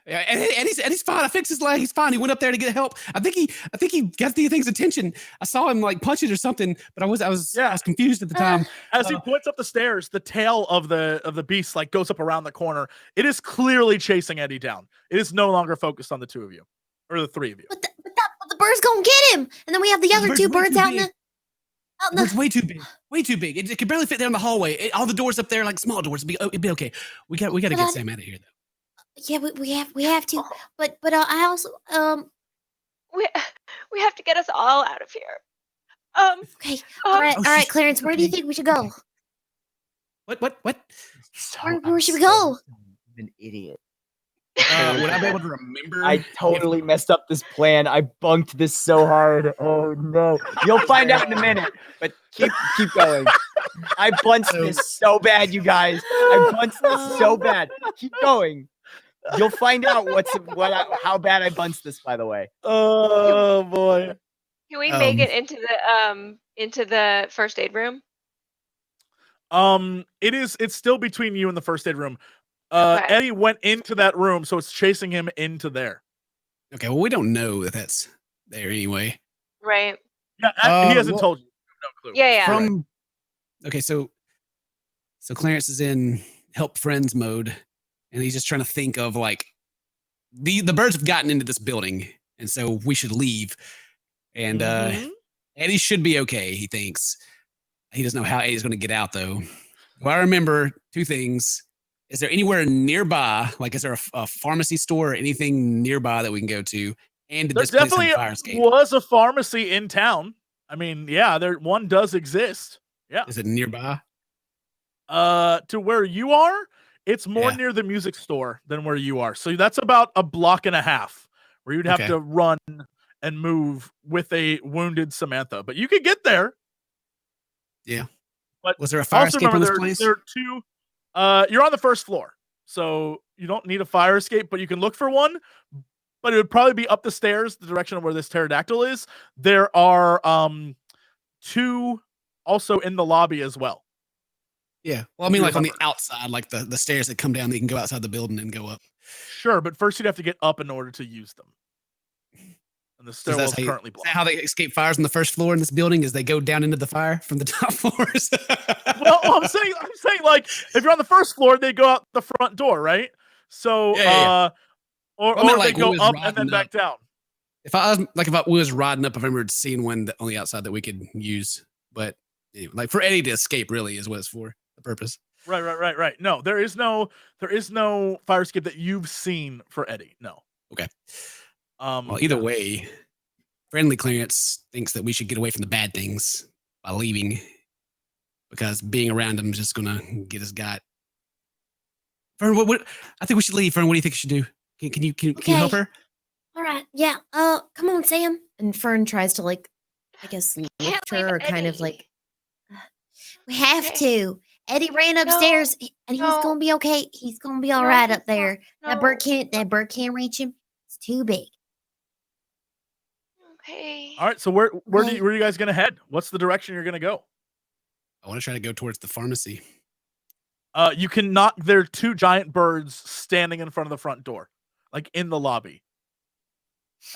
Yeah, Eddie's fine. I fixed his leg. He's fine. He went up there to get help. I think he got the thing's attention. I saw him like punch it or something, but I was confused at the time. As he points up the stairs, the tail of the beast like goes up around the corner. It is clearly chasing Eddie down. It is no longer focused on the two of you, or the three of you. But the bird's gonna get him, and then we have the other two birds out in the. It's way too big. Way too big. It could barely fit there in the hallway. All the doors up there, like small doors, it'd be okay. We got to get Sam out of here though. Yeah, we have to. But I also we have to get us all out of here. Okay. All right, Clarence. Where do you think we should go? What? Where should we go? I'm an idiot. Would I be able to remember? I totally messed up this plan. I bunked this so hard. Oh no. You'll find out in a minute. But keep going. I bunched this so bad, you guys. I bunched this so bad. Keep going. You'll find out how bad I bunched this, by the way. Oh boy. Can we make it into the first aid room? It's still between you and the first aid room. Okay. Eddie went into that room, so it's chasing him into there. Okay, well, we don't know that that's there anyway. Right. Yeah, he hasn't told you. No clue. Yeah. Okay, so Clarence is in help friends mode, and he's just trying to think of like the birds have gotten into this building, and so we should leave. And Eddie should be okay, he thinks. He doesn't know how Eddie's going to get out, though. Well, I remember two things. Is there anywhere nearby, like is there a pharmacy store or anything nearby that we can go to? And did There this place have definitely a fire escape? was a pharmacy in town. I mean, yeah, one does exist. Yeah. Is it nearby? To where you are, it's more near the music store than where you are. So that's about a block and a half where you'd have to run and move with a wounded Samantha. But you could get there. Yeah. But was there a fire escape on this place? There are two. You're on the first floor, so you don't need a fire escape, but you can look for one. But it would probably be up the stairs, the direction of where this pterodactyl is. There are two also in the lobby as well. Yeah. Well, I mean, like on the outside, like the stairs that come down, that you can go outside the building and go up. Sure, but first you'd have to get up in order to use them. And the stairwell is currently blocked. Is that how they escape fires on the first floor in this building? Is they go down into the fire from the top floors? Well, I'm saying, like, if you're on the first floor, they go out the front door, right? So, or they go up and then back down. If I was riding up, I remember seeing one on the outside that we could use, but anyway, like for Eddie to escape, really is what it's for. The purpose. Right. No, there is no fire escape that you've seen for Eddie. No. Okay. Well, either way, friendly Clarence thinks that we should get away from the bad things by leaving, because being around him is just gonna get us got. Fern, what? I think we should leave. Fern, what do you think we should do? Can you help her? All right. Yeah. Come on, Sam. And Fern tries to, like, I guess, lift her, or kind of like, we have to. Eddie ran upstairs, and he's gonna be okay. He's gonna be all right up there. That bird can't reach him. It's too big. Okay. All right. So where are you guys gonna head? What's the direction you're gonna go? I want to try to go towards the pharmacy. You can knock. There are 2 giant birds standing in front of the front door, like in the lobby.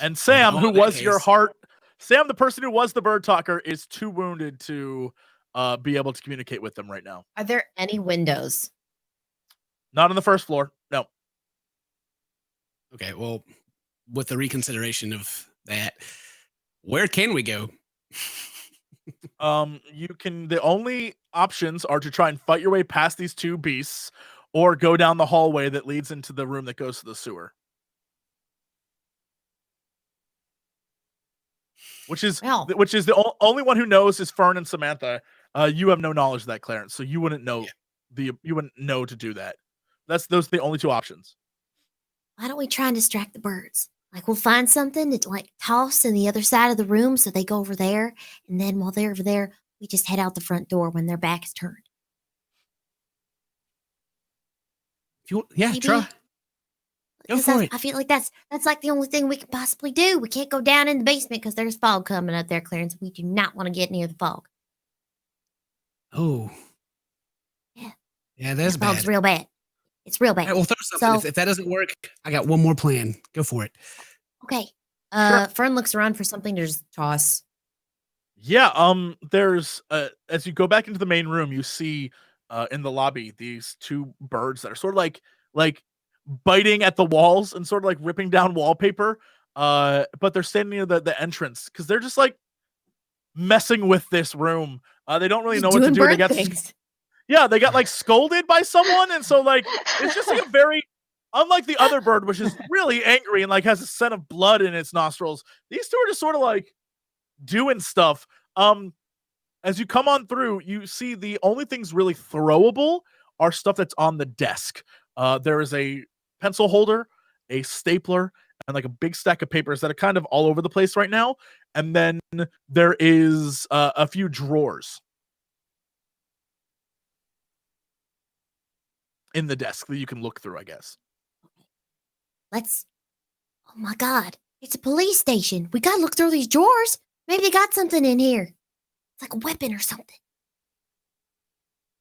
And Sam, who was your heart, Sam, the person who was the bird talker, is too wounded to be able to communicate with them right now. Are there any windows? Not on the first floor. No. Okay, well, with the reconsideration of that, where can we go? You can. The only options are to try and fight your way past these 2 beasts, or go down the hallway that leads into the room that goes to the sewer. Which is the only one who knows is Fern and Samantha. You have no knowledge of that, Clarence, so you wouldn't know you wouldn't know to do that. Those are the only 2 options. Why don't we try and distract the birds? Like, we'll find something to, like, toss in the other side of the room so they go over there, and then while they're over there, we just head out the front door when their back is turned. Maybe. Try. Go for it. I feel like that's like the only thing we can possibly do. We can't go down in the basement because there's fog coming up there, Clarence. We do not want to get near the fog. Oh. Yeah. Yeah, that's bad. Fog's real bad. It's real bad. Right, well, throw something. So, if that doesn't work, I got one more plan. Go for it. Okay. Sure. Fern looks around for something to just toss. Yeah, there's as you go back into the main room, you see in the lobby these 2 birds that are sort of like biting at the walls and sort of like ripping down wallpaper. But they're standing near the entrance because they're just like messing with this room. They don't really know what to do. They got like scolded by someone, and so like it's just like a very, unlike the other bird, which is really angry and like has a scent of blood in its nostrils. These 2 are just sort of like doing stuff. As you come on through, you see the only things really throwable are stuff that's on the desk. There is a pencil holder, a stapler, and like a big stack of papers that are kind of all over the place right now. And then there is a few drawers in the desk that you can look through, I guess. Oh my God, it's a police station. We gotta look through these drawers. Maybe they got something in here. It's like a weapon or something.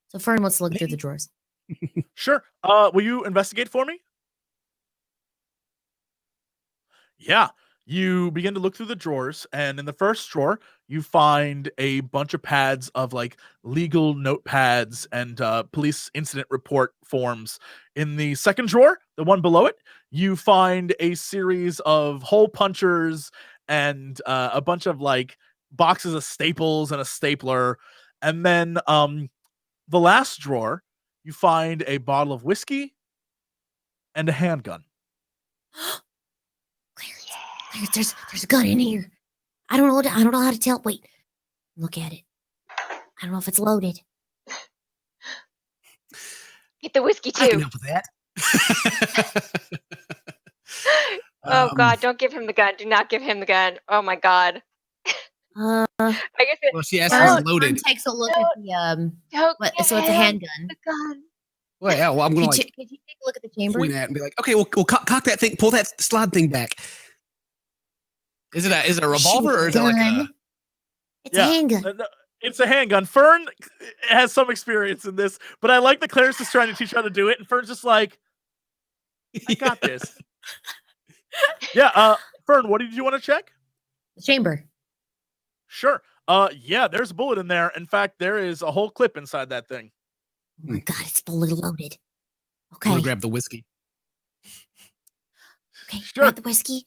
So Fern wants to look through the drawers. Sure. Will you investigate for me? Yeah. You begin to look through the drawers, and in the first drawer, you find a bunch of pads of like legal notepads and police incident report forms. In the second drawer, the one below it, you find a series of hole punchers and a bunch of like boxes of staples and a stapler. And then the last drawer, you find a bottle of whiskey and a handgun. Clarence, there's a gun in here. I don't know how to tell. Wait, look at it. I don't know if it's loaded. Get the whiskey too. I can help with that. Oh God! Don't give him the gun. Do not give him the gun. Oh my God. I guess well, she asked if it's loaded. Takes a look at the so it's a handgun. The gun. Well, yeah. Well, I'm gonna Could you take a look at the chamber? Point at it and be like, okay, well, cock that thing, pull that slide thing back. Is it a revolver or is it like a? It's a handgun. It's a handgun. Fern has some experience in this, but I like that Clarence is trying to teach her how to do it, and Fern's just like, I got this. Fern, what did you want to check? The chamber. Sure. Yeah, there's a bullet in there. In fact, there is a whole clip inside that thing. Oh my god, it's fully loaded. I'm Okay. gonna grab the whiskey. Okay, Sure. grab the whiskey,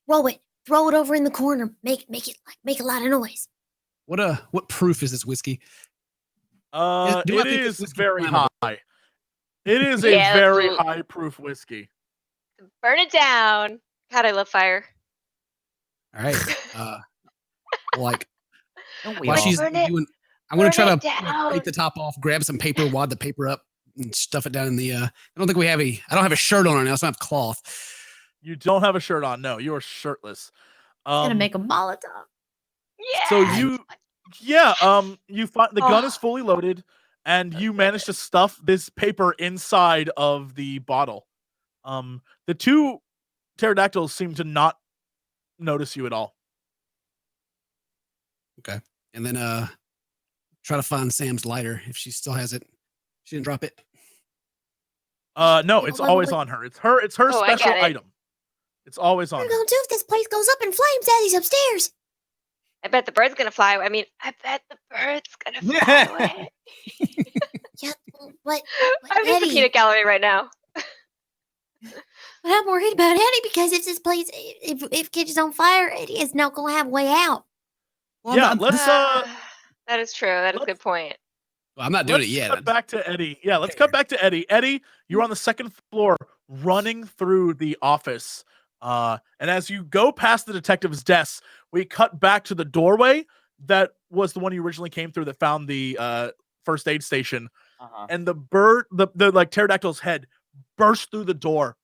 throw it over in the corner, make a lot of noise. What proof is this whiskey? Do I think this is whiskey very flammable? high. It is Yeah, a very let's high proof whiskey. burn it down. God, I love fire. All right. Like Don't we while all? she's Burn it- doing, I'm gonna burn try to it down. take the top off, grab some paper, wad the paper up, and stuff it down in the. I don't think we have I don't have a shirt on right now, so I don't have cloth. You don't have a shirt on. No, you are shirtless. Gonna make a Molotov. Yeah. So you find the gun is fully loaded, and you manage to stuff this paper inside of the bottle. The two pterodactyls seem to not notice you at all. Okay, and then try to find Sam's lighter if she still has it. She didn't drop it. No, it's always wait. on her. It's her Oh, I special got it. item. It's always What on are we her. gonna do if this place goes up in flames? Daddy's upstairs. I bet the bird's gonna fly. I mean, I bet the bird's gonna fly away. Yeah, but I'm just a Eddie, peanut gallery right now. but I'm worried about Eddie because if this place, if catches on fire, Eddie is not gonna have a way out. Well, Yeah, I'm, let's That is true. That is a good point. I'm not doing let's it yet. cut back to Eddie. Yeah, let's cut back to Eddie. Eddie, you're on the second floor running through the office. And as you go past the detective's desk, we cut back to the doorway that was the one you originally came through that found the first aid station. And the bird, the like pterodactyl's head burst through the door.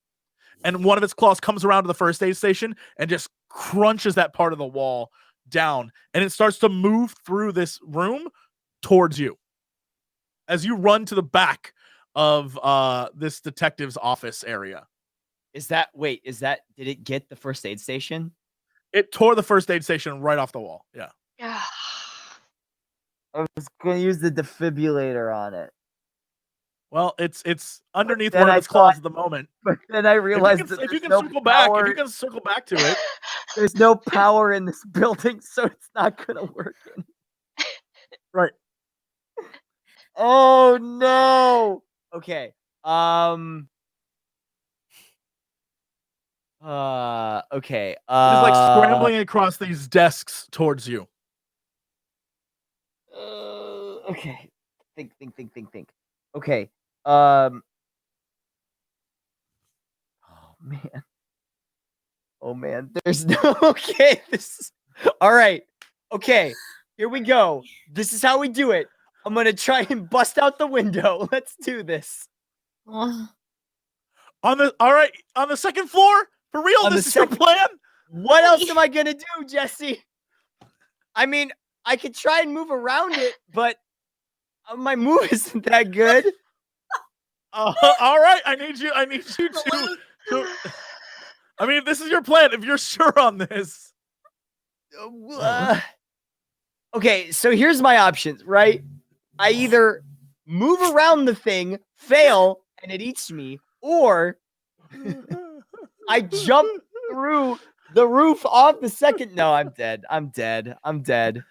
And one of its claws comes around to the first aid station and just crunches that part of the wall down. And it starts to move through this room towards you. As you run to the back of this detective's office area. Did it get the first aid station? It tore the first aid station right off the wall. Yeah. I was going to use the defibrillator on it. Well, it's underneath Then one of I its claws thought- at the moment. But then I realized if you can circle back to it. There's no power in this building, so it's not going to work. Right. Oh no. Okay. Okay. It's like scrambling across these desks towards you. Okay. Think. Okay. Oh man. There's no. Okay. All right. Okay. Here we go. This is how we do it. I'm gonna try and bust out the window. Let's do this. Oh, On the second floor? For real? This is your plan? What else am I gonna do, Jesse? I mean, I could try and move around it, but my move isn't that good. All right. I need you to I mean, this is your plan. If you're sure on this. Okay, so here's my options, right? I either move around the thing, fail, and it eats me, or I jump through the roof off the second. No, I'm dead. I'm dead.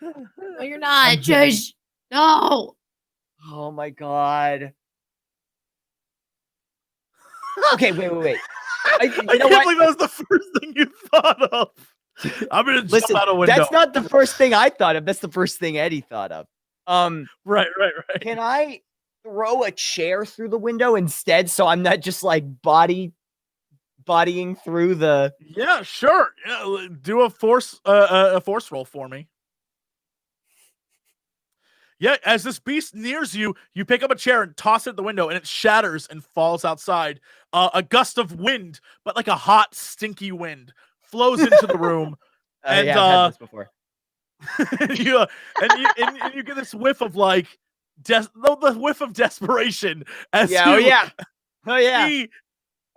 no, you're not. Just no. Oh my god. Okay, wait. I can't believe that was the first thing you thought of. I'm gonna jump out a window. That's not the first thing I thought of. That's the first thing Eddie thought of. Right. Can I throw a chair through the window instead, so I'm not just like bodying through the? Yeah, sure. Yeah, do a force roll for me. Yeah, as this beast nears you, you pick up a chair and toss it at the window, and it shatters and falls outside. A gust of wind, but like a hot, stinky wind, flows into the room. And yeah, I've had this before. you get this whiff of like the whiff of desperation as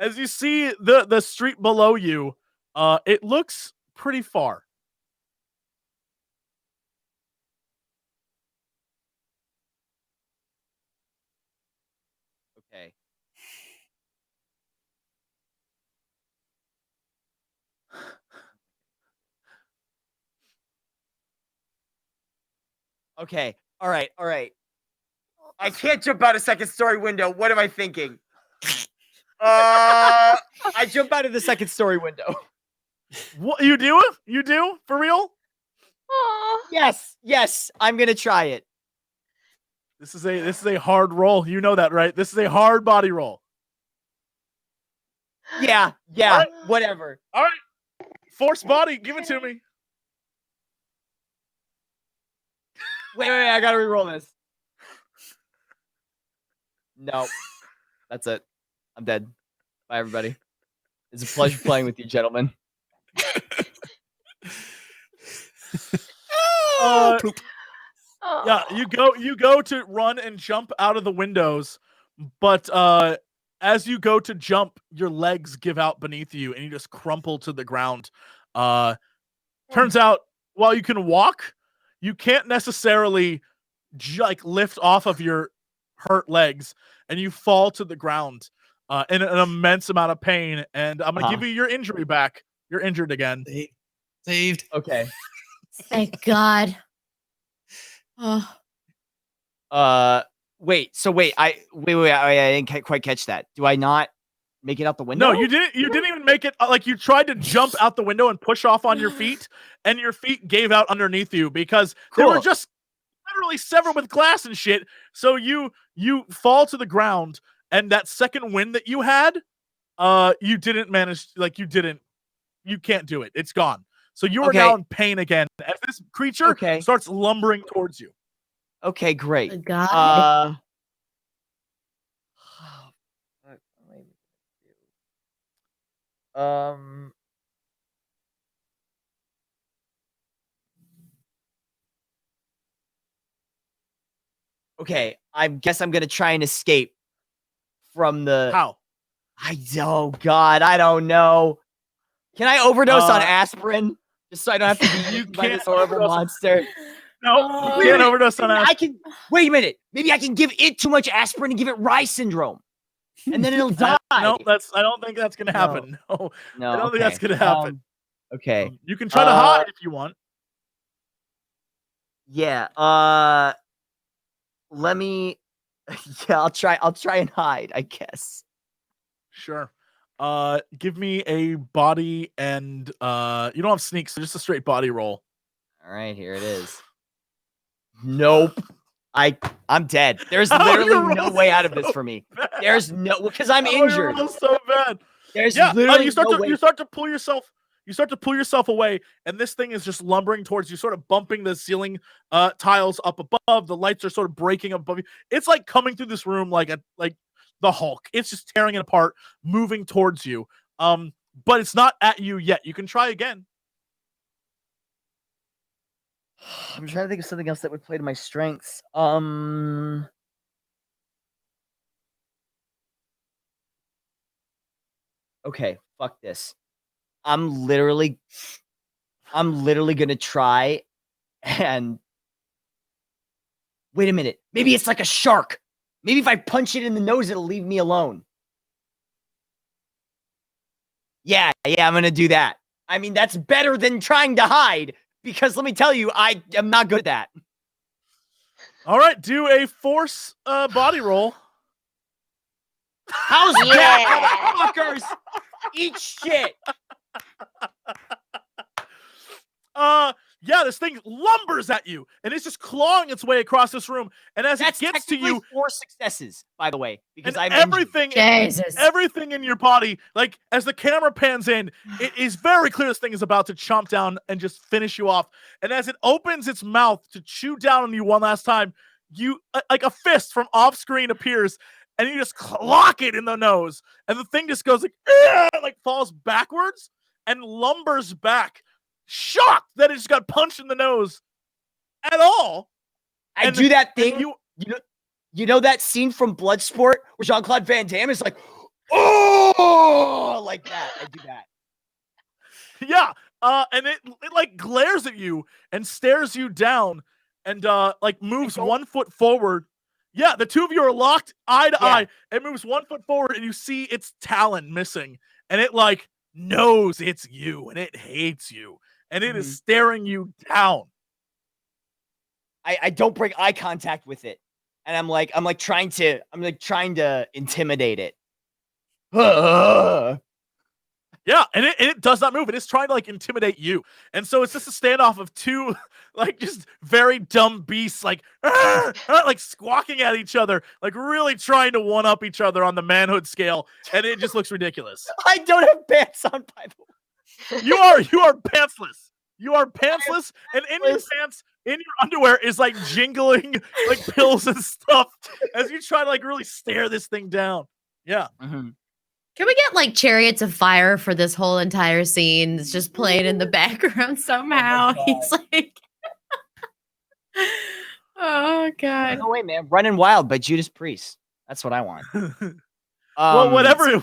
as you see the street below you. It looks pretty far. Okay. Okay. All right. I can't jump out a second story window. What am I thinking? I jump out of the second story window. What you do? You do? For real? Aw. Yes. I'm gonna try it. This is a hard roll. You know that, right? This is a hard body roll. Yeah. All right. Whatever. All right. Force body, give it to me. Wait. I gotta re-roll this. No. That's it. I'm dead. Bye, everybody. It's a pleasure playing with you, gentlemen. Yeah, you go to run and jump out of the windows, but as you go to jump, your legs give out beneath you and you just crumple to the ground. Turns out while you can walk, you can't necessarily lift off of your hurt legs, and you fall to the ground in an immense amount of pain. And I'm gonna give you your injury back. You're injured again. Saved. Okay. Thank God. Wait. I didn't quite catch that. Do I not make it out the window? No, you didn't. You didn't even make it. Like, you tried to jump out the window and push off on your feet, and your feet gave out underneath you because they were just literally severed with glass and shit. So you fall to the ground, and that second wind that you had, you didn't manage. Like, you can't do it. It's gone. So you are now in pain again as this creature starts lumbering towards you. Okay, great. Good God. Okay, I guess I'm gonna try and escape from the. How? Oh God, I don't know. Can I overdose on aspirin just so I don't have to be eaten by this horrible monster? No, you can't overdose on aspirin. I can. Wait a minute. Maybe I can give it too much aspirin and give it Rye syndrome, and then it'll die. No, I don't think that's gonna happen. No, I don't think that's gonna happen. Okay. You can try to hide if you want. Yeah. Let me. Yeah, I'll try and hide, I guess. Sure. Give me a body and you don't have sneaks, so just a straight body roll. All right, here it is. Nope. I'm dead. There's literally no way out of this for me. There's no, because I'm injured. So bad. There's literally you start to pull yourself. You start to pull yourself away, and this thing is just lumbering towards you, sort of bumping the ceiling tiles up above. The lights are sort of breaking above you. It's like coming through this room like the Hulk. It's just tearing it apart, moving towards you. But it's not at you yet. You can try again. I'm trying to think of something else that would play to my strengths. Okay, fuck this. I'm literally gonna try and wait a minute. Maybe it's like a shark. Maybe if I punch it in the nose, it'll leave me alone. Yeah, I'm gonna do that. I mean, that's better than trying to hide, because let me tell you, I am not good at that. All right, do a force body roll. How's that, motherfuckers? Eat shit. Yeah, this thing lumbers at you, and it's just clawing its way across this room. And as That's it gets to you, 4 successes, by the way, because and I'm everything in your body, like as the camera pans in, it is very clear this thing is about to chomp down and just finish you off. And as it opens its mouth to chew down on you one last time, you like a fist from off screen appears, and you just clock it in the nose, and the thing just goes like falls backwards and lumbers back, shocked that it just got punched in the nose at all. I do that thing. You know that scene from Bloodsport where Jean-Claude Van Damme is like, oh, like that. I do that. Yeah. And it like glares at you and stares you down and like moves 1 foot forward. Yeah, the two of you are locked eye to eye. It moves 1 foot forward, and you see its talon missing, and it like knows it's you, and it hates you, and it is staring you down. I don't break eye contact with it, and I'm trying to intimidate it. Yeah, and it does not move. It is trying to like intimidate you. And so it's just a standoff of two like just very dumb beasts like like squawking at each other, like really trying to one up each other on the manhood scale, and it just looks ridiculous. I don't have pants on, by the way. You are pantsless. You are pantsless, and in your pants, in your underwear is like jingling like pills and stuff as you try to like really stare this thing down. Yeah. Mm-hmm. Can we get like Chariots of Fire for this whole entire scene? It's just playing in the background somehow. He's like, oh god. No way, man! Running Wild by Judas Priest. That's what I want. Well, whatever you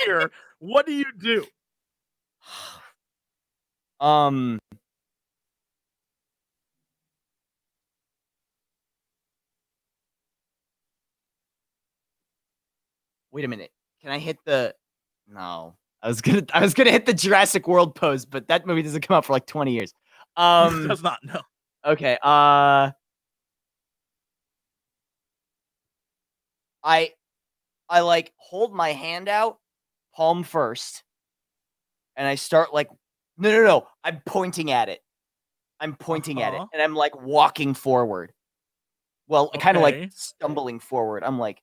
hear, what do you do? Wait a minute. Can I hit the? No, I was gonna hit the Jurassic World pose, but that movie doesn't come out for like 20 years. It does not. No. Okay. I like hold my hand out, palm first, and I start like, no. I'm pointing at it. I'm pointing at it, and I'm like walking forward. Well, kind of like stumbling forward. I'm like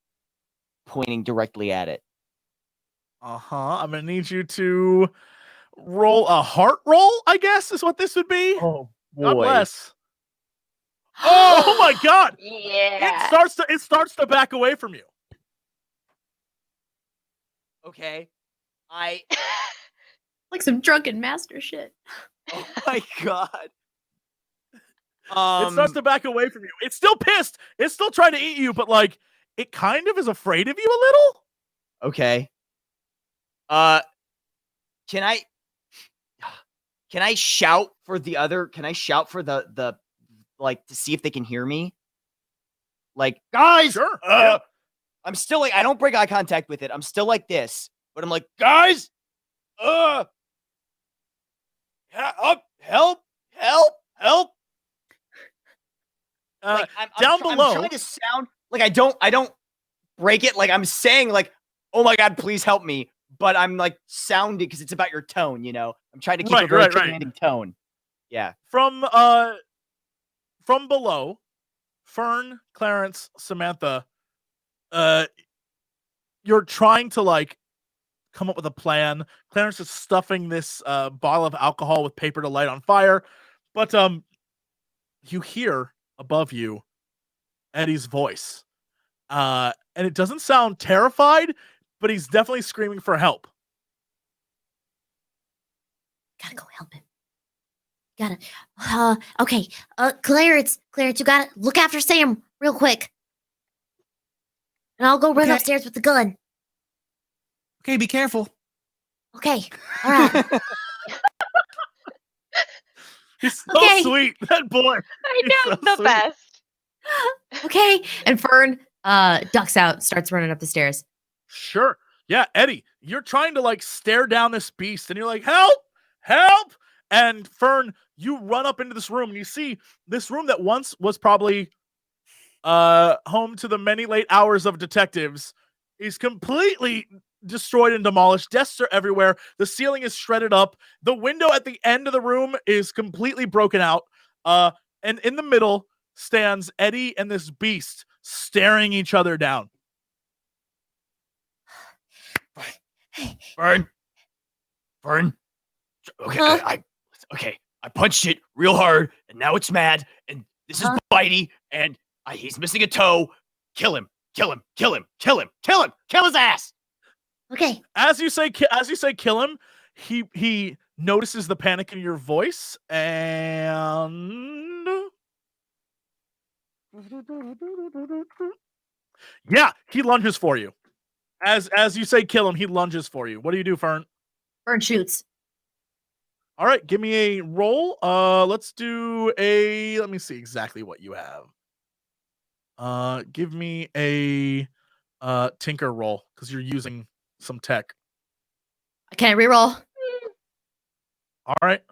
pointing directly at it. I'm gonna need you to roll a heart roll, I guess is what this would be. Oh boy. God bless. Oh my god. Yeah. It starts to back away from you. Okay. Like some drunken master shit. Oh my god. It starts to back away from you. It's still pissed. It's still trying to eat you, but like it kind of is afraid of you a little. Okay. Can I shout for the other? Can I shout for the like to see if they can hear me? Like, guys, Sure. I'm still like, I don't break eye contact with it. I'm still like this, but I'm like, guys, help. Like, down below. I'm trying to sound like I don't break it. Like I'm saying like, oh my god, please help me. But I'm like sounding because it's about your tone, you know. I'm trying to keep a very commanding tone. Yeah. From below, Fern, Clarence, Samantha, you're trying to like come up with a plan. Clarence is stuffing this bottle of alcohol with paper to light on fire, but you hear above you Eddie's voice, and it doesn't sound terrified, but he's definitely screaming for help. Gotta go help him. Okay. Clarence, you gotta look after Sam real quick. And I'll go run upstairs with the gun. Okay, be careful. Okay. All right. He's so sweet, that boy. I know, so the best. Okay. And Fern ducks out, starts running up the stairs. Sure. Yeah, Eddie, you're trying to like stare down this beast and you're like, help. And Fern, you run up into this room and you see this room that once was probably home to the many late hours of detectives is completely destroyed and demolished. Desks are everywhere. The ceiling is shredded up. The window at the end of the room is completely broken out. And in the middle stands Eddie and this beast staring each other down. Fern. Okay, I punched it real hard, and now it's mad, and this is bitey, and he's missing a toe. Kill him! Kill his ass! Okay. As you say kill him, he notices the panic in your voice, and yeah, he lunges for you. As you say kill him, he lunges for you. What do you do, Fern? Fern shoots. All right, give me a roll. Let's do let me see exactly what you have. Give me a tinker roll because you're using some tech. Can I reroll? All right.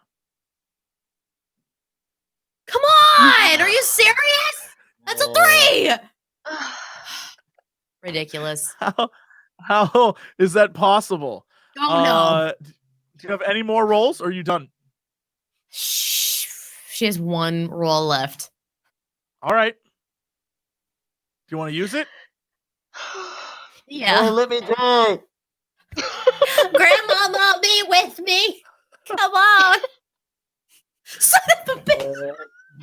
Come on! Are you serious? That's a 3! Ridiculous. How is that possible? Oh no. Do you have any more rolls, or are you done? She has 1 roll left. All right. Do you want to use it? Yeah. let me die. Grandmama, be with me. Come on. Son of a bitch.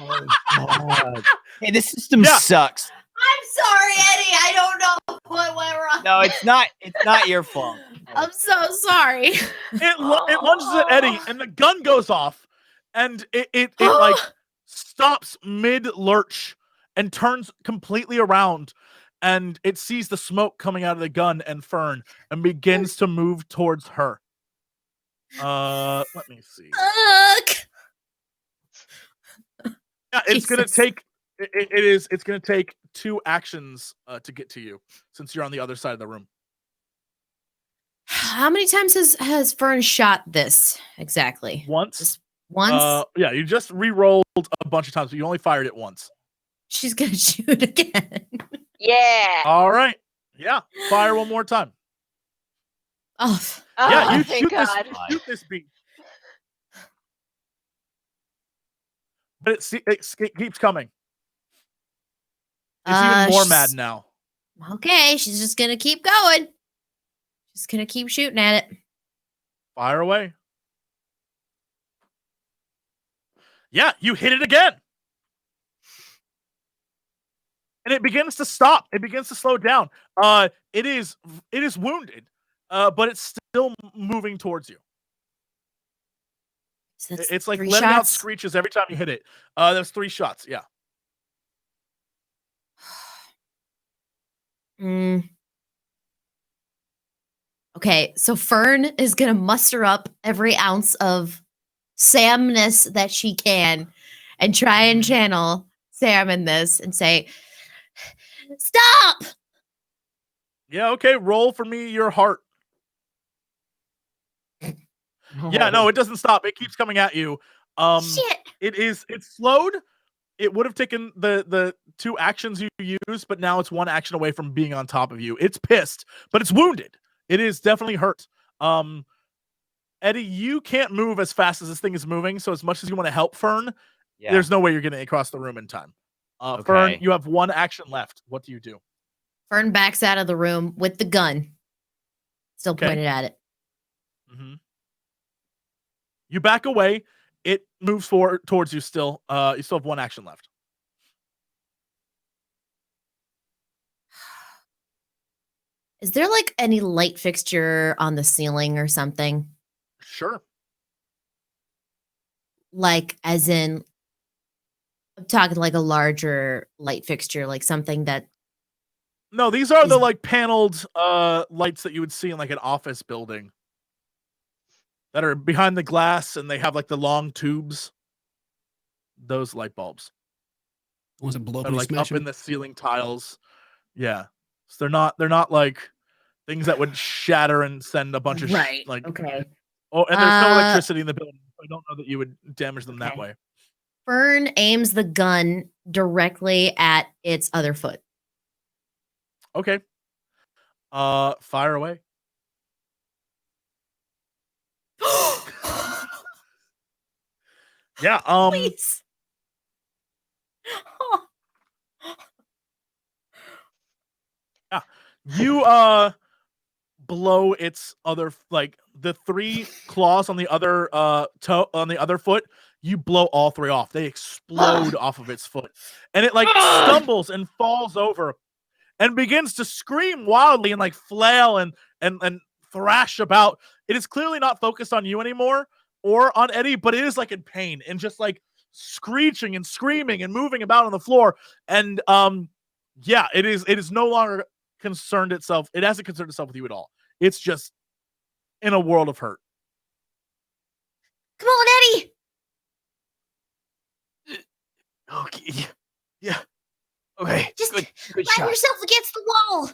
Oh my God. Hey, this system sucks. I'm sorry, Eddie. I don't know what went wrong. No, it's not your fault. I'm so sorry. It lunges at Eddie, and the gun goes off, and it like stops mid lurch and turns completely around, and it sees the smoke coming out of the gun and Fern and begins to move towards her. Let me see. Yeah, it's gonna take. It's gonna take 2 actions to get to you, since you're on the other side of the room. How many times has Fern shot this exactly? Once. Just once? Yeah, you just re-rolled a bunch of times, but you only fired it once. She's gonna shoot again. Yeah. All right. Yeah, fire one more time. Oh. Yeah, you thank God. shoot this beast. But it keeps coming. It's even more mad now. Okay, she's just gonna keep going. Just gonna keep shooting at it. Fire away. Yeah, you hit it again. And it begins to stop. It begins to slow down. It is wounded, but it's still moving towards you. So it's like 3 letting out shots? screeches every time you hit it. There's 3 shots. Yeah. Okay, so Fern is gonna muster up every ounce of Samness that she can and try and channel Sam in this and say, stop! Yeah, okay. Roll for me your heart. Yeah, no, it doesn't stop. It keeps coming at you. Shit. It's slowed. It would have taken the 2 actions you used, but now it's 1 action away from being on top of you. It's pissed, but it's wounded. It is definitely hurt. Eddie, you can't move as fast as this thing is moving, so as much as you want to help Fern, there's no way you're getting across the room in time. Fern, you have 1 action left. What do you do? Fern backs out of the room with the gun still pointed at it. Mm-hmm. You back away. It moves forward towards you still. You still have 1 action left. Is there like any light fixture on the ceiling or something? Sure. Like, as in, I'm talking like a larger light fixture, like something that. No, these are the like paneled lights that you would see in like an office building that are behind the glass, and they have like the long tubes. Those light bulbs. Ones that blow up, They're like up in the ceiling tiles. Yeah, so they're not like things that would shatter and send a bunch of like. Okay. Oh, and there's no electricity in the building. I don't know that you would damage them that way. Fern aims the gun directly at its other foot. Okay. Fire away. Yeah. Please. Yeah. You blow its other, like the 3 claws on the other toe on the other foot. You blow all 3 off. They explode off of its foot, and it like stumbles and falls over, and begins to scream wildly and like flail and thrash about. It is clearly not focused on you anymore or on Eddie, but it is like in pain and just like screeching and screaming and moving about on the floor. And yeah, it is no longer concerned itself. It hasn't concerned itself with you at all. It's just in a world of hurt. Come on, Eddie. Okay. Yeah. Okay. Just good slam shot. yourself against the wall.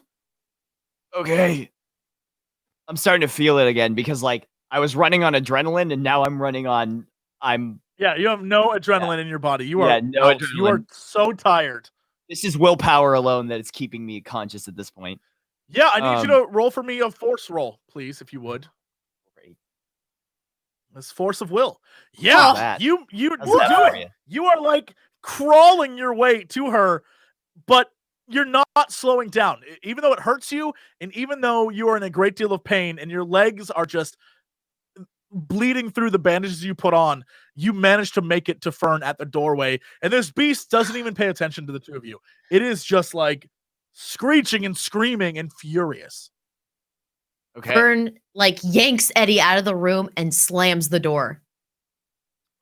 Okay. I'm starting to feel it again because like I was running on adrenaline and now I'm running on Yeah, you have no adrenaline in your body. You are no out. You are adrenaline. so tired. This is willpower alone that is keeping me conscious at this point. Yeah, I need you to roll for me a force roll, please, if you would. Great. This force of will. Yeah, that? you How's that do for it. you? You are like crawling your way to her, but you're not slowing down. Even though it hurts you, and even though you are in a great deal of pain, and your legs are just bleeding through the bandages you put on, you manage to make it to Fern at the doorway, and this beast doesn't even pay attention to the two of you. It is just like screeching and screaming and furious. Okay. Fern like yanks Eddie out of the room and slams the door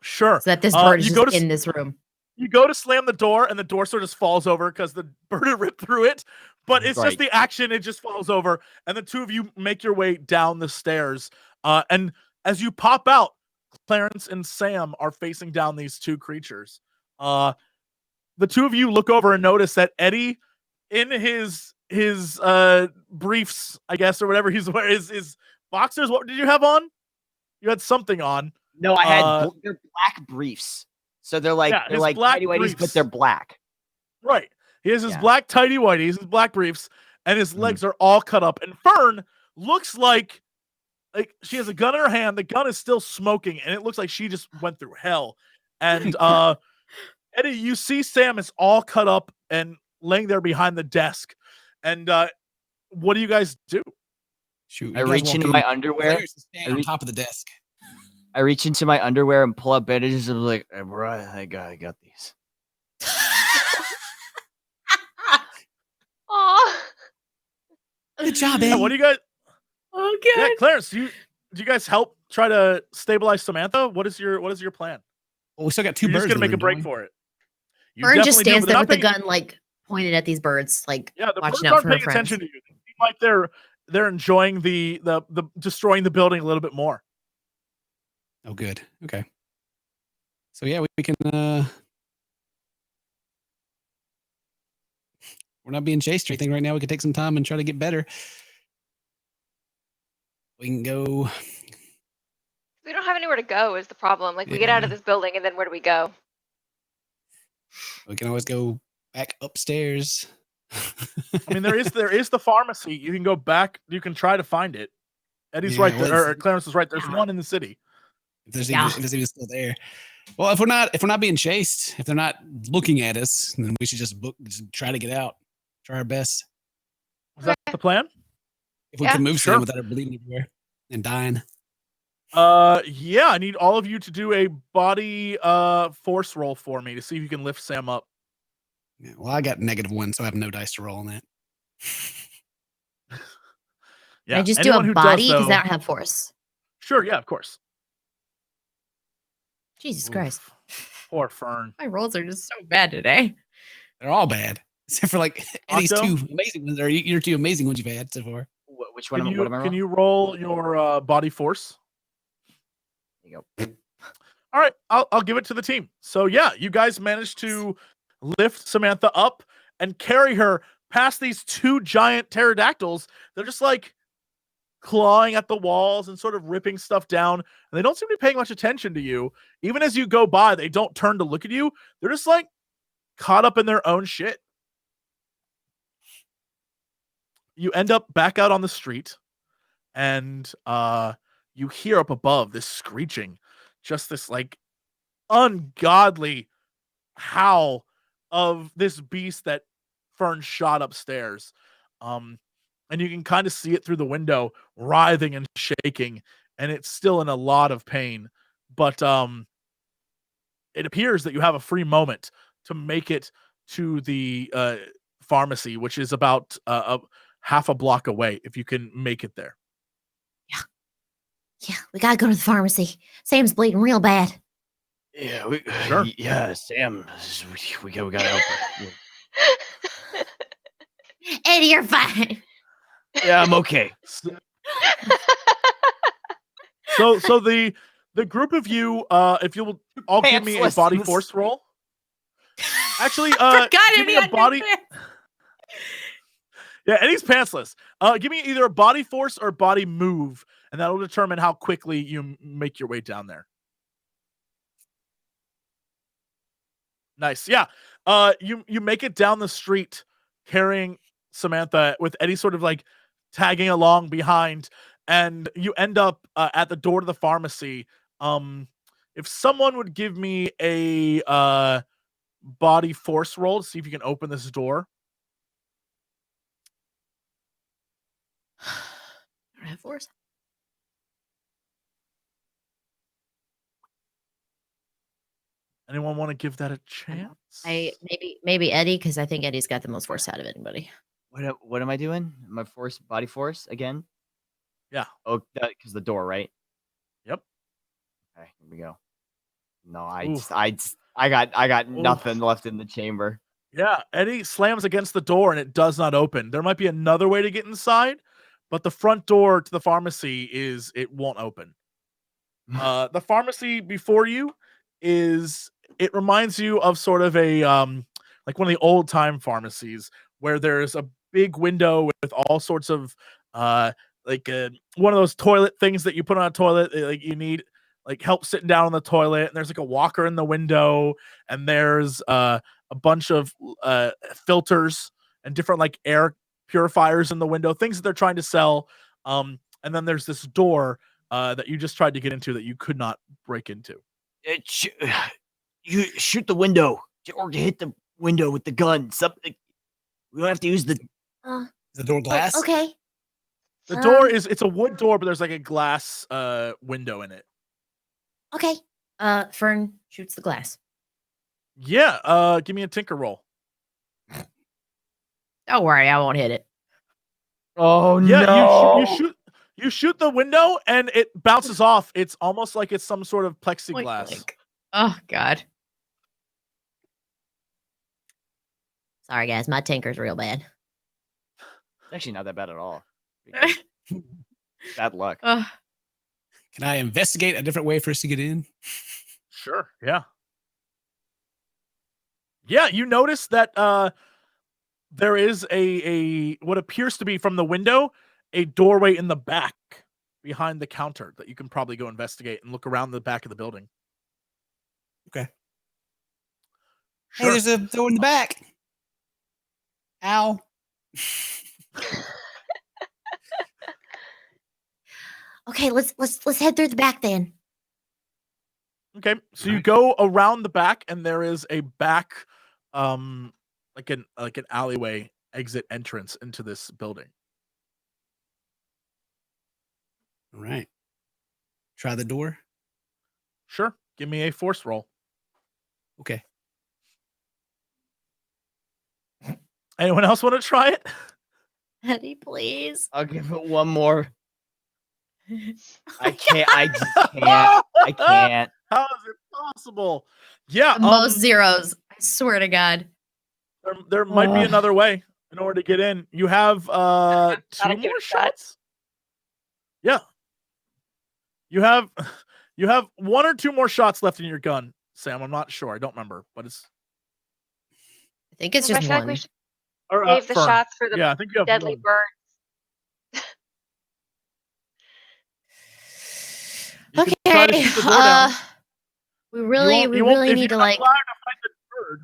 Sure. so that this bird is you go just to in this room. You go to slam the door, and the door sort of falls over because the bird had ripped through it. But it's just the action; it just falls over, and the two of you make your way down the stairs. And as you pop out, Clarence and Sam are facing down these two creatures. The two of you look over and notice that Eddie, in his briefs, I guess, or whatever he's wearing, his boxers. What did you have on? You had something on. No, I had they're black briefs. So they're like tidy whities, but they're black. Right. He has his black tidy whities, his black briefs, and his legs are all cut up. And Fern looks like she has a gun in her hand. The gun is still smoking, and it looks like she just went through hell. And Eddie, you see Sam is all cut up and laying there behind the desk. And what do you guys do? Shoot, I reach into my underwear. On top of the desk. I reach into my underwear and pull out bandages and I'm like, hey, bro, I got these. Aw. Good job, Yeah, Eddie. what do you guys? Okay. Yeah, Clarence, do you guys help try to stabilize Samantha? What is your plan? Well, we still got two You're birds. just gonna make a in the break room, for it. You Fern just definitely do, stands but they're there not with the paying- gun like pointed at these birds, like Yeah, the birds watching out aren't for her paying friends. attention to you. They seem like they're enjoying the destroying the building a little bit more. Oh, good. Okay. So yeah, we can. We're not being chased or anything right now. We can take some time and try to get better. We can go. We don't have anywhere to go is the problem. Like, we get out of this building, and then where do we go? We can always go back upstairs. I mean, there is the pharmacy. You can go back. You can try to find it. Eddie's Yeah, right well, there. Or Clarence is right. There's one in the city. If there's even still there. Well, if we're not being chased, if they're not looking at us, then we should just try to get out. Try our best. Is that the plan? If we can move Sam without her bleeding everywhere and dying. Yeah, I need all of you to do a body force roll for me to see if you can lift Sam up. Yeah, well, I got -1, so I have no dice to roll on that. Yeah, I just do a body because I don't have force. Sure, yeah, of course. Jesus Christ. Poor Fern. My rolls are just so bad today. They're all bad. Except for like Eddie's Octo? 2 amazing ones, or your 2 amazing ones you've had so far. Which one? Can What am I rolling? you roll your body force? There you go. All right, I'll give it to the team. So yeah, you guys managed to lift Samantha up and carry her past these two giant pterodactyls. They're just like clawing at the walls and sort of ripping stuff down. And they don't seem to be paying much attention to you. Even as you go by, they don't turn to look at you. They're just like caught up in their own shit. You end up back out on the street, and you hear up above this screeching, just this like ungodly howl of this beast that Fern shot upstairs. And you can kind of see it through the window, writhing and shaking, and it's still in a lot of pain. But it appears that you have a free moment to make it to the pharmacy, which is about half a block away, if you can make it there. Yeah, we gotta go to the pharmacy. Sam's bleeding real bad. Yeah, Sure. Yeah, Sam, we gotta help her. Eddie, you're fine. Yeah, I'm okay. So the group of you, if you will all give me a body force roll. Actually, give me a body. Yeah, Eddie's pantsless. Give me either a body force or body move, and that'll determine how quickly you make your way down there. Nice. Yeah. You make it down the street carrying Samantha with Eddie sort of like tagging along behind, and you end up at the door to the pharmacy. If someone would give me a body force roll to see if you can open this door. I don't have force. Anyone want to give that a chance? Maybe Eddie, because I think Eddie's got the most force out of anybody. What am I doing? My body force again? Yeah. Oh, because the door, right? Yep. Okay, here we go. No, I got nothing left in the chamber. Yeah, Eddie slams against the door and it does not open. There might be another way to get inside, but the front door to the pharmacy it won't open. The pharmacy before you it reminds you of sort of a like one of the old time pharmacies where there's a big window with all sorts of one of those toilet things that you put on a toilet, like you need like help sitting down on the toilet, and there's like a walker in the window, and there's a bunch of filters and different like air purifiers in the window, things that they're trying to sell. And then there's this door that you just tried to get into that you could not break into. You shoot the window or hit the window with the gun. Something. We don't have to use the door glass. Okay. The door it's a wood door, but there's like a glass window in it. Okay. Fern shoots the glass. Yeah. Give me a tinker roll. Don't worry, I won't hit it. Oh yeah, no! You shoot the window and it bounces off. It's almost like it's some sort of plexiglass. Oink, oink. Oh God. Sorry guys, my tinker's real bad. It's actually not that bad at all. Bad luck. Can I investigate a different way for us to get in? Sure. Yeah. Yeah, you notice that there is a what appears to be from the window a doorway in the back behind the counter that you can probably go investigate and look around the back of the building. Okay. Sure. Hey, there's a door in the back. Ow. Okay, let's head through the back then. Okay, so you go around the back, and there is a back, like an alleyway exit entrance into this building. All right. Try the door. Sure. Give me a force roll. Okay. Anyone else want to try it? Eddie, please. I'll give it one more. I can't. I just can't. I can't. How is it possible? Yeah. Most zeros. I swear to God. There might be another way in order to get in. You have 2 more shots. Yeah. You have 1 or 2 more shots left in your gun, Sam. I'm not sure. I don't remember, but it's. I think it's just one. Like we should save the shots for the I think you have deadly one. birds. You can try to shoot the door down. We really need to like. Allowed to fight the bird.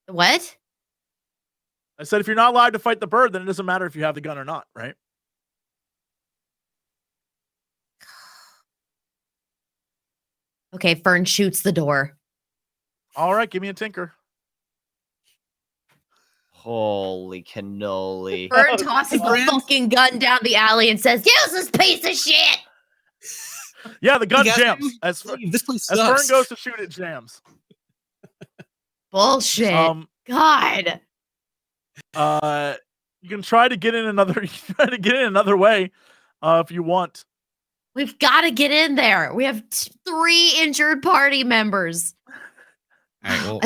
What? I said if you're not allowed to fight the bird, then it doesn't matter if you have the gun or not, right? Okay, Fern shoots the door. All right, give me a tinker. Holy cannoli. Fern tosses the fucking gun down the alley and says, "Use this piece of shit." Yeah, the gun jams. As Fern goes to shoot, it jams. Bullshit. God. You can try to get in another way, if you want. We've got to get in there. We have 3 injured party members. All right, well,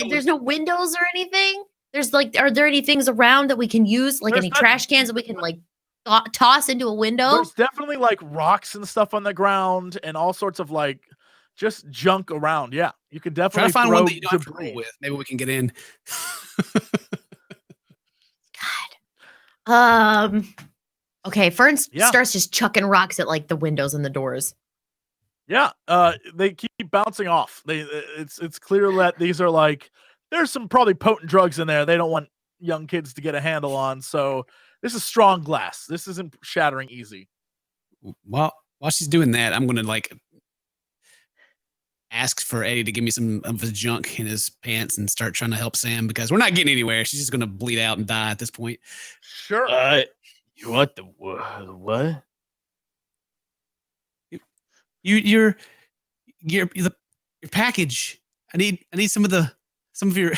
there's no windows or anything? Are there any things around that we can use? Like any trash cans that we can like toss into a window? There's definitely like rocks and stuff on the ground and all sorts of like just junk around. Yeah, you can definitely try to find one that you don't have to debris roll with. Maybe we can get in. God. Okay, Fern starts just chucking rocks at like the windows and the doors. Yeah, they keep bouncing off. It's clear that these are like there's some probably potent drugs in there. They don't want young kids to get a handle on. So this is strong glass. This isn't shattering easy. While she's doing that, I'm gonna like ask for Eddie to give me some of his junk in his pants and start trying to help Sam because we're not getting anywhere. She's just gonna bleed out and die at this point. Sure. You want the what? Your package. I need some of your.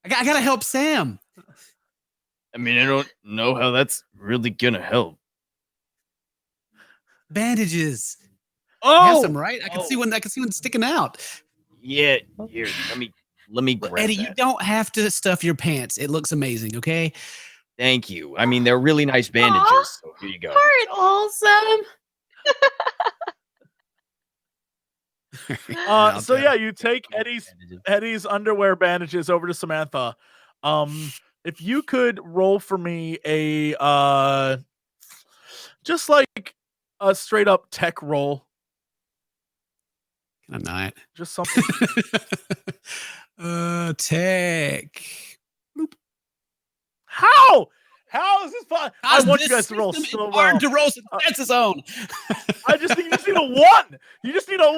I gotta help Sam. I mean, I don't know how that's really gonna help. Bandages. Oh, you have some, right? I can see one. I can see one sticking out. Yeah, here. Let me grab Eddie, that. you don't have to stuff your pants. It looks amazing. Okay. Thank you. I mean, they're really nice bandages. Aw, So here you go. It's awesome. So yeah, you take Eddie's underwear bandages over to Samantha. If you could roll for me a just like a straight up tech roll. Can I not? Just something. Tech. Bloop. How is this fun? I How's want this you guys to roll system so hard well. to roll since that's his own. I just think you just need a 1. You just need a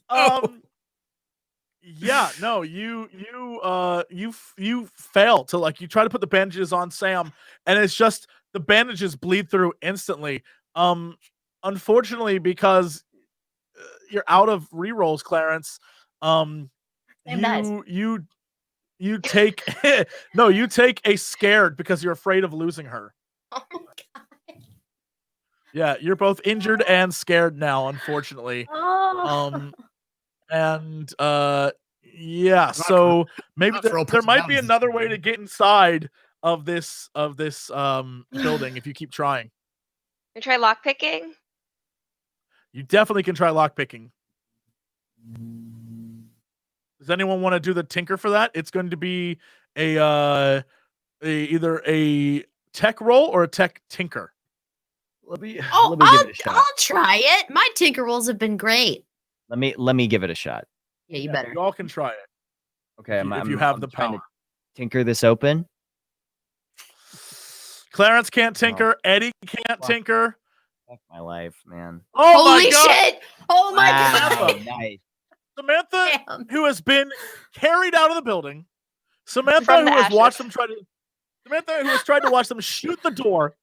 1. Yeah, no, you fail to like you try to put the bandages on Sam and it's just the bandages bleed through instantly. Unfortunately, because you're out of rerolls, Clarence. You take no, you take a scared because you're afraid of losing her. Oh my god. Yeah, you're both injured and scared now, unfortunately. Oh. And yeah, so maybe there might be another way to get inside of this building if you keep trying. You try lockpicking? You definitely can try lockpicking. Does anyone want to do the tinker for that? It's going to be either a tech roll or a tech tinker. Let me give it a shot. I'll try it. My tinker rolls have been great. Let me give it a shot. Yeah, you better. You all can try it. Okay, if you have the trying power. to tinker this open. Clarence can't tinker. Eddie can't tinker. Fuck my life, man. Oh Holy my god! shit! Oh my Wow, god! nice. Samantha, Damn. who has been carried out of the building. Samantha, From who the has watched ashes. them Samantha, who has tried to watch them shoot the door.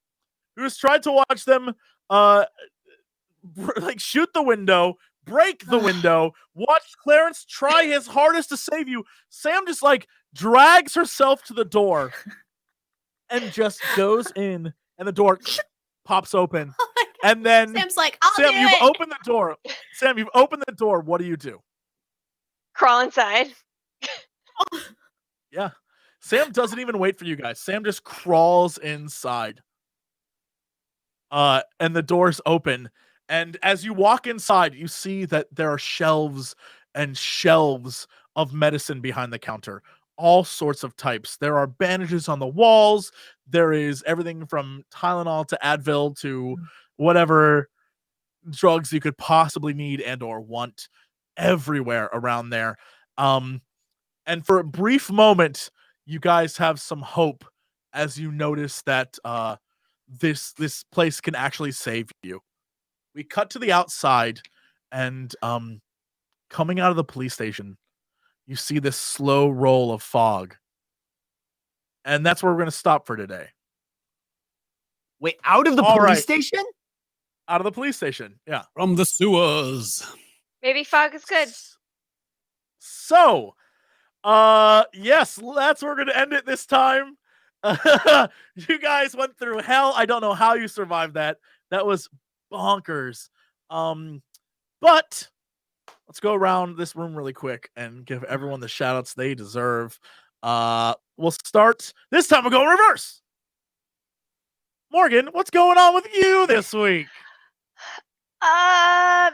Who has tried to watch them like shoot the window, break the window, watch Clarence try his hardest to save you. Sam just like drags herself to the door and just goes in and the door pops open. Oh my god. And then Sam's like, I'll Sam, do you've it. opened the door. Sam, you've opened the door. What do you do? Crawl inside. Yeah. Sam doesn't even wait for you guys. Sam just crawls inside. And the doors open. And as you walk inside, you see that there are shelves and shelves of medicine behind the counter. All sorts of types. There are bandages on the walls. There is everything from Tylenol to Advil to whatever drugs you could possibly need and or want everywhere around there. And for a brief moment, you guys have some hope as you notice that this place can actually save you. We cut to the outside, and coming out of the police station, you see this slow roll of fog. And that's where we're going to stop for today. Wait, out of the All police right. station? Out of the police station, yeah. From the sewers. Maybe fog is good. So, yes, that's where we're going to end it this time. You guys went through hell. I don't know how you survived that. That was bonkers. But let's go around this room really quick and give everyone the shout outs they deserve. We'll start this time. We'll go reverse. Morgan, what's going on with you this week?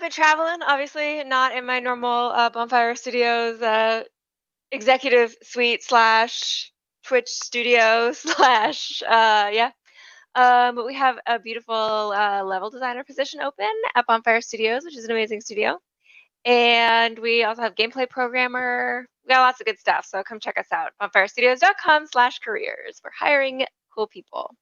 Been traveling, obviously not in my normal Bonfire Studios executive suite / Twitch studio / yeah. But we have a beautiful level designer position open at Bonfire Studios, which is an amazing studio. And we also have gameplay programmer. We got lots of good stuff. So come check us out. bonfirestudios.com/careers. We're hiring cool people.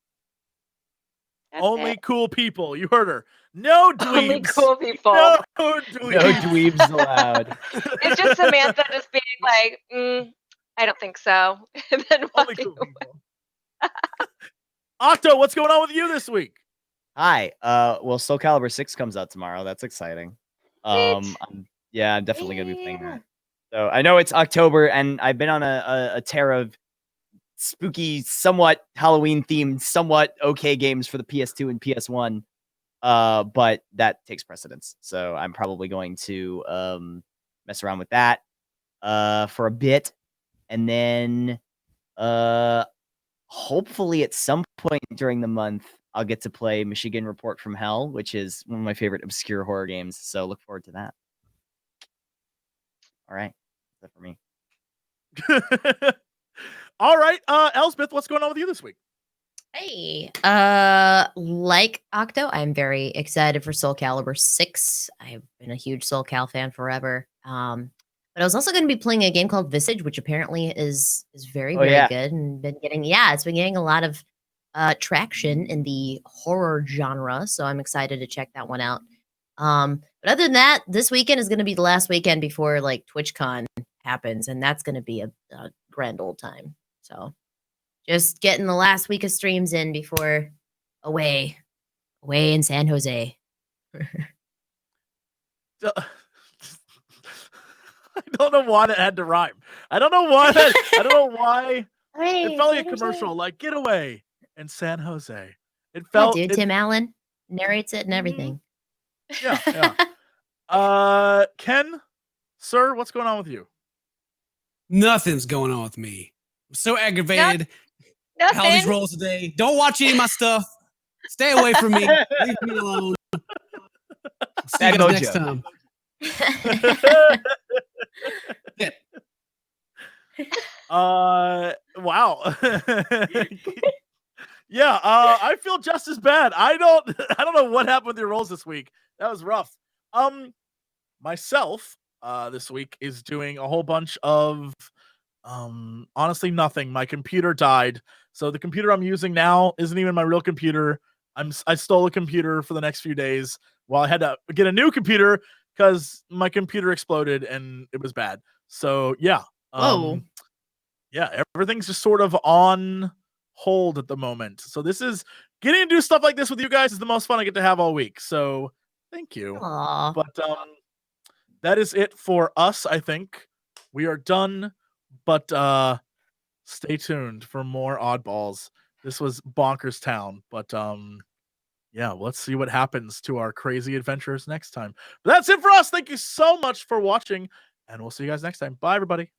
That's Only it. cool people. You heard her. No dweebs. Only cool people. No dweebs. No dweebs allowed. It's just Samantha just being like, I don't think so. And then Only walking cool people. Octo, what's going on with you this week? Hi. Well, Soul Calibur 6 comes out tomorrow. That's exciting. Sweet. I'm definitely gonna be playing that. So I know it's October, and I've been on a tear of spooky, somewhat Halloween themed, somewhat okay games for the PS2 and PS1. But that takes precedence. So I'm probably going to mess around with that for a bit, and then hopefully at some point during the month I'll get to play Michigan Report from Hell, which is one of my favorite obscure horror games. So look forward to that. All right, that's it for me. All right, Elspeth, what's going on with you this week? Hey, like Octo, I'm very excited for Soul Calibur 6. I've been a huge Soul Cal fan forever. But I was also going to be playing a game called Visage, which apparently is very good and it's been getting a lot of traction in the horror genre. So I'm excited to check that one out. But other than that, this weekend is going to be the last weekend before like TwitchCon happens, and that's going to be a grand old time. So just getting the last week of streams in before away in San Jose. I don't know why that had to rhyme. I don't know why. I don't know why. It felt like a commercial, like "Get Away" in San Jose. It felt. Dude, Tim Allen narrates it and everything. Yeah. Ken, sir, what's going on with you? Nothing's going on with me. I'm so aggravated. How these Nothing. rolls today. Don't watch any of my stuff. Stay away from me. Leave me alone. See you guys next time. Yeah. Wow. Yeah, I feel just as bad. I don't know what happened with your rolls this week. That was rough. Myself, this week is doing a whole bunch of honestly nothing. My computer died. So the computer I'm using now isn't even my real computer. I stole a computer for the next few days while I had to get a new computer because my computer exploded and it was bad. So yeah. Whoa. Yeah, everything's just sort of on hold at the moment. So this is getting to do stuff like this with you guys is the most fun I get to have all week. So thank you. Aw. But that is it for us, I think. We are done, but stay tuned for more Oddballs. This was Bonkers Town, but yeah, let's see what happens to our crazy adventures next time. But that's it for us. Thank you so much for watching, and we'll see you guys next time. Bye, everybody.